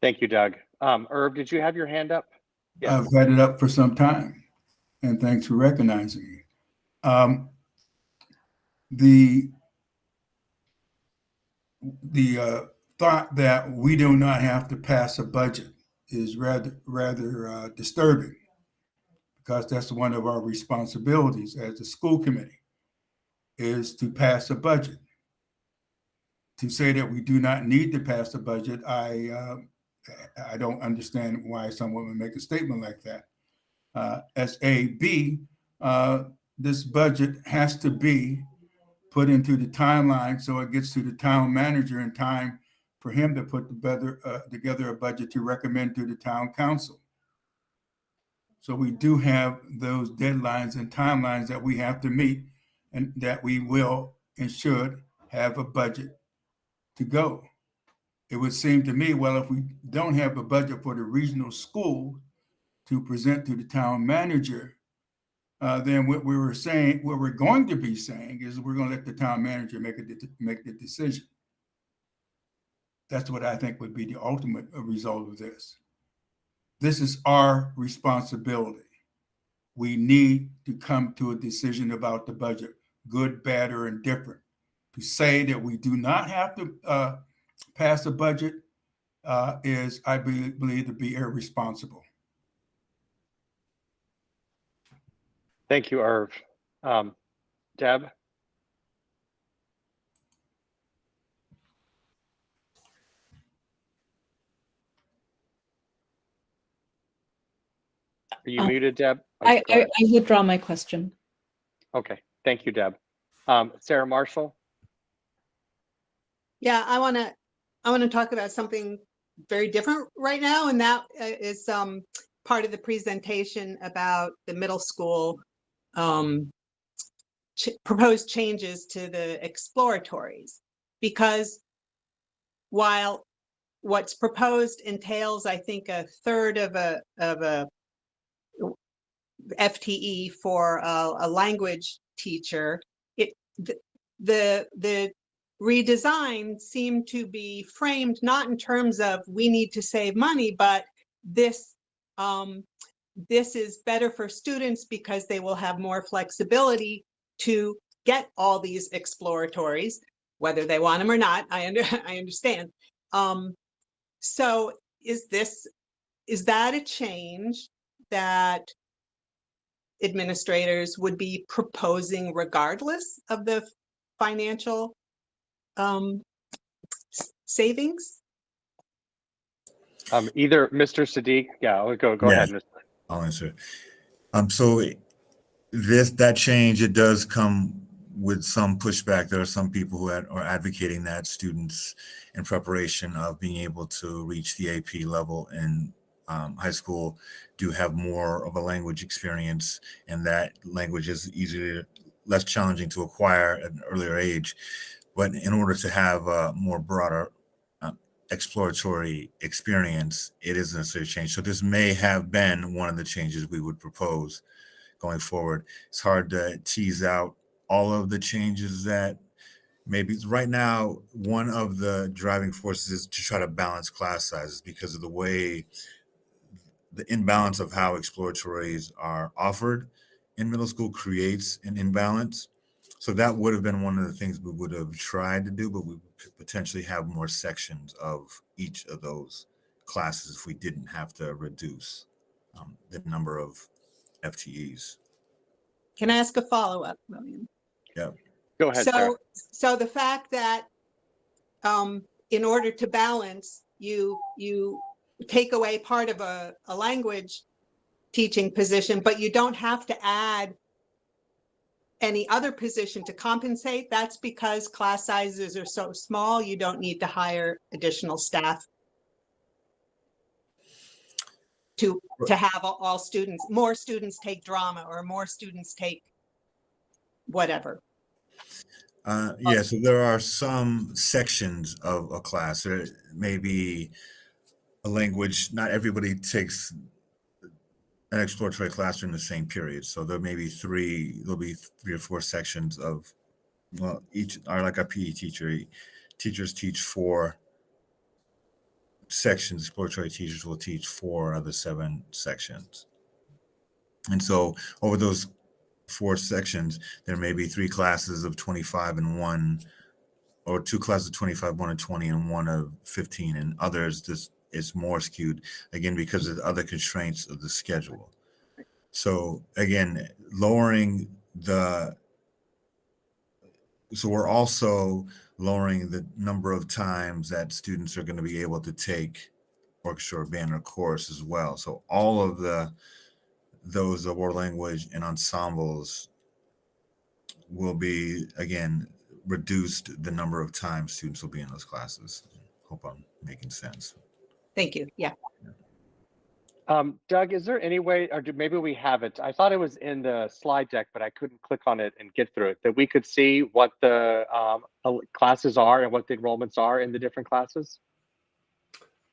[SPEAKER 5] Thank you, Doug. Irv, did you have your hand up?
[SPEAKER 4] Yes. I've had it up for some time, and thanks for recognizing it. The thought that we do not have to pass a budget is rather disturbing, because that's one of our responsibilities as a school committee, is to pass a budget. To say that we do not need to pass a budget, I don't understand why someone would make a statement like that. SAB, this budget has to be put into the timeline so it gets to the town manager in time for him to put together a budget to recommend to the town council. So we do have those deadlines and timelines that we have to meet, and that we will and should have a budget to go. It would seem to me, well, if we don't have a budget for the regional school to present to the town manager, then what we're going to be saying is we're going to let the town manager make the decision. That's what I think would be the ultimate result of this. This is our responsibility. We need to come to a decision about the budget, good, bad, or indifferent. To say that we do not have to pass a budget is, I believe, to be irresponsible.
[SPEAKER 5] Thank you, Irv. Deb? Are you muted, Deb? Oh,
[SPEAKER 12] I
[SPEAKER 5] go ahead.
[SPEAKER 12] withdraw my question.
[SPEAKER 5] Okay, thank you, Deb. Sarah Marshall?
[SPEAKER 17] Yeah, I want to talk about something very different right now, and that is part of the presentation about the middle school proposed changes to the exploratories. Because while what's proposed entails, I think, a third of a FTE for a language teacher, the redesign seemed to be framed not in terms of we need to save money, but this is better for students because they will have more flexibility to get all these exploratories, whether they want them or not. I understand. So is that a change that administrators would be proposing regardless of the financial savings?
[SPEAKER 5] Either Mr. Sadiq, yeah, go ahead, Mr.
[SPEAKER 8] I'll answer. So that change, it does come with some pushback. There are some people who are advocating that students in preparation of being able to reach the AP level in high school do have more of a language experience, and that language is less challenging to acquire at an earlier age. But in order to have a more broader exploratory experience, it is a necessary change. So this may have been one of the changes we would propose going forward. It's hard to tease out all of the changes that maybe right now. One of the driving forces is to try to balance class sizes because of the way the imbalance of how exploratories are offered in middle school creates an imbalance. So that would have been one of the things we would have tried to do, but we could potentially have more sections of each of those classes if we didn't have to reduce the number of FTEs.
[SPEAKER 17] Can I ask a follow-up, William?
[SPEAKER 8] Yeah.
[SPEAKER 5] Go ahead, Sarah.
[SPEAKER 17] So the fact that in order to balance, you take away part of a language teaching position, but you don't have to add any other position to compensate. That's because class sizes are so small, you don't need to hire additional staff to have all students, more students take drama or more students take whatever.
[SPEAKER 8] Yeah, so there are some sections of a class. There may be a language, not everybody takes an exploratory class during the same period. So there'll be three or four sections of, well, each are like a PE teacher. Teachers teach 4 sections. Exploratory teachers will teach 4 of the 7 sections. And so over those 4 sections, there may be 3 classes of 25 and 1, or 2 classes of 25, 1 of 20, and 1 of 15, and others this is more skewed, again, because of the other constraints of the schedule. So again, so we're also lowering the number of times that students are going to be able to take orchestra or band or chorus as well. So all of those world language and ensembles will be, again, reduced the number of times students will be in those classes. Hope I'm making sense.
[SPEAKER 17] Thank you. Yeah.
[SPEAKER 5] Doug, is there any way, or maybe we have it? I thought it was in the slide deck, but I couldn't click on it and get through it, that we could see what the classes are and what the enrollments are in the different classes?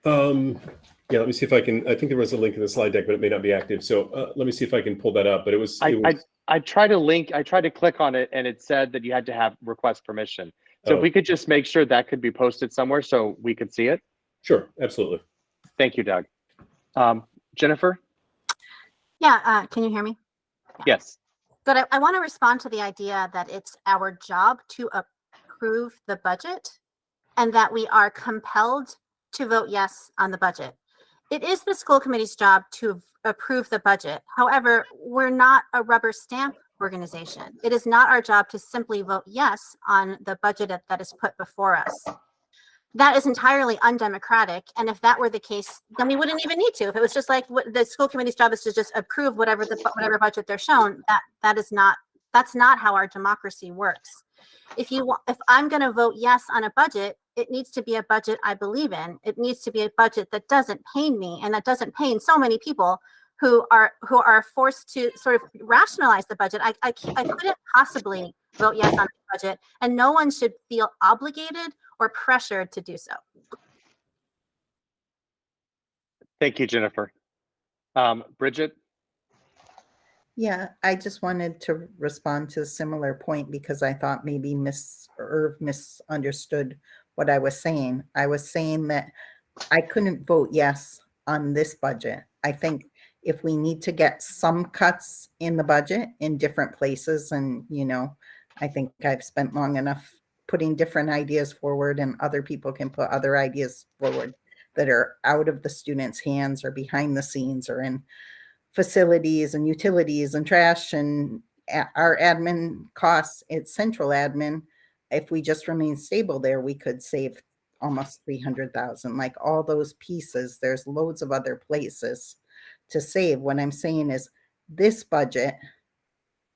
[SPEAKER 7] Yeah, let me see if I can. I think there was a link in the slide deck, but it may not be active. So let me see if I can pull that up. But it was.
[SPEAKER 5] I tried to click on it, and it said that you had to have request permission. So if we could just make sure that could be posted somewhere so we could see it.
[SPEAKER 7] Sure, absolutely.
[SPEAKER 5] Thank you, Doug. Jennifer?
[SPEAKER 18] Yeah, can you hear me? Yeah.
[SPEAKER 5] Yes.
[SPEAKER 18] But I want to respond to the idea that it's our job to approve the budget and that we are compelled to vote yes on the budget. It is the school committee's job to approve the budget. However, we're not a rubber stamp organization. It is not our job to simply vote yes on the budget that is put before us. that is entirely undemocratic. And if that were the case, then we wouldn't even need to. If it was just like what the school committee's job is to just approve whatever budget they're shown, that's not how our democracy works. If I'm going to vote yes on a budget, it needs to be a budget I believe in. It needs to be a budget that doesn't pain me and that doesn't pain so many people who are forced to sort of rationalize the budget. I couldn't possibly vote yes on the budget, and no one should feel obligated or pressured to do so.
[SPEAKER 5] Thank you, Jennifer. Bridget?
[SPEAKER 3] Yeah, I just wanted to respond to a similar point because I thought maybe Miss Irv misunderstood what I was saying. I was saying that I couldn't vote yes on this budget. I think if we need to get some cuts in the budget in different places, and I think I've spent long enough putting different ideas forward, and other people can put other ideas forward that are out of the students' hands or behind the scenes or in facilities and utilities and trash and our admin costs. It's central admin. If we just remain stable there, we could save almost 300,000. Like all those pieces, there's loads of other places to save. What I'm saying is this budget,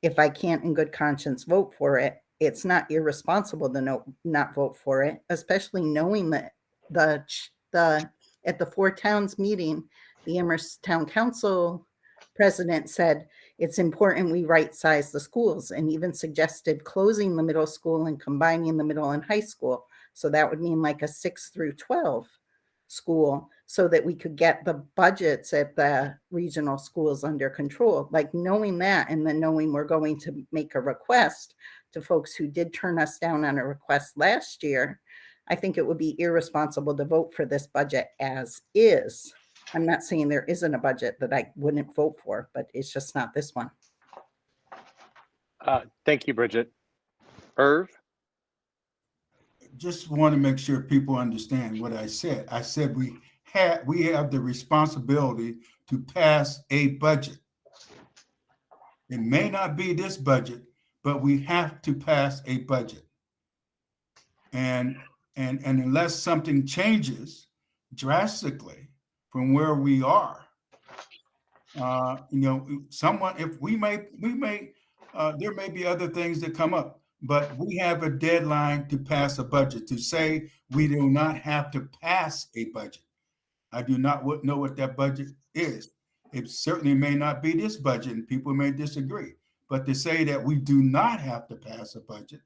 [SPEAKER 3] if I can't in good conscience vote for it, it's not irresponsible to not vote for it, especially knowing that at the Four Towns meeting, the Amherst Town Council president said it's important we right size the schools, and even suggested closing the middle school and combining the middle and high school. So that would mean like a 6 through 12 school, so that we could get the budgets at the regional schools under control. Like knowing that, and then knowing we're going to make a request to folks who did turn us down on a request last year, I think it would be irresponsible to vote for this budget as is. I'm not saying there isn't a budget that I wouldn't vote for, but it's just not this one.
[SPEAKER 5] Thank you, Bridget. Irv?
[SPEAKER 4] Just want to make sure people understand what I said. I said we have the responsibility to pass a budget. It may not be this budget, but we have to pass a budget. And unless something changes drastically from where we are, there may be other things that come up, but we have a deadline to pass a budget. To say we do not have to pass a budget, I do not know what that budget is. It certainly may not be this budget, and people may disagree. But to say that we do not have to pass a budget,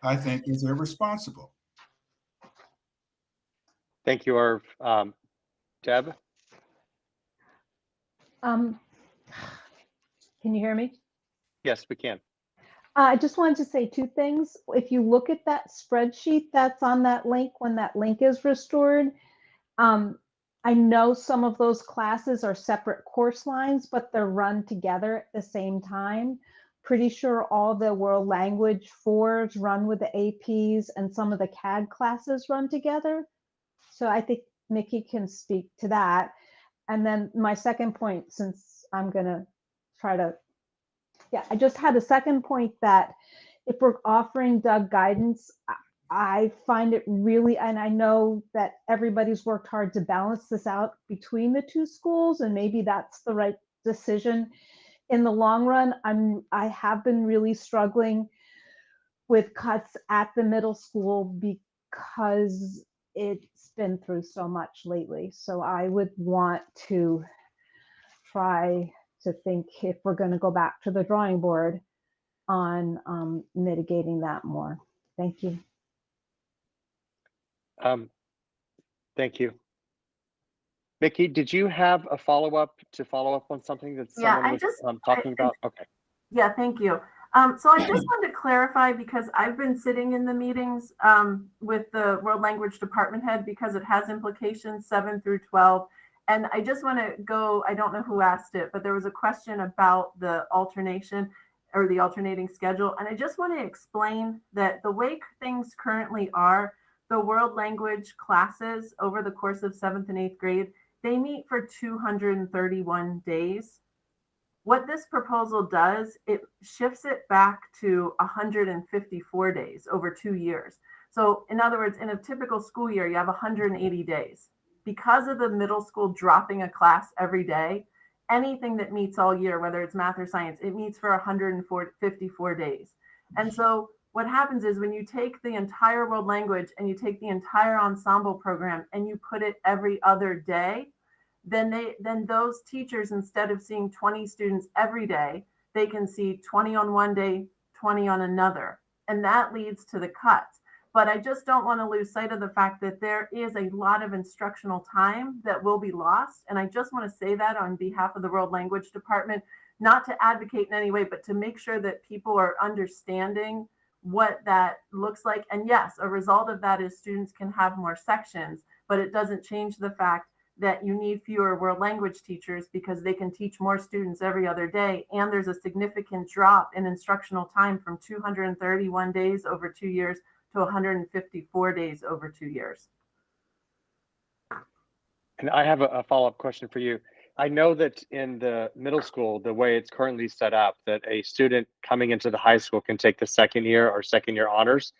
[SPEAKER 4] I think is irresponsible.
[SPEAKER 5] Thank you, Irv. Deb?
[SPEAKER 19] Can you hear me?
[SPEAKER 5] Yes, we can.
[SPEAKER 19] I just wanted to say two things. If you look at that spreadsheet that's on that link, when that link is restored, I know some of those classes are separate course lines, but they're run together at the same time. Pretty sure all the world language 4s run with the APs, and some of the CAD classes run together. So I think Nikki can speak to that. And then my second point, since I'm gonna try to, I just had a second point that if we're offering Doug guidance, I find it really, and I know that everybody's worked hard to balance this out between the two schools, and maybe that's the right decision. In the long run, I have been really struggling with cuts at the middle school because it's been through so much lately. So I would want to try to think if we're going to go back to the drawing board on mitigating that more. Thank you.
[SPEAKER 5] Thank you. Mickey, did you have a follow-up on something that someone was talking about? Okay.
[SPEAKER 9] Yeah, thank you. So I just wanted to clarify, because I've been sitting in the meetings with the World Language Department head, because it has implications 7 through 12. And I just want to go, I don't know who asked it, but there was a question about the alternation or the alternating schedule. And I just want to explain that the way things currently are, the world language classes over the course of 7th and 8th grade, they meet for 231 days. What this proposal does, it shifts it back to 154 days over 2 years. So in other words, in a typical school year, you have 180 days. Because of the middle school dropping a class every day, anything that meets all year, whether it's math or science, it meets for 154 days. And so what happens is when you take the entire world language and you take the entire ensemble program and you put it every other day, then those teachers, instead of seeing 20 students every day, they can see 20 on one day, 20 on another. And that leads to the cuts. But I just don't want to lose sight of the fact that there is a lot of instructional time that will be lost. And I just want to say that on behalf of the World Language Department, not to advocate in any way, but to make sure that people are understanding what that looks like. And yes, a result of that is students can have more sections, but it doesn't change the fact that you need fewer world language teachers because they can teach more students every other day. And there's a significant drop in instructional time from 231 days over 2 years to 154 days over 2 years.
[SPEAKER 5] And I have a follow-up question for you. I know that in the middle school, the way it's currently set up, that a student coming into the high school can take the second year or second year honors.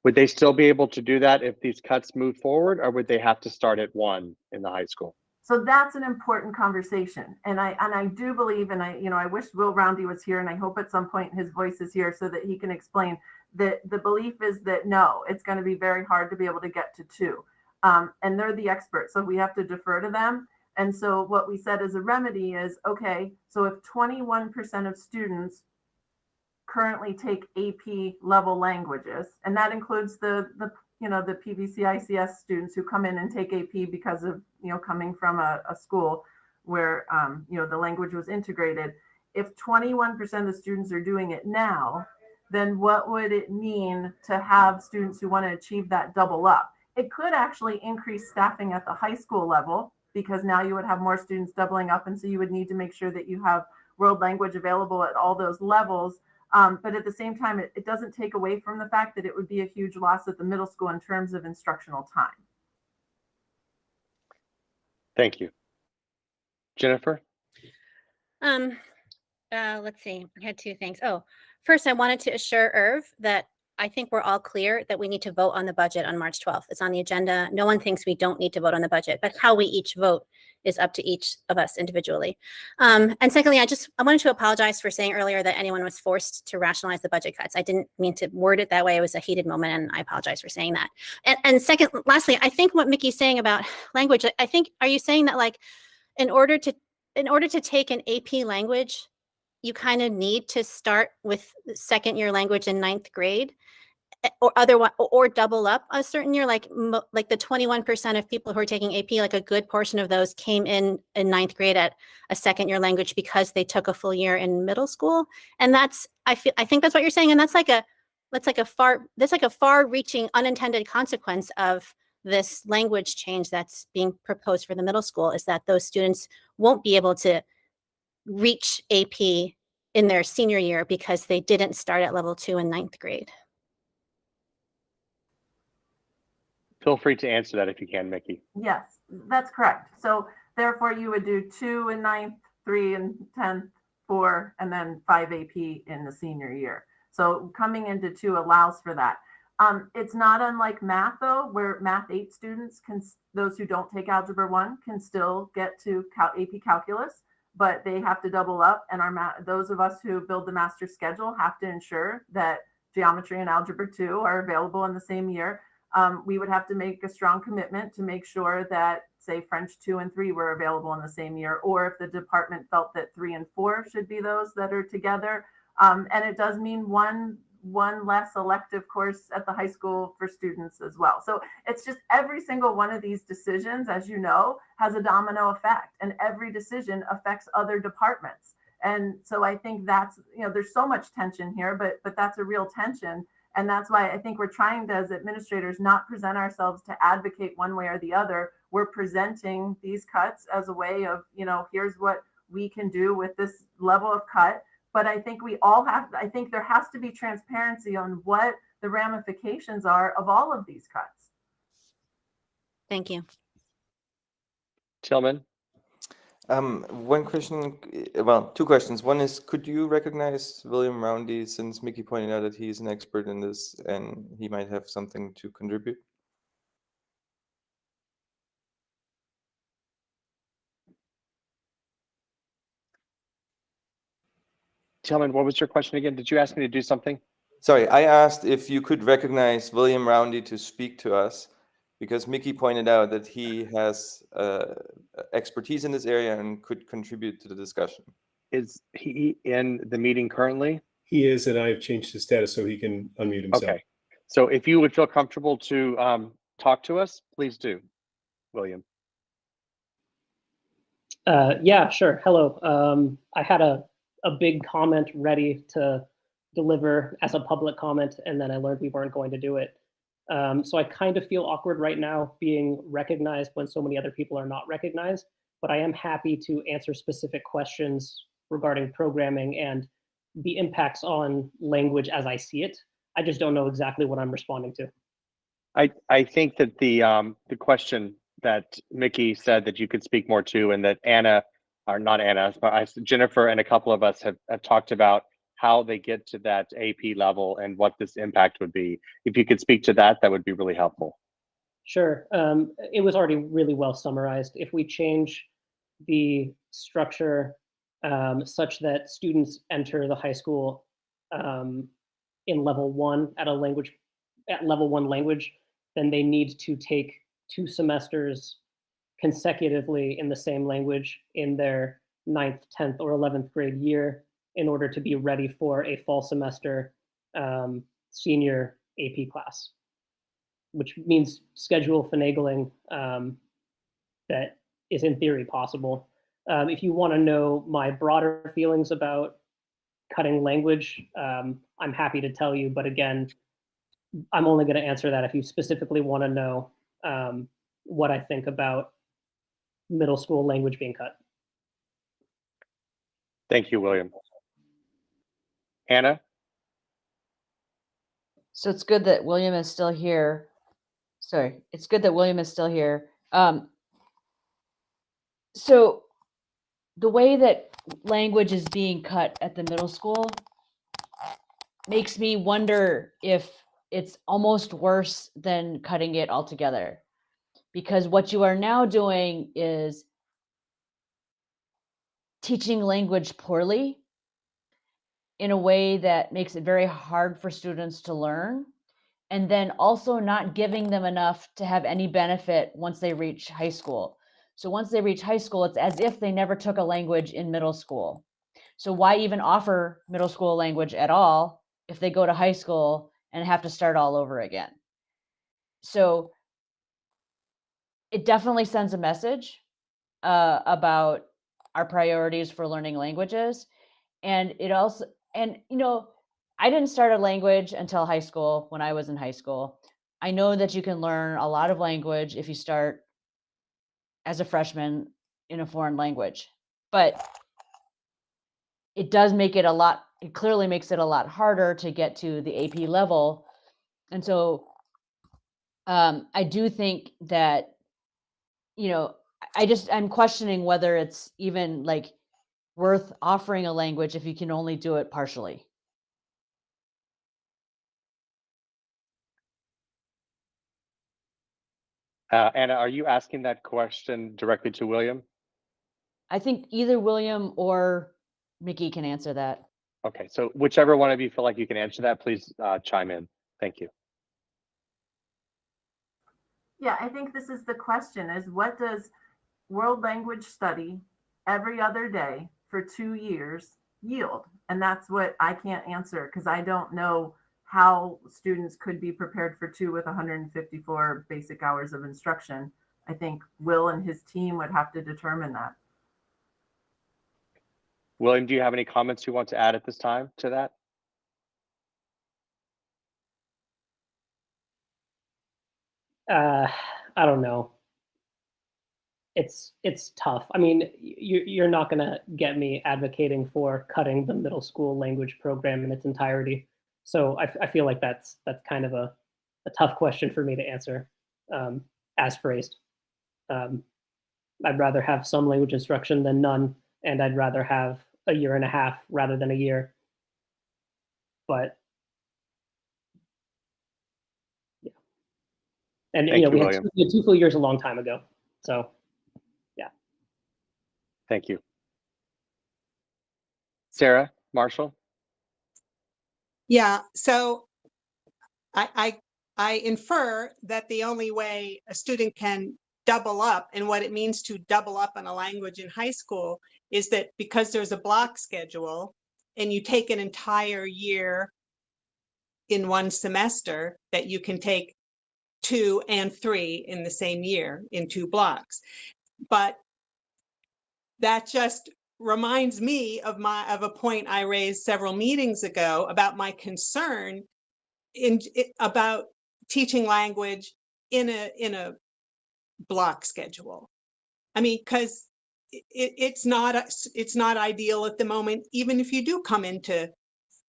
[SPEAKER 5] Would they still be able to do that if these cuts move forward, or would they have to start at 1 in the high school?
[SPEAKER 9] So that's an important conversation. And I do believe, and I wish Will Roundy was here, and I hope at some point his voice is here so that he can explain that the belief is that no, it's going to be very hard to be able to get to 2. And they're the experts, so we have to defer to them. And so what we said as a remedy is, okay, so if 21% of students currently take AP level languages, and that includes the PVC ICS students who come in and take AP because of, coming from a school where, the language was integrated. If 21% of the students are doing it now, then what would it mean to have students who want to achieve that double up? It could actually increase staffing at the high school level because now you would have more students doubling up. And so you would need to make sure that you have world language available at all those levels. But at the same time, it doesn't take away from the fact that it would be a huge loss at the middle school in terms of instructional time.
[SPEAKER 5] Thank you. Jennifer?
[SPEAKER 6] Let's see, I had 2 things. Oh, first I wanted to assure Irv that I think we're all clear that we need to vote on the budget on March 12th. It's on the agenda. No one thinks we don't need to vote on the budget, but how we each vote is up to each of us individually. And secondly, I wanted to apologize for saying earlier that anyone was forced to rationalize the budget cuts. I didn't mean to word it that way. It was a heated moment, and I apologize for saying that. And lastly, I think what Mickey's saying about language, I think, are you saying that like in order to take an AP language, you kind of need to start with second year language in 9th grade, or otherwise, or double up a certain year, like the 21% of people who are taking AP, like a good portion of those came in 9th grade at a second year language because they took a full year in middle school. And I think that's what you're saying. And that's like a far reaching unintended consequence of this language change that's being proposed for the middle school, is that those students won't be able to reach AP in their senior year because they didn't start at level 2 in 9th grade.
[SPEAKER 5] Feel free to answer that if you can, Mickey.
[SPEAKER 9] Yes, that's correct. So therefore you would do 2 in 9th, 3 in 10th, 4, and then 5 AP in the senior year. So coming into 2 allows for that. It's not unlike math though, where math 8 students those who don't take algebra 1 can still get to AP calculus, but they have to double up. And those of us who build the master schedule have to ensure that geometry and algebra 2 are available in the same year. We would have to make a strong commitment to make sure that, say, French 2 and 3 were available in the same year, or if the department felt that 3 and 4 should be those that are together. And it does mean one less elective course at the high school for students as well. So it's just every single one of these decisions, as you know, has a domino effect, and every decision affects other departments. And so I think that's, there's so much tension here, but that's a real tension. And that's why I think we're trying to, as administrators, not present ourselves to advocate one way or the other. We're presenting these cuts as a way of, here's what we can do with this level of cut. But I think I think there has to be transparency on what the ramifications are of all of these cuts.
[SPEAKER 6] Thank you.
[SPEAKER 5] Tillman?
[SPEAKER 15] One question, well, two questions. One is, could you recognize William Roundy, since Mickey pointed out that he's an expert in this and he might have something to contribute?
[SPEAKER 5] Tillman, what was your question again? Did you ask me to do something?
[SPEAKER 15] Sorry, I asked if you could recognize William Roundy to speak to us, because Mickey pointed out that he has expertise in this area and could contribute to the discussion.
[SPEAKER 5] Is he in the meeting currently?
[SPEAKER 7] He is, and I have changed his status so he can unmute himself.
[SPEAKER 5] Okay. So if you would feel comfortable to talk to us, please do, William.
[SPEAKER 20] Yeah, sure. Hello. I had a big comment ready to deliver as a public comment, and then I learned we weren't going to do it. So I kind of feel awkward right now being recognized when so many other people are not recognized, but I am happy to answer specific questions regarding programming and the impacts on language as I see it. I just don't know exactly what I'm responding to.
[SPEAKER 5] I think that the question that Mickey said that you could speak more to, and that Anna, or not Anna, but Jennifer and a couple of us have talked about how they get to that AP level and what this impact would be. If you could speak to that, that would be really helpful.
[SPEAKER 20] Sure. It was already really well summarized. If we change the structure such that students enter the high school in level one at level one language, then they need to take 2 semesters consecutively in the same language in their 9th, 10th, or 11th grade year in order to be ready for a fall semester senior AP class, which means schedule finagling that is in theory possible. If you want to know my broader feelings about cutting language, I'm happy to tell you, but again, I'm only going to answer that if you specifically want to know what I think about middle school language being cut.
[SPEAKER 5] Thank you, William. Anna?
[SPEAKER 14] So it's good that William is still here. Sorry, it's good that William is still here. So the way that language is being cut at the middle school makes me wonder if it's almost worse than cutting it altogether. Because what you are now doing is teaching language poorly in a way that makes it very hard for students to learn, and then also not giving them enough to have any benefit once they reach high school. So once they reach high school, it's as if they never took a language in middle school. So why even offer middle school language at all if they go to high school and have to start all over again? So it definitely sends a message about our priorities for learning languages. And it also, and you know, I didn't start a language until high school when I was in high school. I know that you can learn a lot of language if you start as a freshman in a foreign language, but it does make it it clearly makes it a lot harder to get to the AP level. And so I do think that, you know, I'm questioning whether it's even like worth offering a language if you can only do it partially.
[SPEAKER 5] Anna, are you asking that question directly to William?
[SPEAKER 14] I think either William or Mickey can answer that.
[SPEAKER 5] Okay, so whichever one of you feel like you can answer that, please chime in. Thank you.
[SPEAKER 9] Yeah, I think this is the question, is what does world language study every other day for 2 years yield? And that's what I can't answer, because I don't know how students could be prepared for 2 with 154 basic hours of instruction. I think Will and his team would have to determine that.
[SPEAKER 5] William, do you have any comments you want to add at this time to that?
[SPEAKER 20] I don't know. It's tough. I mean, you're not going to get me advocating for cutting the middle school language program in its entirety. So I feel like that's kind of a tough question for me to answer as phrased. I'd rather have some language instruction than none, and I'd rather have a year and a half rather than a year. But yeah, and
[SPEAKER 5] Thank you,
[SPEAKER 20] we had
[SPEAKER 5] William.
[SPEAKER 20] two full years a long time ago. So yeah.
[SPEAKER 5] Thank you. Sarah, Marshall?
[SPEAKER 17] Yeah, so I infer that the only way a student can double up, and what it means to double up on a language in high school, is that because there's a block schedule and you take an entire year in one semester, that you can take 2 and 3 in the same year in 2 blocks. But that just reminds me of a point I raised several meetings ago about my concern about teaching language in a block schedule. I mean, because it's not ideal at the moment, even if you do come into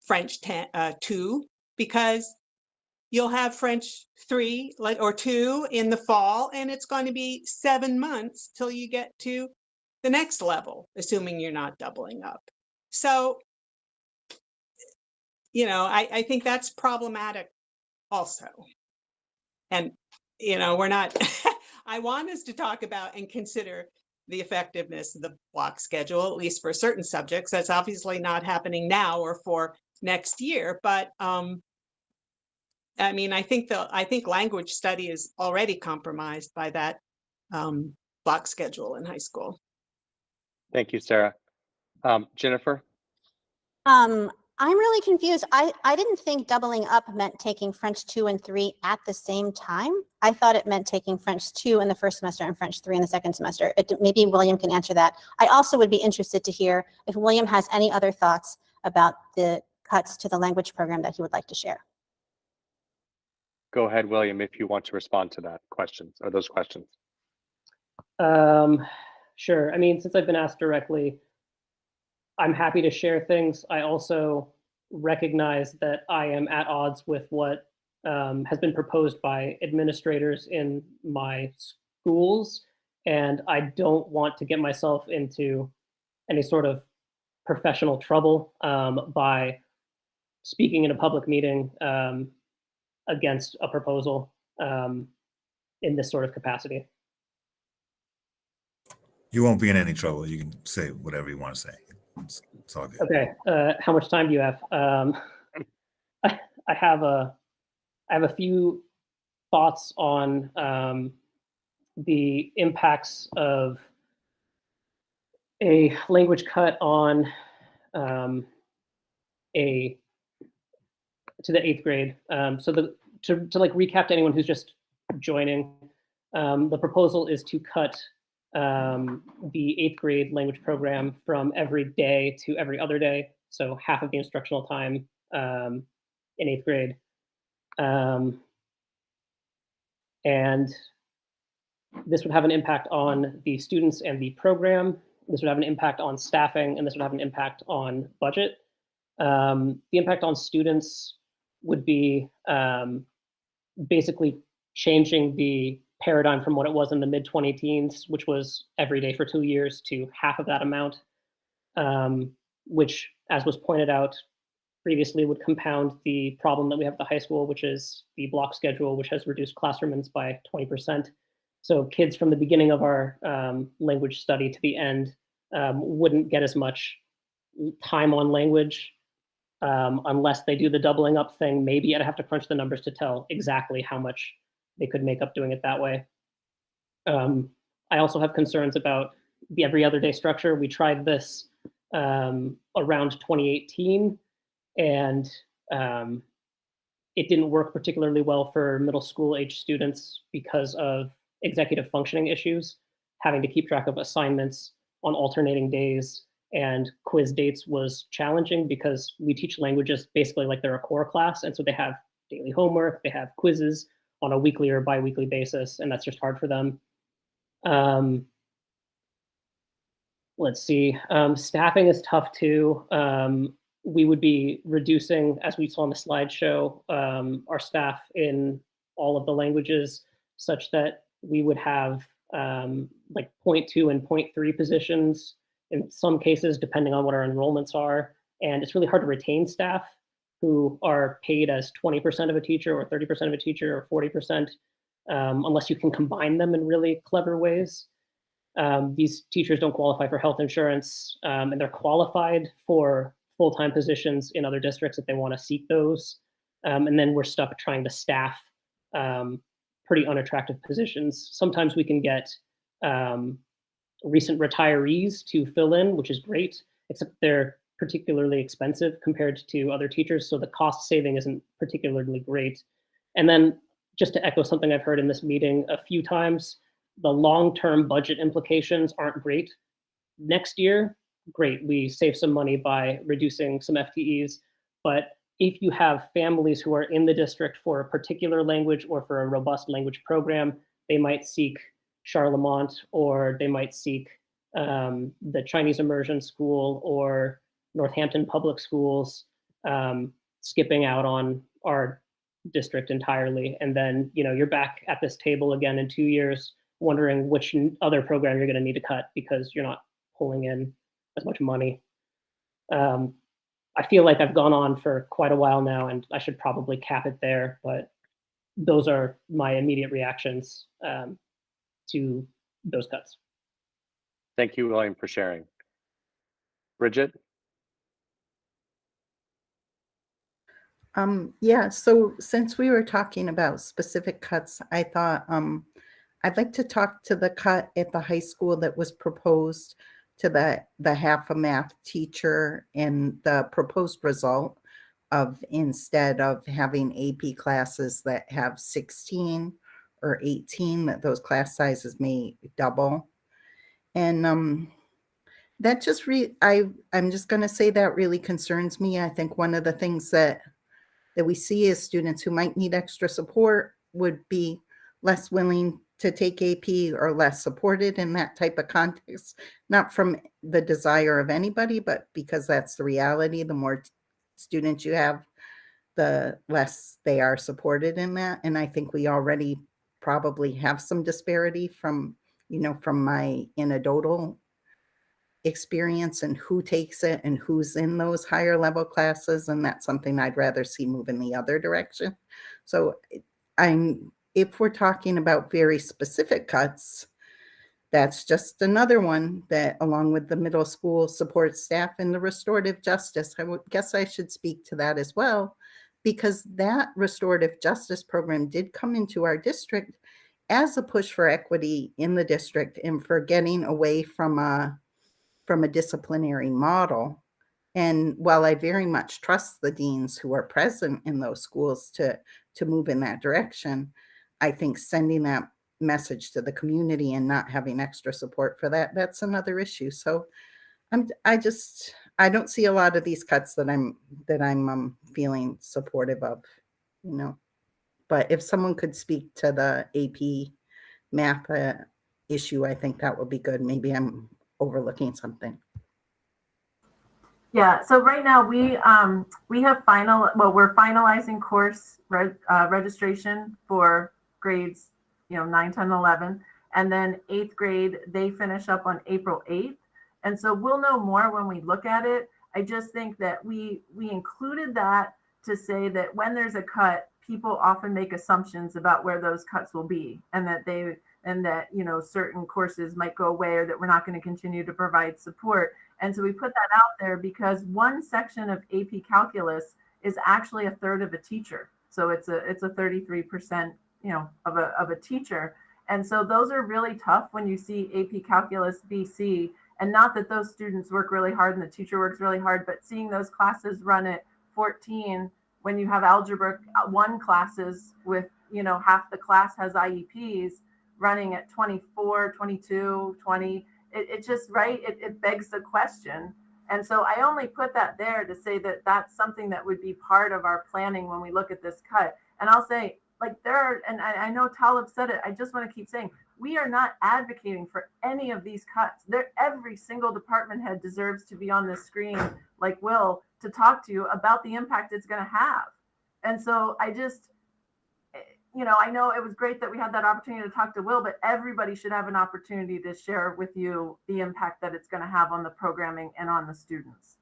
[SPEAKER 17] French 2, because you'll have French 3 or 2 in the fall, and it's going to be 7 months till you get to the next level, assuming you're not doubling up. So, I think that's problematic also. And, we're not, I want us to talk about and consider the effectiveness of the block schedule, at least for certain subjects. That's obviously not happening now or for next year, but I mean, I think language study is already compromised by that block schedule in high school.
[SPEAKER 5] Thank you, Sarah. Jennifer?
[SPEAKER 18] I'm really confused. I didn't think doubling up meant taking French 2 and 3 at the same time. I thought it meant taking French 2 in the first semester and French 3 in the second semester. Maybe William can answer that. I also would be interested to hear if William has any other thoughts about the cuts to the language program that he would like to share.
[SPEAKER 5] Go ahead, William, if you want to respond to that questions or those questions.
[SPEAKER 20] Sure. I mean, since I've been asked directly, I'm happy to share things. I also recognize that I am at odds with what has been proposed by administrators in my schools, and I don't want to get myself into any sort of professional trouble by speaking in a public meeting against a proposal in this sort of capacity.
[SPEAKER 8] You won't be in any trouble. You can say whatever you want to say. It's all good.
[SPEAKER 20] Okay. How much time do you have? I have a few thoughts on the impacts of a language cut on to the 8th grade. So to like recap to anyone who's just joining, the proposal is to cut the 8th grade language program from every day to every other day. So half of the instructional time in 8th grade. And this would have an impact on the students and the program. This would have an impact on staffing, and this would have an impact on budget. The impact on students would be basically changing the paradigm from what it was in the mid-2010s, which was every day for 2 years, to half of that amount, which, as was pointed out previously, would compound the problem that we have at the high school, which is the block schedule, which has reduced classroom minutes by 20%. So kids from the beginning of our language study to the end wouldn't get as much time on language unless they do the doubling up thing. Maybe I'd have to crunch the numbers to tell exactly how much they could make up doing it that way. I also have concerns about the every other day structure. We tried this around 2018, and it didn't work particularly well for middle school age students because of executive functioning issues. Having to keep track of assignments on alternating days and quiz dates was challenging because we teach languages basically like they're a core class. And so they have daily homework, they have quizzes on a weekly or bi-weekly basis, and that's just hard for them. Let's see, staffing is tough too. We would be reducing, as we saw on the slideshow, our staff in all of the languages such that we would have like 0.2 and 0.3 positions in some cases, depending on what our enrollments are. And it's really hard to retain staff who are paid as 20% of a teacher or 30% of a teacher or 40%, unless you can combine them in really clever ways. These teachers don't qualify for health insurance, and they're qualified for full-time positions in other districts if they want to seek those. And then we're stuck trying to staff pretty unattractive positions. Sometimes we can get recent retirees to fill in, which is great, except they're particularly expensive compared to other teachers, so the cost saving isn't particularly great. And then just to echo something I've heard in this meeting a few times, the long-term budget implications aren't great. Next year, great, we save some money by reducing some FTEs, but if you have families who are in the district for a particular language or for a robust language program, they might seek Charlemont, or they might seek the Chinese immersion school or Northampton Public Schools, skipping out on our district entirely. And then, you know, you're back at this table again in 2 years, wondering which other program you're going to need to cut because you're not pulling in as much money. I feel like I've gone on for quite a while now, and I should probably cap it there, but those are my immediate reactions to those cuts.
[SPEAKER 5] Thank you, William, for sharing. Bridget?
[SPEAKER 3] Yeah, so since we were talking about specific cuts, I thought I'd like to talk to the cut at the high school that was proposed to the half a math teacher, and the proposed result of, instead of having AP classes that have 16 or 18, that those class sizes may double. And that just I'm just going to say that really concerns me. I think one of the things that we see is students who might need extra support would be less willing to take AP or less supported in that type of context, not from the desire of anybody, but because that's the reality. The more students you have, the less they are supported in that. And I think we already probably have some disparity from, you know, from my anecdotal experience and who takes it and who's in those higher level classes. And that's something I'd rather see move in the other direction. So if we're talking about very specific cuts, that's just another one that, along with the middle school support staff and the restorative justice, I would guess I should speak to that as well, because that restorative justice program did come into our district as a push for equity in the district and for getting away from a disciplinary model. And while I very much trust the deans who are present in those schools to move in that direction, I think sending that message to the community and not having extra support for that, that's another issue. So I don't see a lot of these cuts that I'm feeling supportive of, you know. But if someone could speak to the AP math issue, I think that would be good. Maybe I'm overlooking something.
[SPEAKER 9] Yeah, so right now we have we're finalizing course registration for grades, 9, 10, 11, and then 8th grade, they finish up on April 8th. And so we'll know more when we look at it. I just think that we included that to say that when there's a cut, people often make assumptions about where those cuts will be, and that certain courses might go away, or that we're not going to continue to provide support. And so we put that out there because one section of AP Calculus is actually a third of a teacher. So it's a 33%, of a teacher. And so those are really tough when you see AP Calculus BC, and not that those students work really hard and the teacher works really hard, but seeing those classes run at 14 when you have Algebra 1 classes with, half the class has IEPs running at 24, 22, 20, it just, right, it begs the question. And so I only put that there to say that that's something that would be part of our planning when we look at this cut. And I'll say, and I know Talib said it, I just want to keep saying, we are not advocating for any of these cuts. Every single department head deserves to be on this screen, like Will, to talk to you about the impact it's going to have. And so I know it was great that we had that opportunity to talk to Will, but everybody should have an opportunity to share with you the impact that it's going to have on the programming and on the students.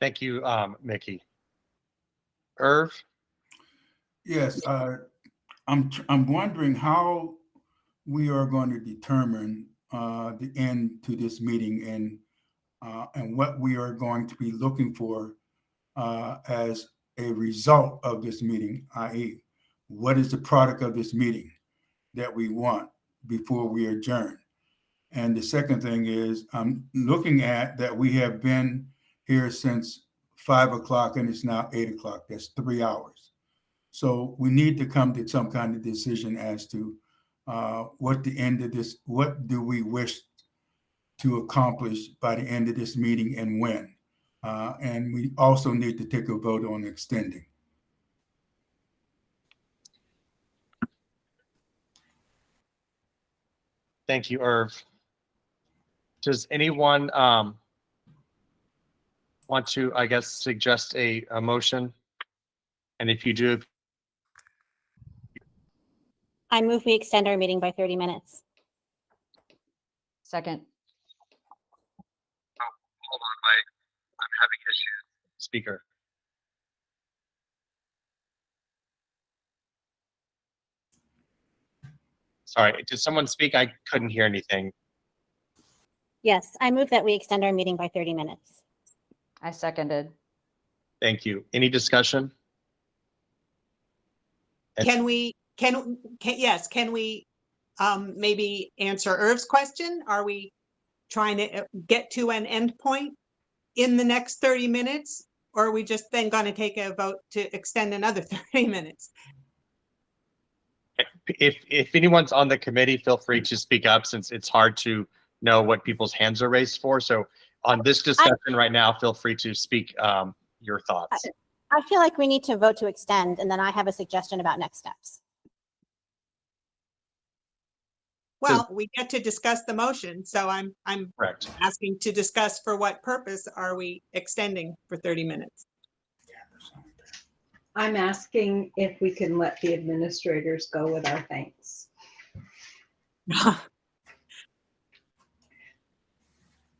[SPEAKER 5] Thank you, Mickey. Irv?
[SPEAKER 4] Yes, I'm wondering how we are going to determine the end to this meeting and what we are going to be looking for as a result of this meeting, i.e., what is the product of this meeting that we want before we adjourn? And the second thing is, I'm looking at that we have been here since 5 o'clock and it's now 8 o'clock. That's 3 hours. So we need to come to some kind of decision as to what the end of this, what do we wish to accomplish by the end of this meeting and when. And we also need to take a vote on extending.
[SPEAKER 5] Thank you, Irv. Does anyone want to, I guess, suggest a motion? And if you do,
[SPEAKER 6] I move we extend our meeting by 30 minutes.
[SPEAKER 14] Second.
[SPEAKER 5] hold on, I'm having issues. Speaker. Sorry, did someone speak? I couldn't hear anything.
[SPEAKER 6] Yes, I move that we extend our meeting by 30 minutes.
[SPEAKER 14] I seconded.
[SPEAKER 5] Thank you. Any discussion?
[SPEAKER 17] Can we maybe answer Irv's question? Are we trying to get to an end point in the next 30 minutes? Or are we just then going to take a vote to extend another 30 minutes?
[SPEAKER 5] If anyone's on the committee, feel free to speak up since it's hard to know what people's hands are raised for. So on this discussion right now, feel free to speak your thoughts.
[SPEAKER 6] I feel like we need to vote to extend, and then I have a suggestion about next steps.
[SPEAKER 17] Well, we get to discuss the motion, so I'm
[SPEAKER 5] Correct.
[SPEAKER 17] asking to discuss for what purpose are we extending for 30 minutes?
[SPEAKER 19] I'm asking if we can let the administrators go with our thanks.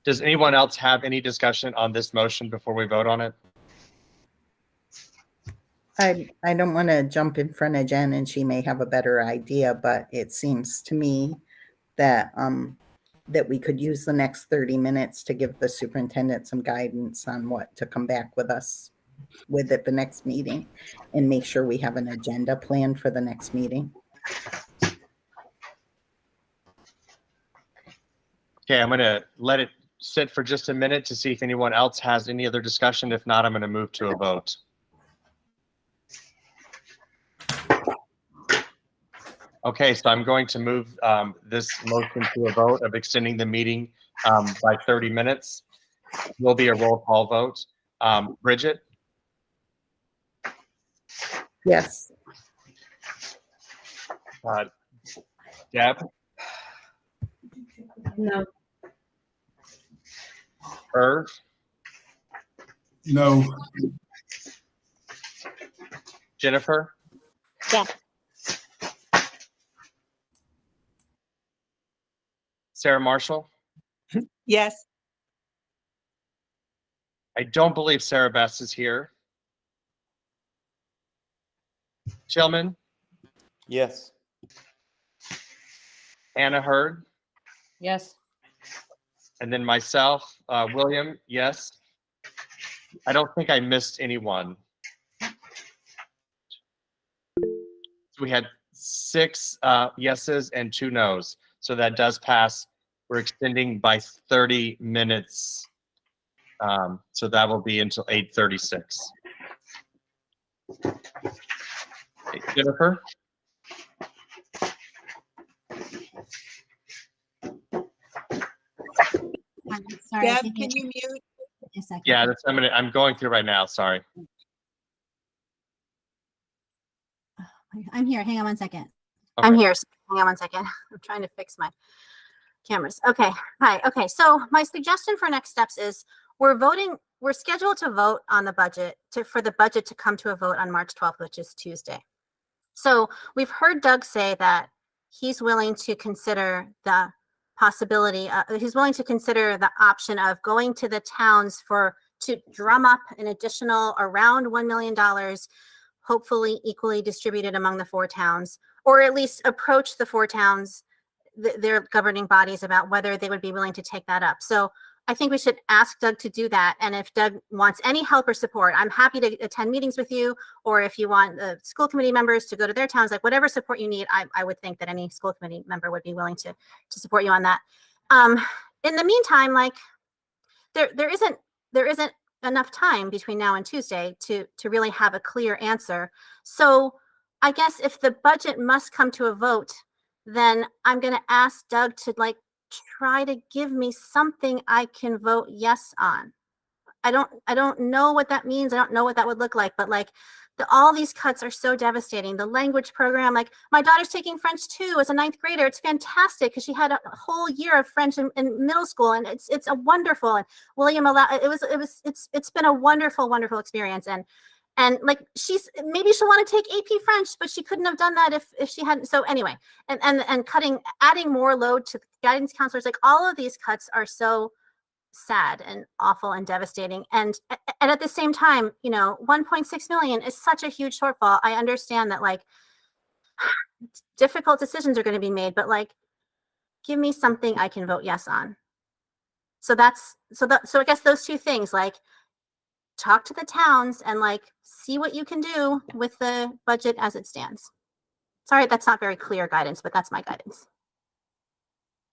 [SPEAKER 5] Does anyone else have any discussion on this motion before we vote on it?
[SPEAKER 3] I don't want to jump in front of Jen, and she may have a better idea, but it seems to me that that we could use the next 30 minutes to give the superintendent some guidance on what to come back with us with at the next meeting, and make sure we have an agenda plan for the next meeting.
[SPEAKER 5] Okay, I'm going to let it sit for just a minute to see if anyone else has any other discussion. If not, I'm going to move to a vote. Okay, so I'm going to move this motion to a vote of extending the meeting by 30 minutes. Will be a roll call vote. Bridget?
[SPEAKER 3] Yes.
[SPEAKER 5] Deb?
[SPEAKER 19] No.
[SPEAKER 5] Irv?
[SPEAKER 4] No.
[SPEAKER 5] Jennifer?
[SPEAKER 6] Yeah.
[SPEAKER 5] Sarah Marshall?
[SPEAKER 17] Yes.
[SPEAKER 5] I don't believe Sarah Best is here. Chillman?
[SPEAKER 15] Yes.
[SPEAKER 5] Anna Hurd?
[SPEAKER 14] Yes.
[SPEAKER 5] And then myself, William, yes. I don't think I missed anyone. So we had 6 yeses and 2 nos. So that does pass. We're extending by 30 minutes. So that will be until 8:36. Okay, Jennifer?
[SPEAKER 6] Sorry.
[SPEAKER 17] Deb, can you mute?
[SPEAKER 6] A second.
[SPEAKER 5] Yeah, I'm going through right now. Sorry.
[SPEAKER 6] I'm here. Hang on one second.
[SPEAKER 5] Okay.
[SPEAKER 18] I'm here. So hang on one second. I'm trying to fix my cameras. Okay. Hi. Okay. So my suggestion for next steps is we're scheduled to vote on the budget for the budget to come to a vote on March 12th, which is Tuesday. So we've heard Doug say that he's willing to consider the possibility, he's willing to consider the option of going to the towns to drum up an additional around $1 million, hopefully equally distributed among the 4 towns, or at least approach the 4 towns, their governing bodies, about whether they would be willing to take that up. So I think we should ask Doug to do that. And if Doug wants any help or support, I'm happy to attend meetings with you. Or if you want the school committee members to go to their towns, like whatever support you need, I would think that any school committee member would be willing to support you on that. In the meantime, like there isn't enough time between now and Tuesday to really have a clear answer. So I guess if the budget must come to a vote, then I'm going to ask Doug to try to give me something I can vote yes on. I don't know what that means. I don't know what that would look like, but all these cuts are so devastating. The language program, like my daughter's taking French too as a 9th grader. It's fantastic because she had a whole year of French in middle school, and it's a wonderful. And William it's been a wonderful experience. And like maybe she'll want to take AP French, but she couldn't have done that if she hadn't. So anyway, and adding more load to guidance counselors, like all of these cuts are so sad and awful and devastating. And at the same time, 1.6 million is such a huge shortfall. I understand that difficult decisions are going to be made, but give me something I can vote yes on. So I guess those 2 things, talk to the towns and see what you can do with the budget as it stands. Sorry, that's not very clear guidance, but that's my guidance.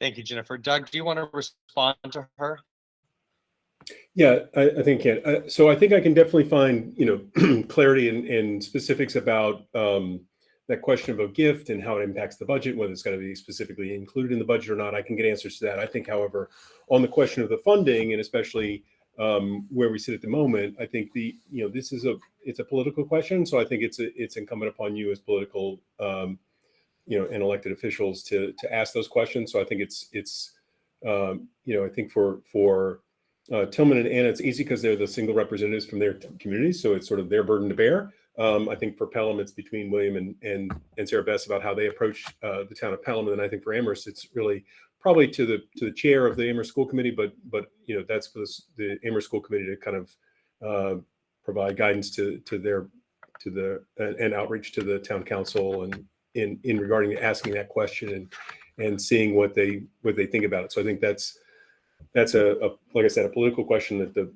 [SPEAKER 5] Thank you, Jennifer. Doug, do you want to respond to her?
[SPEAKER 7] Yeah, I think I can. So I think I can definitely find, clarity and specifics about that question of a gift and how it impacts the budget, whether it's going to be specifically included in the budget or not. I can get answers to that. I think, however, on the question of the funding, and especially where we sit at the moment, I think this is it's a political question. So I think it's incumbent upon you as political, and elected officials to ask those questions. So I think I think for Tillman and Anna, it's easy because they're the single representatives from their communities, so it's sort of their burden to bear. I think for Pelham, it's between William and Sarah Bess about how they approach the town of Pelham, and then I think for Amherst, it's really probably to the chair of the Amherst School Committee, but that's for the Amherst School Committee to kind of provide guidance and outreach to the town council and in regarding asking that question and seeing what they think about it. So I think that's a like I said, a political question that the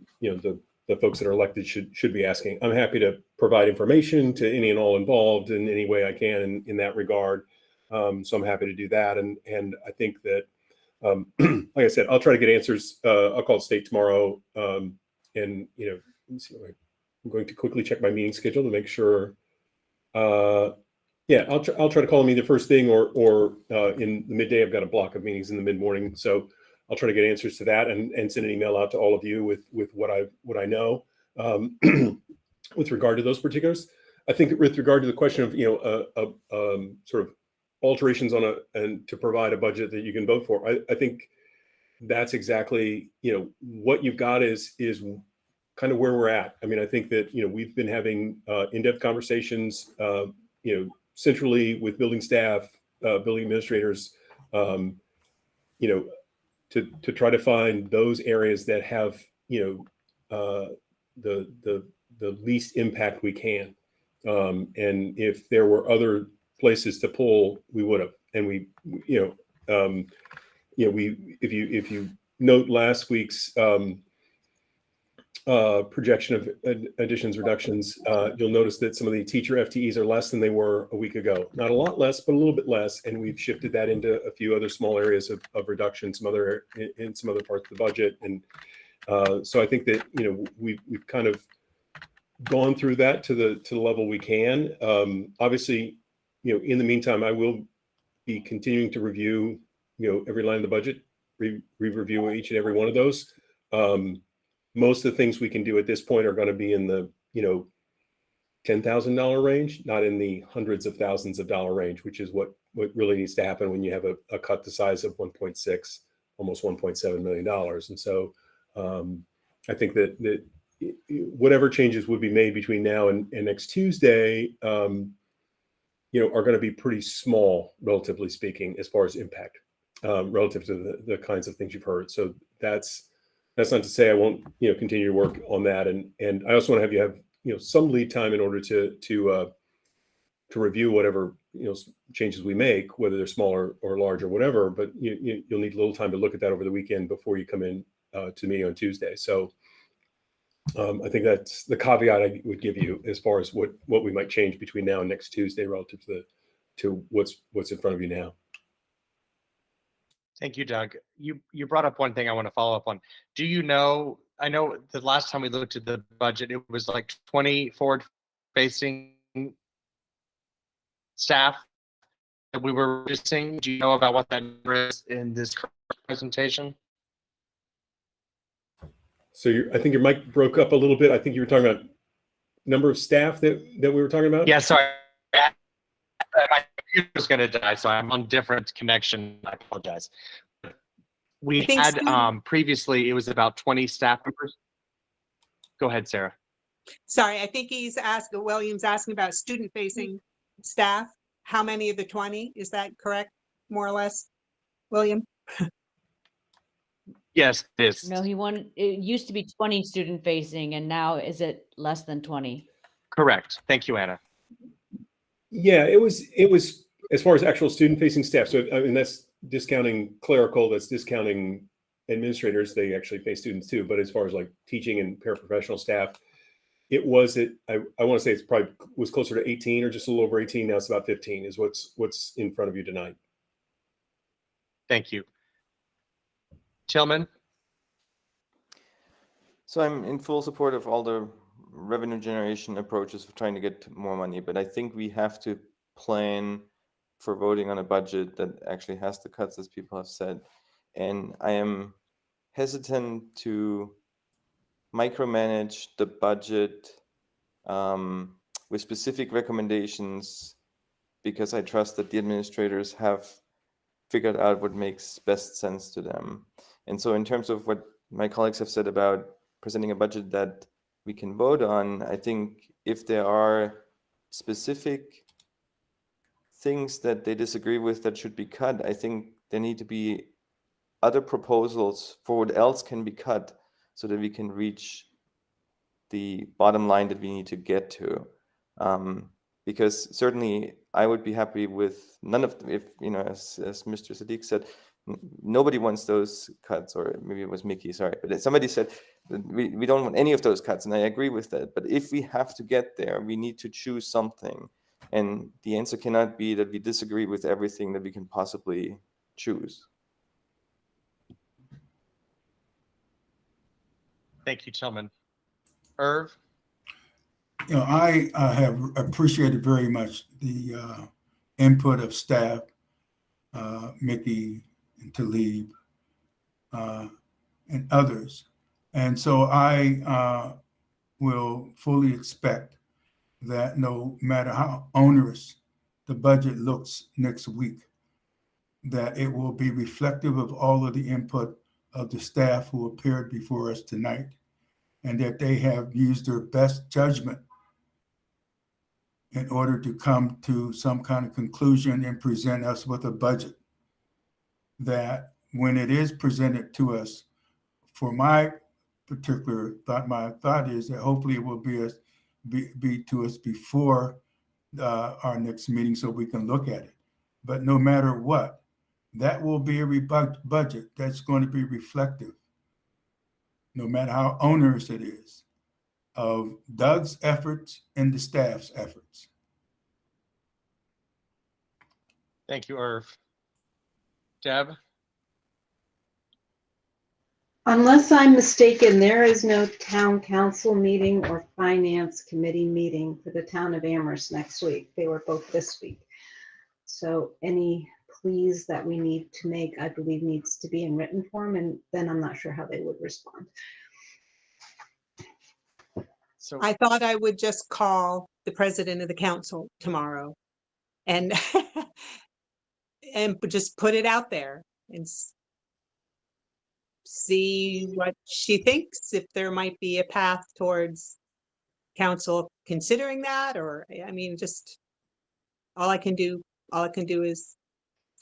[SPEAKER 7] folks that are elected should be asking. I'm happy to provide information to any and all involved in any way I can in that regard. So I'm happy to do that. And I think that, like I said, I'll try to get answers. I'll call the state tomorrow. And let me see. I'm going to quickly check my meeting schedule to make sure. Yeah, I'll try to call them either first thing or in the midday. I've got a block of meetings in the mid morning, so I'll try to get answers to that and send an email out to all of you with what I know with regard to those particulars. I think with regard to the question of sort of alterations and to provide a budget that you can vote for, I think that's exactly what you've got is kind of where we're at. I mean, I think that we've been having in-depth conversations centrally with building staff, building administrators, to try to find those areas that have the least impact we can. And if there were other places to pull, we would have. And if you note last week's projection of additions, reductions, you'll notice that some of the teacher FTEs are less than they were a week ago. Not a lot less, but a little bit less. And we've shifted that into a few other small areas of reduction, in some other parts of the budget. And so I think that, we've kind of gone through that to the level we can. Obviously, in the meantime, I will be continuing to review, every line of the budget, review each and every one of those. Most of the things we can do at this point are going to be in the, $10,000 range, not in the hundreds of thousands of dollar range, which is what really needs to happen when you have a cut the size of 1.6, almost $1.7 million. And so I think that whatever changes would be made between now and next Tuesday, are going to be pretty small, relatively speaking, as far as impact, relative to the kinds of things you've heard. So that's not to say I won't, continue to work on that. And I also want to have you have, some lead time in order to review whatever, changes we make, whether they're small or large or whatever, but you'll need a little time to look at that over the weekend before you come in to me on Tuesday. So I think that's the caveat I would give you as far as what we might change between now and next Tuesday relative to what's in front of you now.
[SPEAKER 5] Thank you, Doug. You brought up one thing I want to follow up on. Do you know, I know the last time we looked at the budget, it was like 20 forward-facing staff that we were reducing. Do you know about what that number is in this presentation?
[SPEAKER 7] So I think your mic broke up a little bit. I think you were talking about number of staff that we were talking about?
[SPEAKER 5] Yeah, sorry. My computer was going to die, so I'm on different connection. I apologize. We had previously, it was about 20 staff members. Go ahead, Sarah.
[SPEAKER 17] Sorry, I think William's asking about student-facing staff. How many of the 20? Is that correct, more or less, William?
[SPEAKER 5] Yes, this.
[SPEAKER 14] No, it used to be 20 student facing, and now is it less than 20?
[SPEAKER 5] Correct. Thank you, Anna.
[SPEAKER 7] Yeah, it was as far as actual student facing staff. So I mean, that's discounting clerical, that's discounting administrators. They actually face students too. But as far as like teaching and paraprofessional staff, I want to say it's probably was closer to 18 or just a little over 18. Now it's about 15 is what's in front of you tonight.
[SPEAKER 5] Thank you. Tillman?
[SPEAKER 15] So I'm in full support of all the revenue generation approaches for trying to get more money, but I think we have to plan for voting on a budget that actually has the cuts, as people have said. And I am hesitant to micromanage the budget with specific recommendations, because I trust that the administrators have figured out what makes best sense to them. And so in terms of what my colleagues have said about presenting a budget that we can vote on, I think if there are specific things that they disagree with that should be cut, I think there need to be other proposals for what else can be cut so that we can reach the bottom line that we need to get to. Because certainly I would be happy with none of them, if, as Mr. Sadiq said, nobody wants those cuts, or maybe it was Mickey, sorry, but somebody said we don't want any of those cuts, and I agree with that. But if we have to get there, we need to choose something, and the answer cannot be that we disagree with everything that we can possibly choose.
[SPEAKER 5] Thank you, Tillman. Irv?
[SPEAKER 4] I have appreciated very much the input of staff, Mickey and Talib, and others. And so I will fully expect that no matter how onerous the budget looks next week, that it will be reflective of all of the input of the staff who appeared before us tonight, and that they have used their best judgment in order to come to some kind of conclusion and present us with a budget that, when it is presented to us, for my particular thought, my thought is that hopefully it will be to us before our next meeting so we can look at it. But no matter what, that will be a budget that's going to be reflective, no matter how onerous it is, of Doug's efforts and the staff's efforts.
[SPEAKER 5] Thank you, Irv. Deb?
[SPEAKER 16] Unless I'm mistaken, there is no town council meeting or finance committee meeting for the town of Amherst next week. They were both this week. So any pleas that we need to make, I believe, needs to be in written form, and then I'm not sure how they would respond.
[SPEAKER 17] So I thought I would just call the president of the council tomorrow and and just put it out there and see what she thinks, if there might be a path towards council considering that, or I mean, just all I can do is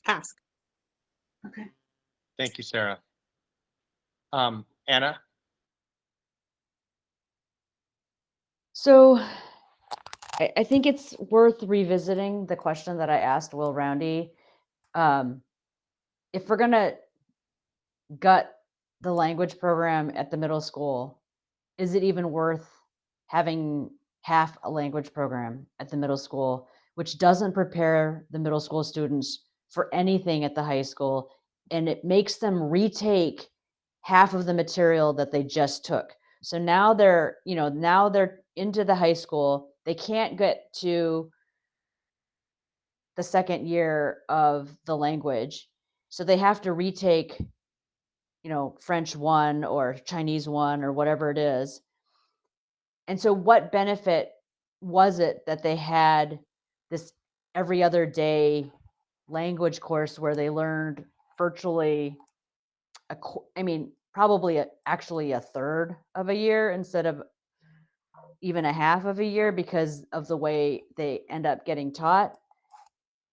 [SPEAKER 17] ask.
[SPEAKER 9] Okay.
[SPEAKER 5] Thank you, Sarah. Anna?
[SPEAKER 14] So I think it's worth revisiting the question that I asked Will Roundy. If we're gonna gut the language program at the middle school, is it even worth having half a language program at the middle school, which doesn't prepare the middle school students for anything at the high school, and it makes them retake half of the material that they just took. So now they're into the high school. They can't get to the second year of the language. So they have to retake, French 1 or Chinese 1 or whatever it is. And so what benefit was it that they had this every other day language course where they learned virtually probably actually a third of a year instead of even a half of a year because of the way they end up getting taught.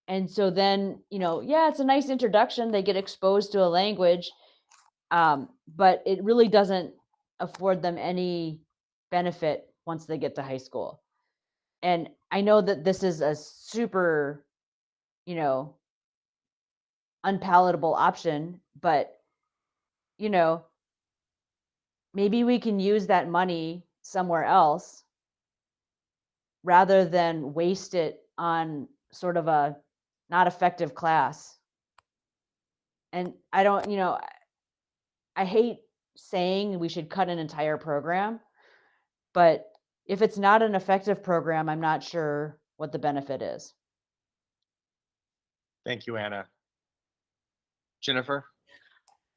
[SPEAKER 14] And so then, it's a nice introduction. They get exposed to a language, but it really doesn't afford them any benefit once they get to high school. And I know that this is a super, unpalatable option, but, maybe we can use that money somewhere else rather than waste it on sort of a not effective class. And I don't, I hate saying we should cut an entire program, but if it's not an effective program, I'm not sure what the benefit is.
[SPEAKER 5] Thank you, Anna. Jennifer?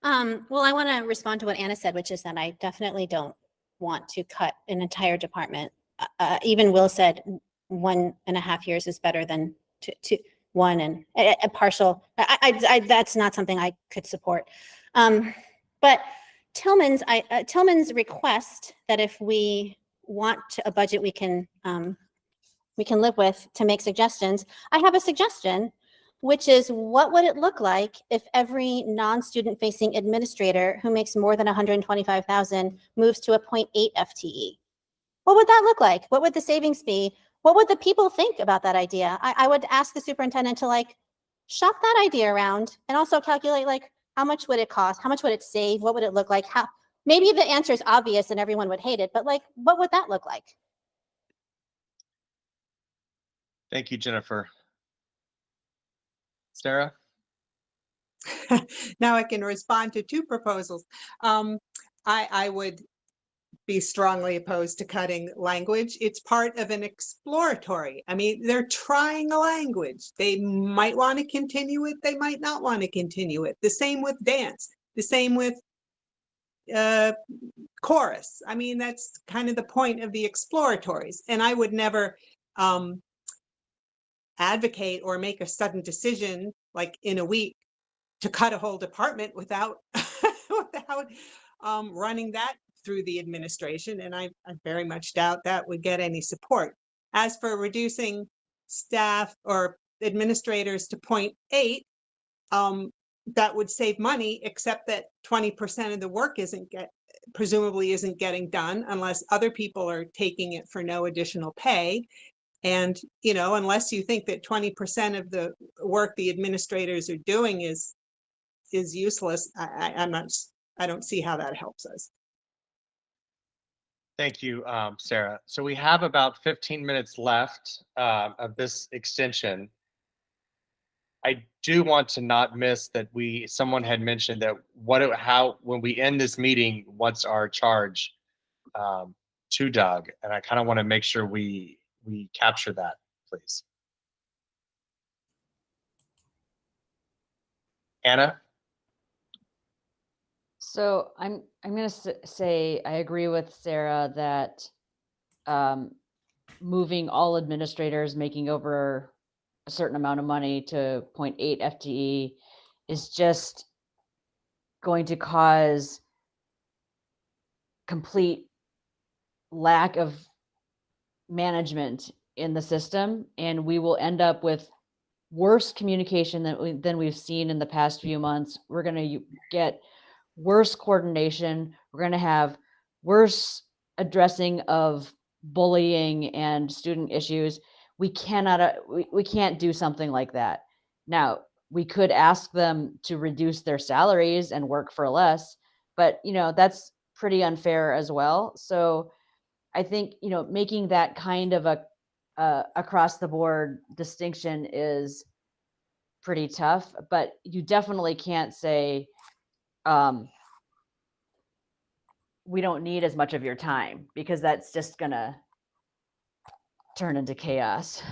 [SPEAKER 6] Well, I want to respond to what Anna said, which is that I definitely don't want to cut an entire department. Even Will said 1.5 years is better than one and a partial. That's not something I could support. But Tillman's request that if we want a budget we can live with to make suggestions, I have a suggestion, which is what would it look like if every non-student facing administrator who makes more than 125,000 moves to a 0.8 FTE? What would that look like? What would the savings be? What would the people think about that idea? I would ask the superintendent to shop that idea around and also calculate how much would it cost? How much would it save? What would it look like? Maybe the answer is obvious and everyone would hate it, but what would that look like?
[SPEAKER 5] Thank you, Jennifer. Sarah?
[SPEAKER 17] Now I can respond to two proposals. I would be strongly opposed to cutting language. It's part of an exploratory. I mean, they're trying a language. They might want to continue it. They might not want to continue it. The same with dance. The same with chorus. I mean, that's kind of the point of the exploratories. And I would never advocate or make a sudden decision in a week to cut a whole department without running that through the administration. And I very much doubt that would get any support. As for reducing staff or administrators to 0.8, that would save money, except that 20% of the work presumably isn't getting done unless other people are taking it for no additional pay. And, unless you think that 20% of the work the administrators are doing is useless, I don't see how that helps us.
[SPEAKER 5] Thank you, Sarah. So we have about 15 minutes left of this extension. I do want to not miss that someone had mentioned that when we end this meeting, what's our charge to Doug? And I kind of want to make sure we capture that, please. Anna?
[SPEAKER 14] So I'm going to say I agree with Sarah that moving all administrators making over a certain amount of money to 0.8 FTE is just going to cause complete lack of management in the system, and we will end up with worse communication than we've seen in the past few months. We're going to get worse coordination. We're going to have worse addressing of bullying and student issues. We cannot, we can't do something like that. Now, we could ask them to reduce their salaries and work for less, but that's pretty unfair as well. So I think, making that kind of a across the board distinction is pretty tough, but you definitely can't say, we don't need as much of your time, because that's just gonna turn into chaos.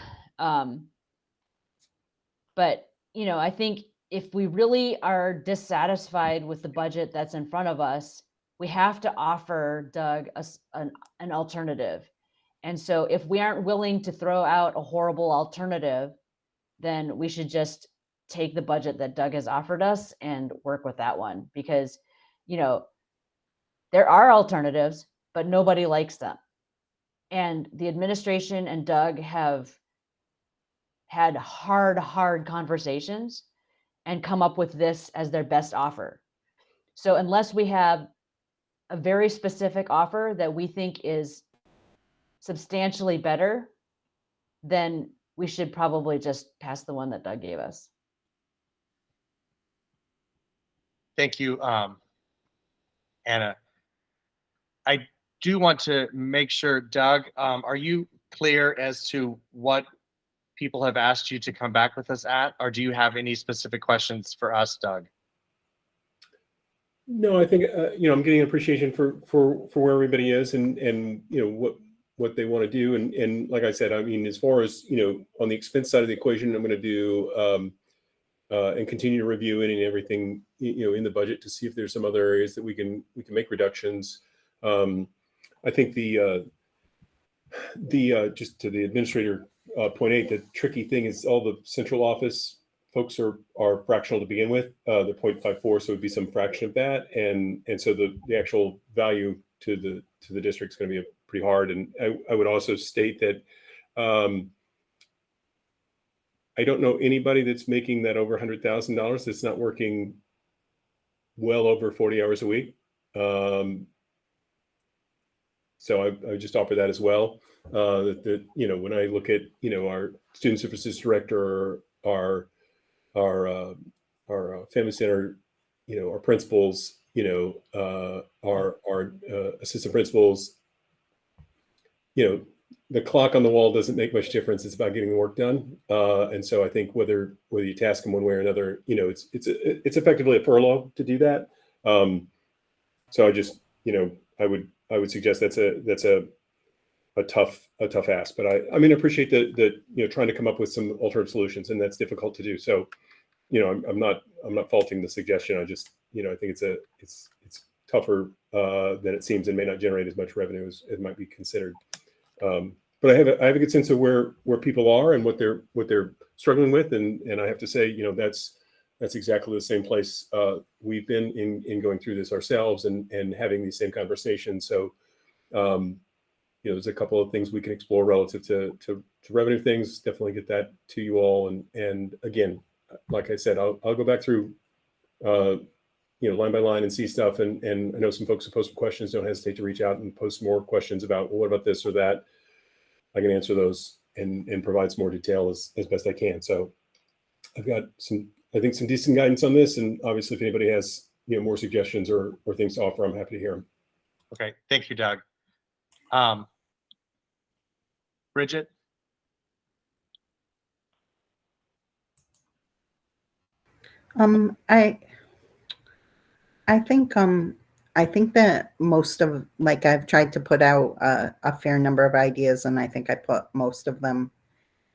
[SPEAKER 14] But I think if we really are dissatisfied with the budget that's in front of us, we have to offer Doug an alternative. And so if we aren't willing to throw out a horrible alternative, then we should just take the budget that Doug has offered us and work with that one, because there are alternatives, but nobody likes them. And the administration and Doug have had hard conversations and come up with this as their best offer. So unless we have a very specific offer that we think is substantially better, then we should probably just pass the one that Doug gave us.
[SPEAKER 5] Thank you, Anna. I do want to make sure, Doug, are you clear as to what people have asked you to come back with us at, or do you have any specific questions for us, Doug?
[SPEAKER 7] No, I think I'm getting an appreciation for where everybody is and what they want to do, and like I said, I mean, as far as on the expense side of the equation, I'm going to do and continue to review any and everything in the budget to see if there's some other areas that we can make reductions. I think the just to the administrator point 8, the tricky thing is all the central office folks are fractional to begin with. They're 0.54, so it'd be some fraction of that, and so the actual value to the district is going to be pretty hard. And I would also state that I don't know anybody that's making that over $100,000 that's not working well over 40 hours a week. So I just offer that as well. That when I look at our student services director, our family center, our principals, our assistant principals, the clock on the wall doesn't make much difference. It's about getting the work done. And so I think whether you task them one way or another, it's effectively a furlough to do that. So I just, I would suggest that's a tough ask, but I mean, I appreciate that trying to come up with some alternative solutions, and that's difficult to do. So, I'm not faulting the suggestion. I just, I think it's tougher than it seems and may not generate as much revenue as it might be considered. But I have a good sense of where people are and what they're struggling with, and I have to say, that's exactly the same place we've been in going through this ourselves and having these same conversations. So, there's a couple of things we can explore relative to revenue things. Definitely get that to you all. And again, like I said, I'll go back through, line by line and see stuff. And I know some folks who post some questions. Don't hesitate to reach out and post more questions about, well, what about this or that? I can answer those and provide some more detail as best I can. So I've got some decent guidance on this. And obviously, if anybody has more suggestions or things to offer, I'm happy to hear them.
[SPEAKER 5] Okay, thank you, Doug. Bridget?
[SPEAKER 3] I think that most of, like, I've tried to put out a fair number of ideas, and I think I put most of them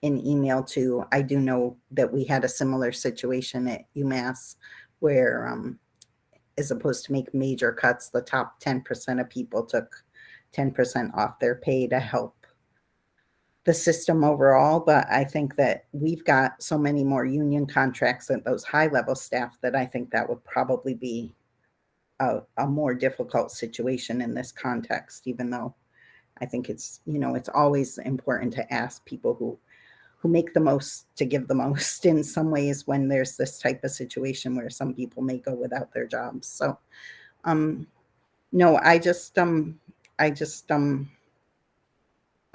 [SPEAKER 3] in email too. I do know that we had a similar situation at UMass where, as opposed to make major cuts, the top 10% of people took 10% off their pay to help the system overall. But I think that we've got so many more union contracts at those high level staff that I think that would probably be a more difficult situation in this context, even though I think it's, it's always important to ask people who make the most to give the most in some ways when there's this type of situation where some people may go without their jobs. So no, I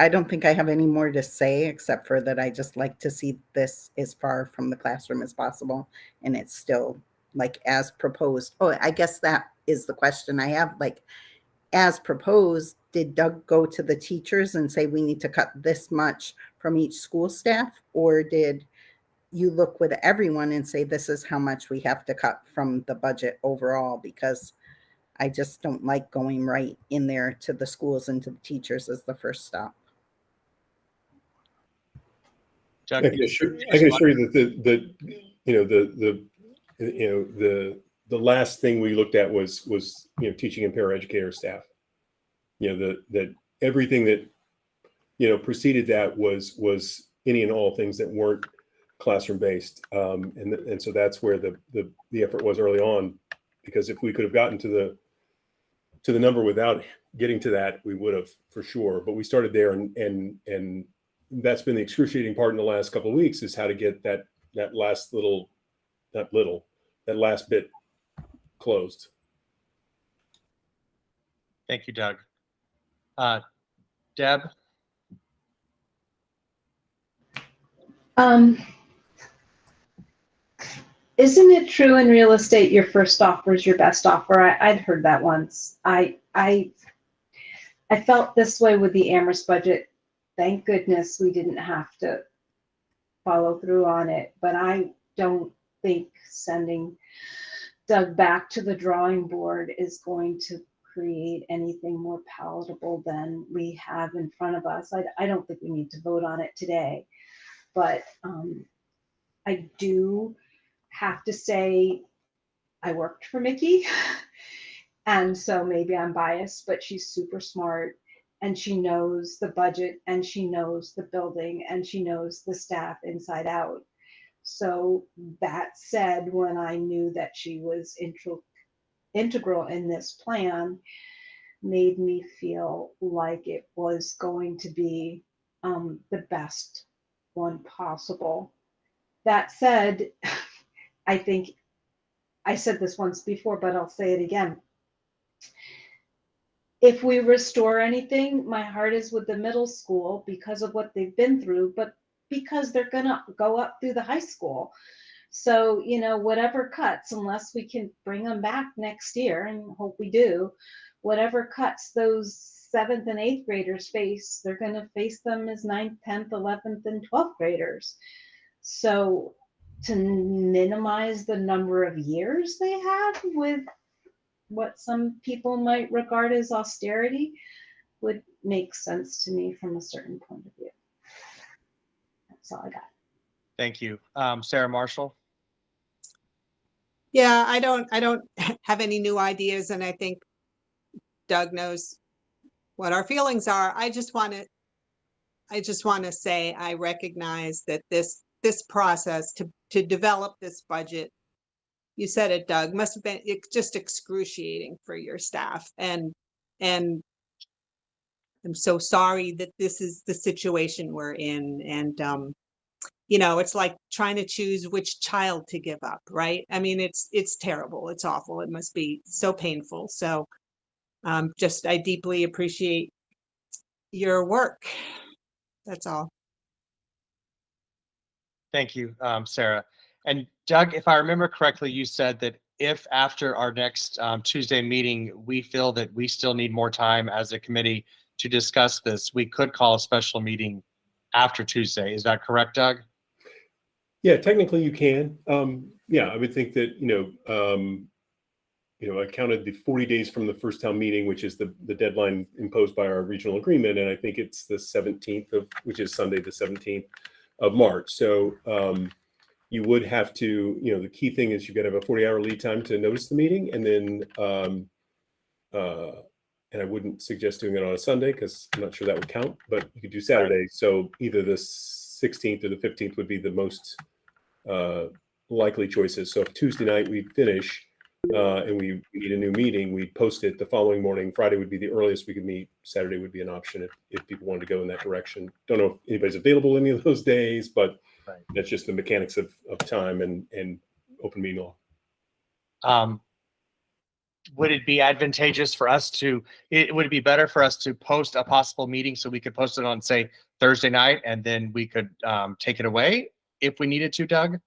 [SPEAKER 3] don't think I have any more to say except for that I just like to see this as far from the classroom as possible, and it's still like as proposed. Oh, I guess that is the question I have. Like, as proposed, did Doug go to the teachers and say we need to cut this much from each school staff, or did you look with everyone and say this is how much we have to cut from the budget overall? Because I just don't like going right in there to the schools and to the teachers as the first stop.
[SPEAKER 7] I can assure you that the last thing we looked at was teaching and paraeducator staff. That everything that preceded that was any and all things that weren't classroom based, and so that's where the effort was early on, because if we could have gotten to the number without getting to that, we would have for sure. But we started there, and that's been the excruciating part in the last couple of weeks, is how to get that last bit closed.
[SPEAKER 5] Thank you, Doug. Deb?
[SPEAKER 19] Isn't it true in real estate your first offer is your best offer? I'd heard that once. I felt this way with the Amherst budget. Thank goodness we didn't have to follow through on it, but I don't think sending Doug back to the drawing board is going to create anything more palatable than we have in front of us. I don't think we need to vote on it today, but I do have to say I worked for Mickey, and so maybe I'm biased, but she's super smart, and she knows the budget, and she knows the building, and she knows the staff inside out. So that said, when I knew that she was integral in this plan, made me feel like it was going to be the best one possible. That said, I think I said this once before, but I'll say it again. If we restore anything, my heart is with the middle school because of what they've been through, but because they're going to go up through the high school. So, whatever cuts, unless we can bring them back next year, and hope we do, whatever cuts those 7th and 8th graders face, they're going to face them as 9th, 10th, 11th, and 12th graders. So to minimize the number of years they have with what some people might regard as austerity would make sense to me from a certain point of view. That's all I got.
[SPEAKER 5] Thank you. Sarah Marshall?
[SPEAKER 17] Yeah, I don't have any new ideas, and I think Doug knows what our feelings are. I just want to say I recognize that this process to develop this budget, you said it, Doug, must have been just excruciating for your staff, and I'm so sorry that this is the situation we're in, and it's like trying to choose which child to give up, right? I mean, it's terrible, it's awful, it must be so painful. So I deeply appreciate your work. That's all.
[SPEAKER 5] Thank you, Sarah. And Doug, if I remember correctly, you said that if after our next Tuesday meeting, we feel that we still need more time as a committee to discuss this, we could call a special meeting after Tuesday. Is that correct, Doug?
[SPEAKER 7] Yeah, technically you can. Yeah, I would think that, I counted the 40 days from the first town meeting, which is the deadline imposed by our regional agreement. And I think it's the 17th which is Sunday, the 17th of March. So you would have to, the key thing is you got to have a 40-hour lead time to notice the meeting. And then, and I wouldn't suggest doing it on a Sunday because I'm not sure that would count, but you could do Saturday. So either the 16th or the 15th would be the most likely choices. So if Tuesday night we finish, and we need a new meeting, we'd post it the following morning. Friday would be the earliest we could meet. Saturday would be an option if people wanted to go in that direction. Don't know if anybody's available any of those days, but that's just the mechanics of time and open meeting law.
[SPEAKER 5] Would it be advantageous for us to, would it be better for us to post a possible meeting so we could post it on, say, Thursday night, and then we could take it away if we needed to, Doug?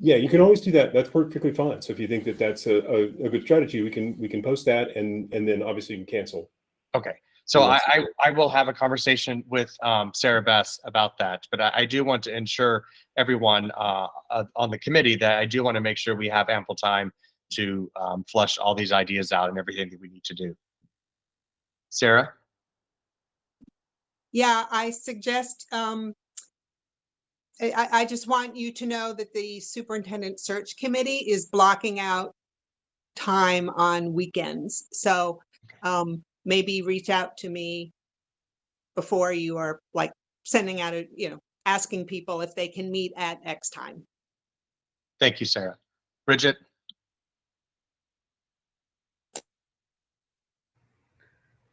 [SPEAKER 7] Yeah, you can always do that. That's perfectly fine. So if you think that that's a good strategy, we can post that, and then obviously you can cancel.
[SPEAKER 5] Okay. So I will have a conversation with Sarah Bess about that, but I do want to ensure everyone on the committee that I do want to make sure we have ample time to flush all these ideas out and everything that we need to do. Sarah?
[SPEAKER 17] Yeah, I suggest, I just want you to know that the superintendent search committee is blocking out time on weekends. So maybe reach out to me before you are like sending out asking people if they can meet at X time.
[SPEAKER 5] Thank you, Sarah. Bridget?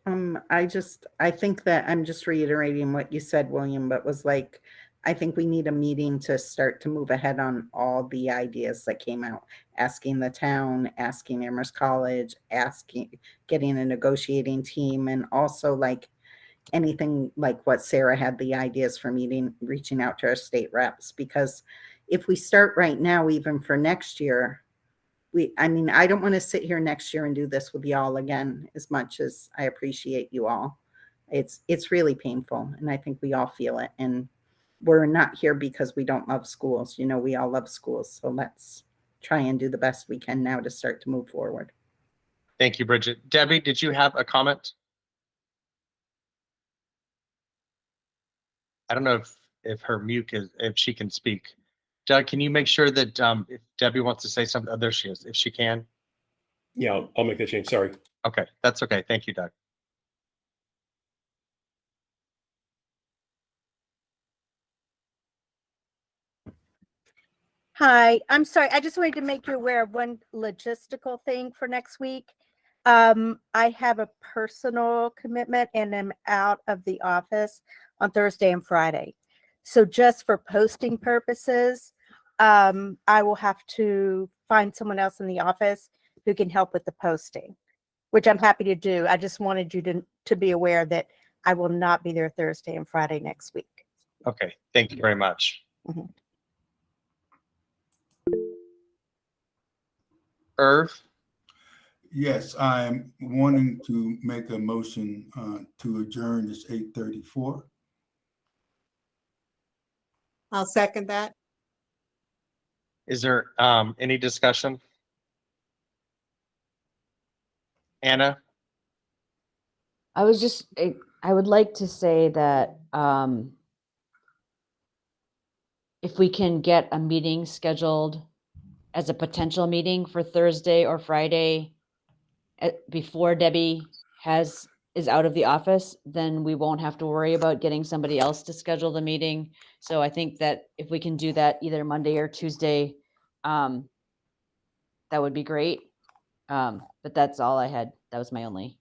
[SPEAKER 3] I think that I'm just reiterating what you said, William, but was like, I think we need a meeting to start to move ahead on all the ideas that came out, asking the town, asking Amherst College, getting a negotiating team, and also like anything like what Sarah had the ideas for reaching out to our state reps, because if we start right now, even for next year, I don't want to sit here next year and do this with y'all again, as much as I appreciate you all. It's really painful, and I think we all feel it. And we're not here because we don't love schools. We all love schools. So let's try and do the best we can now to start to move forward.
[SPEAKER 5] Thank you, Bridget. Debbie, did you have a comment? I don't know if her mute is, if she can speak. Doug, can you make sure that if Debbie wants to say something, oh, there she is, if she can?
[SPEAKER 7] Yeah, I'll make that change. Sorry.
[SPEAKER 5] Okay, that's okay. Thank you, Doug.
[SPEAKER 10] Hi, I'm sorry. I just wanted to make you aware of one logistical thing for next week. I have a personal commitment and am out of the office on Thursday and Friday. So just for posting purposes, I will have to find someone else in the office who can help with the posting, which I'm happy to do. I just wanted you to be aware that I will not be there Thursday and Friday next week.
[SPEAKER 5] Okay, thank you very much.
[SPEAKER 10] Mhm.
[SPEAKER 5] Irv?
[SPEAKER 4] Yes, I'm wanting to make a motion to adjourn. It's 8:34.
[SPEAKER 17] I'll second that.
[SPEAKER 5] Is there any discussion? Anna?
[SPEAKER 14] I would like to say that if we can get a meeting scheduled as a potential meeting for Thursday or Friday before Debbie is out of the office, then we won't have to worry about getting somebody else to schedule the meeting. So I think that if we can do that either Monday or Tuesday, that would be great. But that's all I had. That was my only.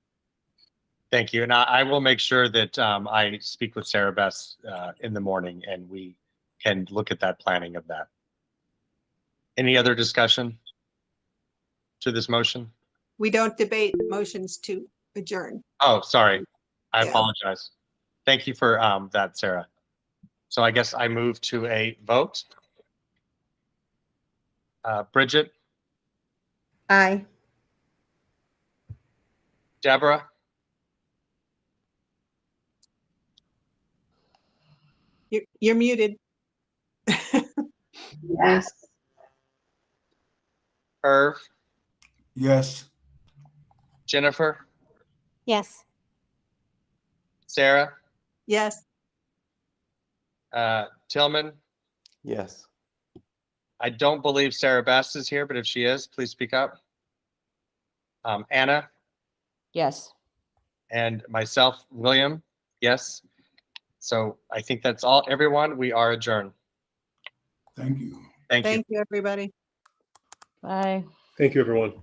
[SPEAKER 5] Thank you. And I will make sure that I speak with Sarah Bess in the morning and we can look at that planning of that. Any other discussion to this motion?
[SPEAKER 17] We don't debate motions to adjourn.
[SPEAKER 5] Oh, sorry. I
[SPEAKER 17] Yeah.
[SPEAKER 5] apologize. Thank you for that, Sarah. So I guess I move to a vote. Bridget?
[SPEAKER 3] Aye.
[SPEAKER 5] Deborah?
[SPEAKER 17] You're muted.
[SPEAKER 19] Yes.
[SPEAKER 5] Irv?
[SPEAKER 4] Yes.
[SPEAKER 5] Jennifer?
[SPEAKER 18] Yes.
[SPEAKER 5] Sarah?
[SPEAKER 17] Yes.
[SPEAKER 5] Tillman?
[SPEAKER 15] Yes.
[SPEAKER 5] I don't believe Sarah Best is here, but if she is, please speak up. Anna?
[SPEAKER 14] Yes.
[SPEAKER 5] And myself, William? Yes. So I think that's all, everyone. We are adjourned.
[SPEAKER 4] Thank you.
[SPEAKER 5] Thank you.
[SPEAKER 17] Thank you, everybody.
[SPEAKER 14] Bye.
[SPEAKER 7] Thank you, everyone.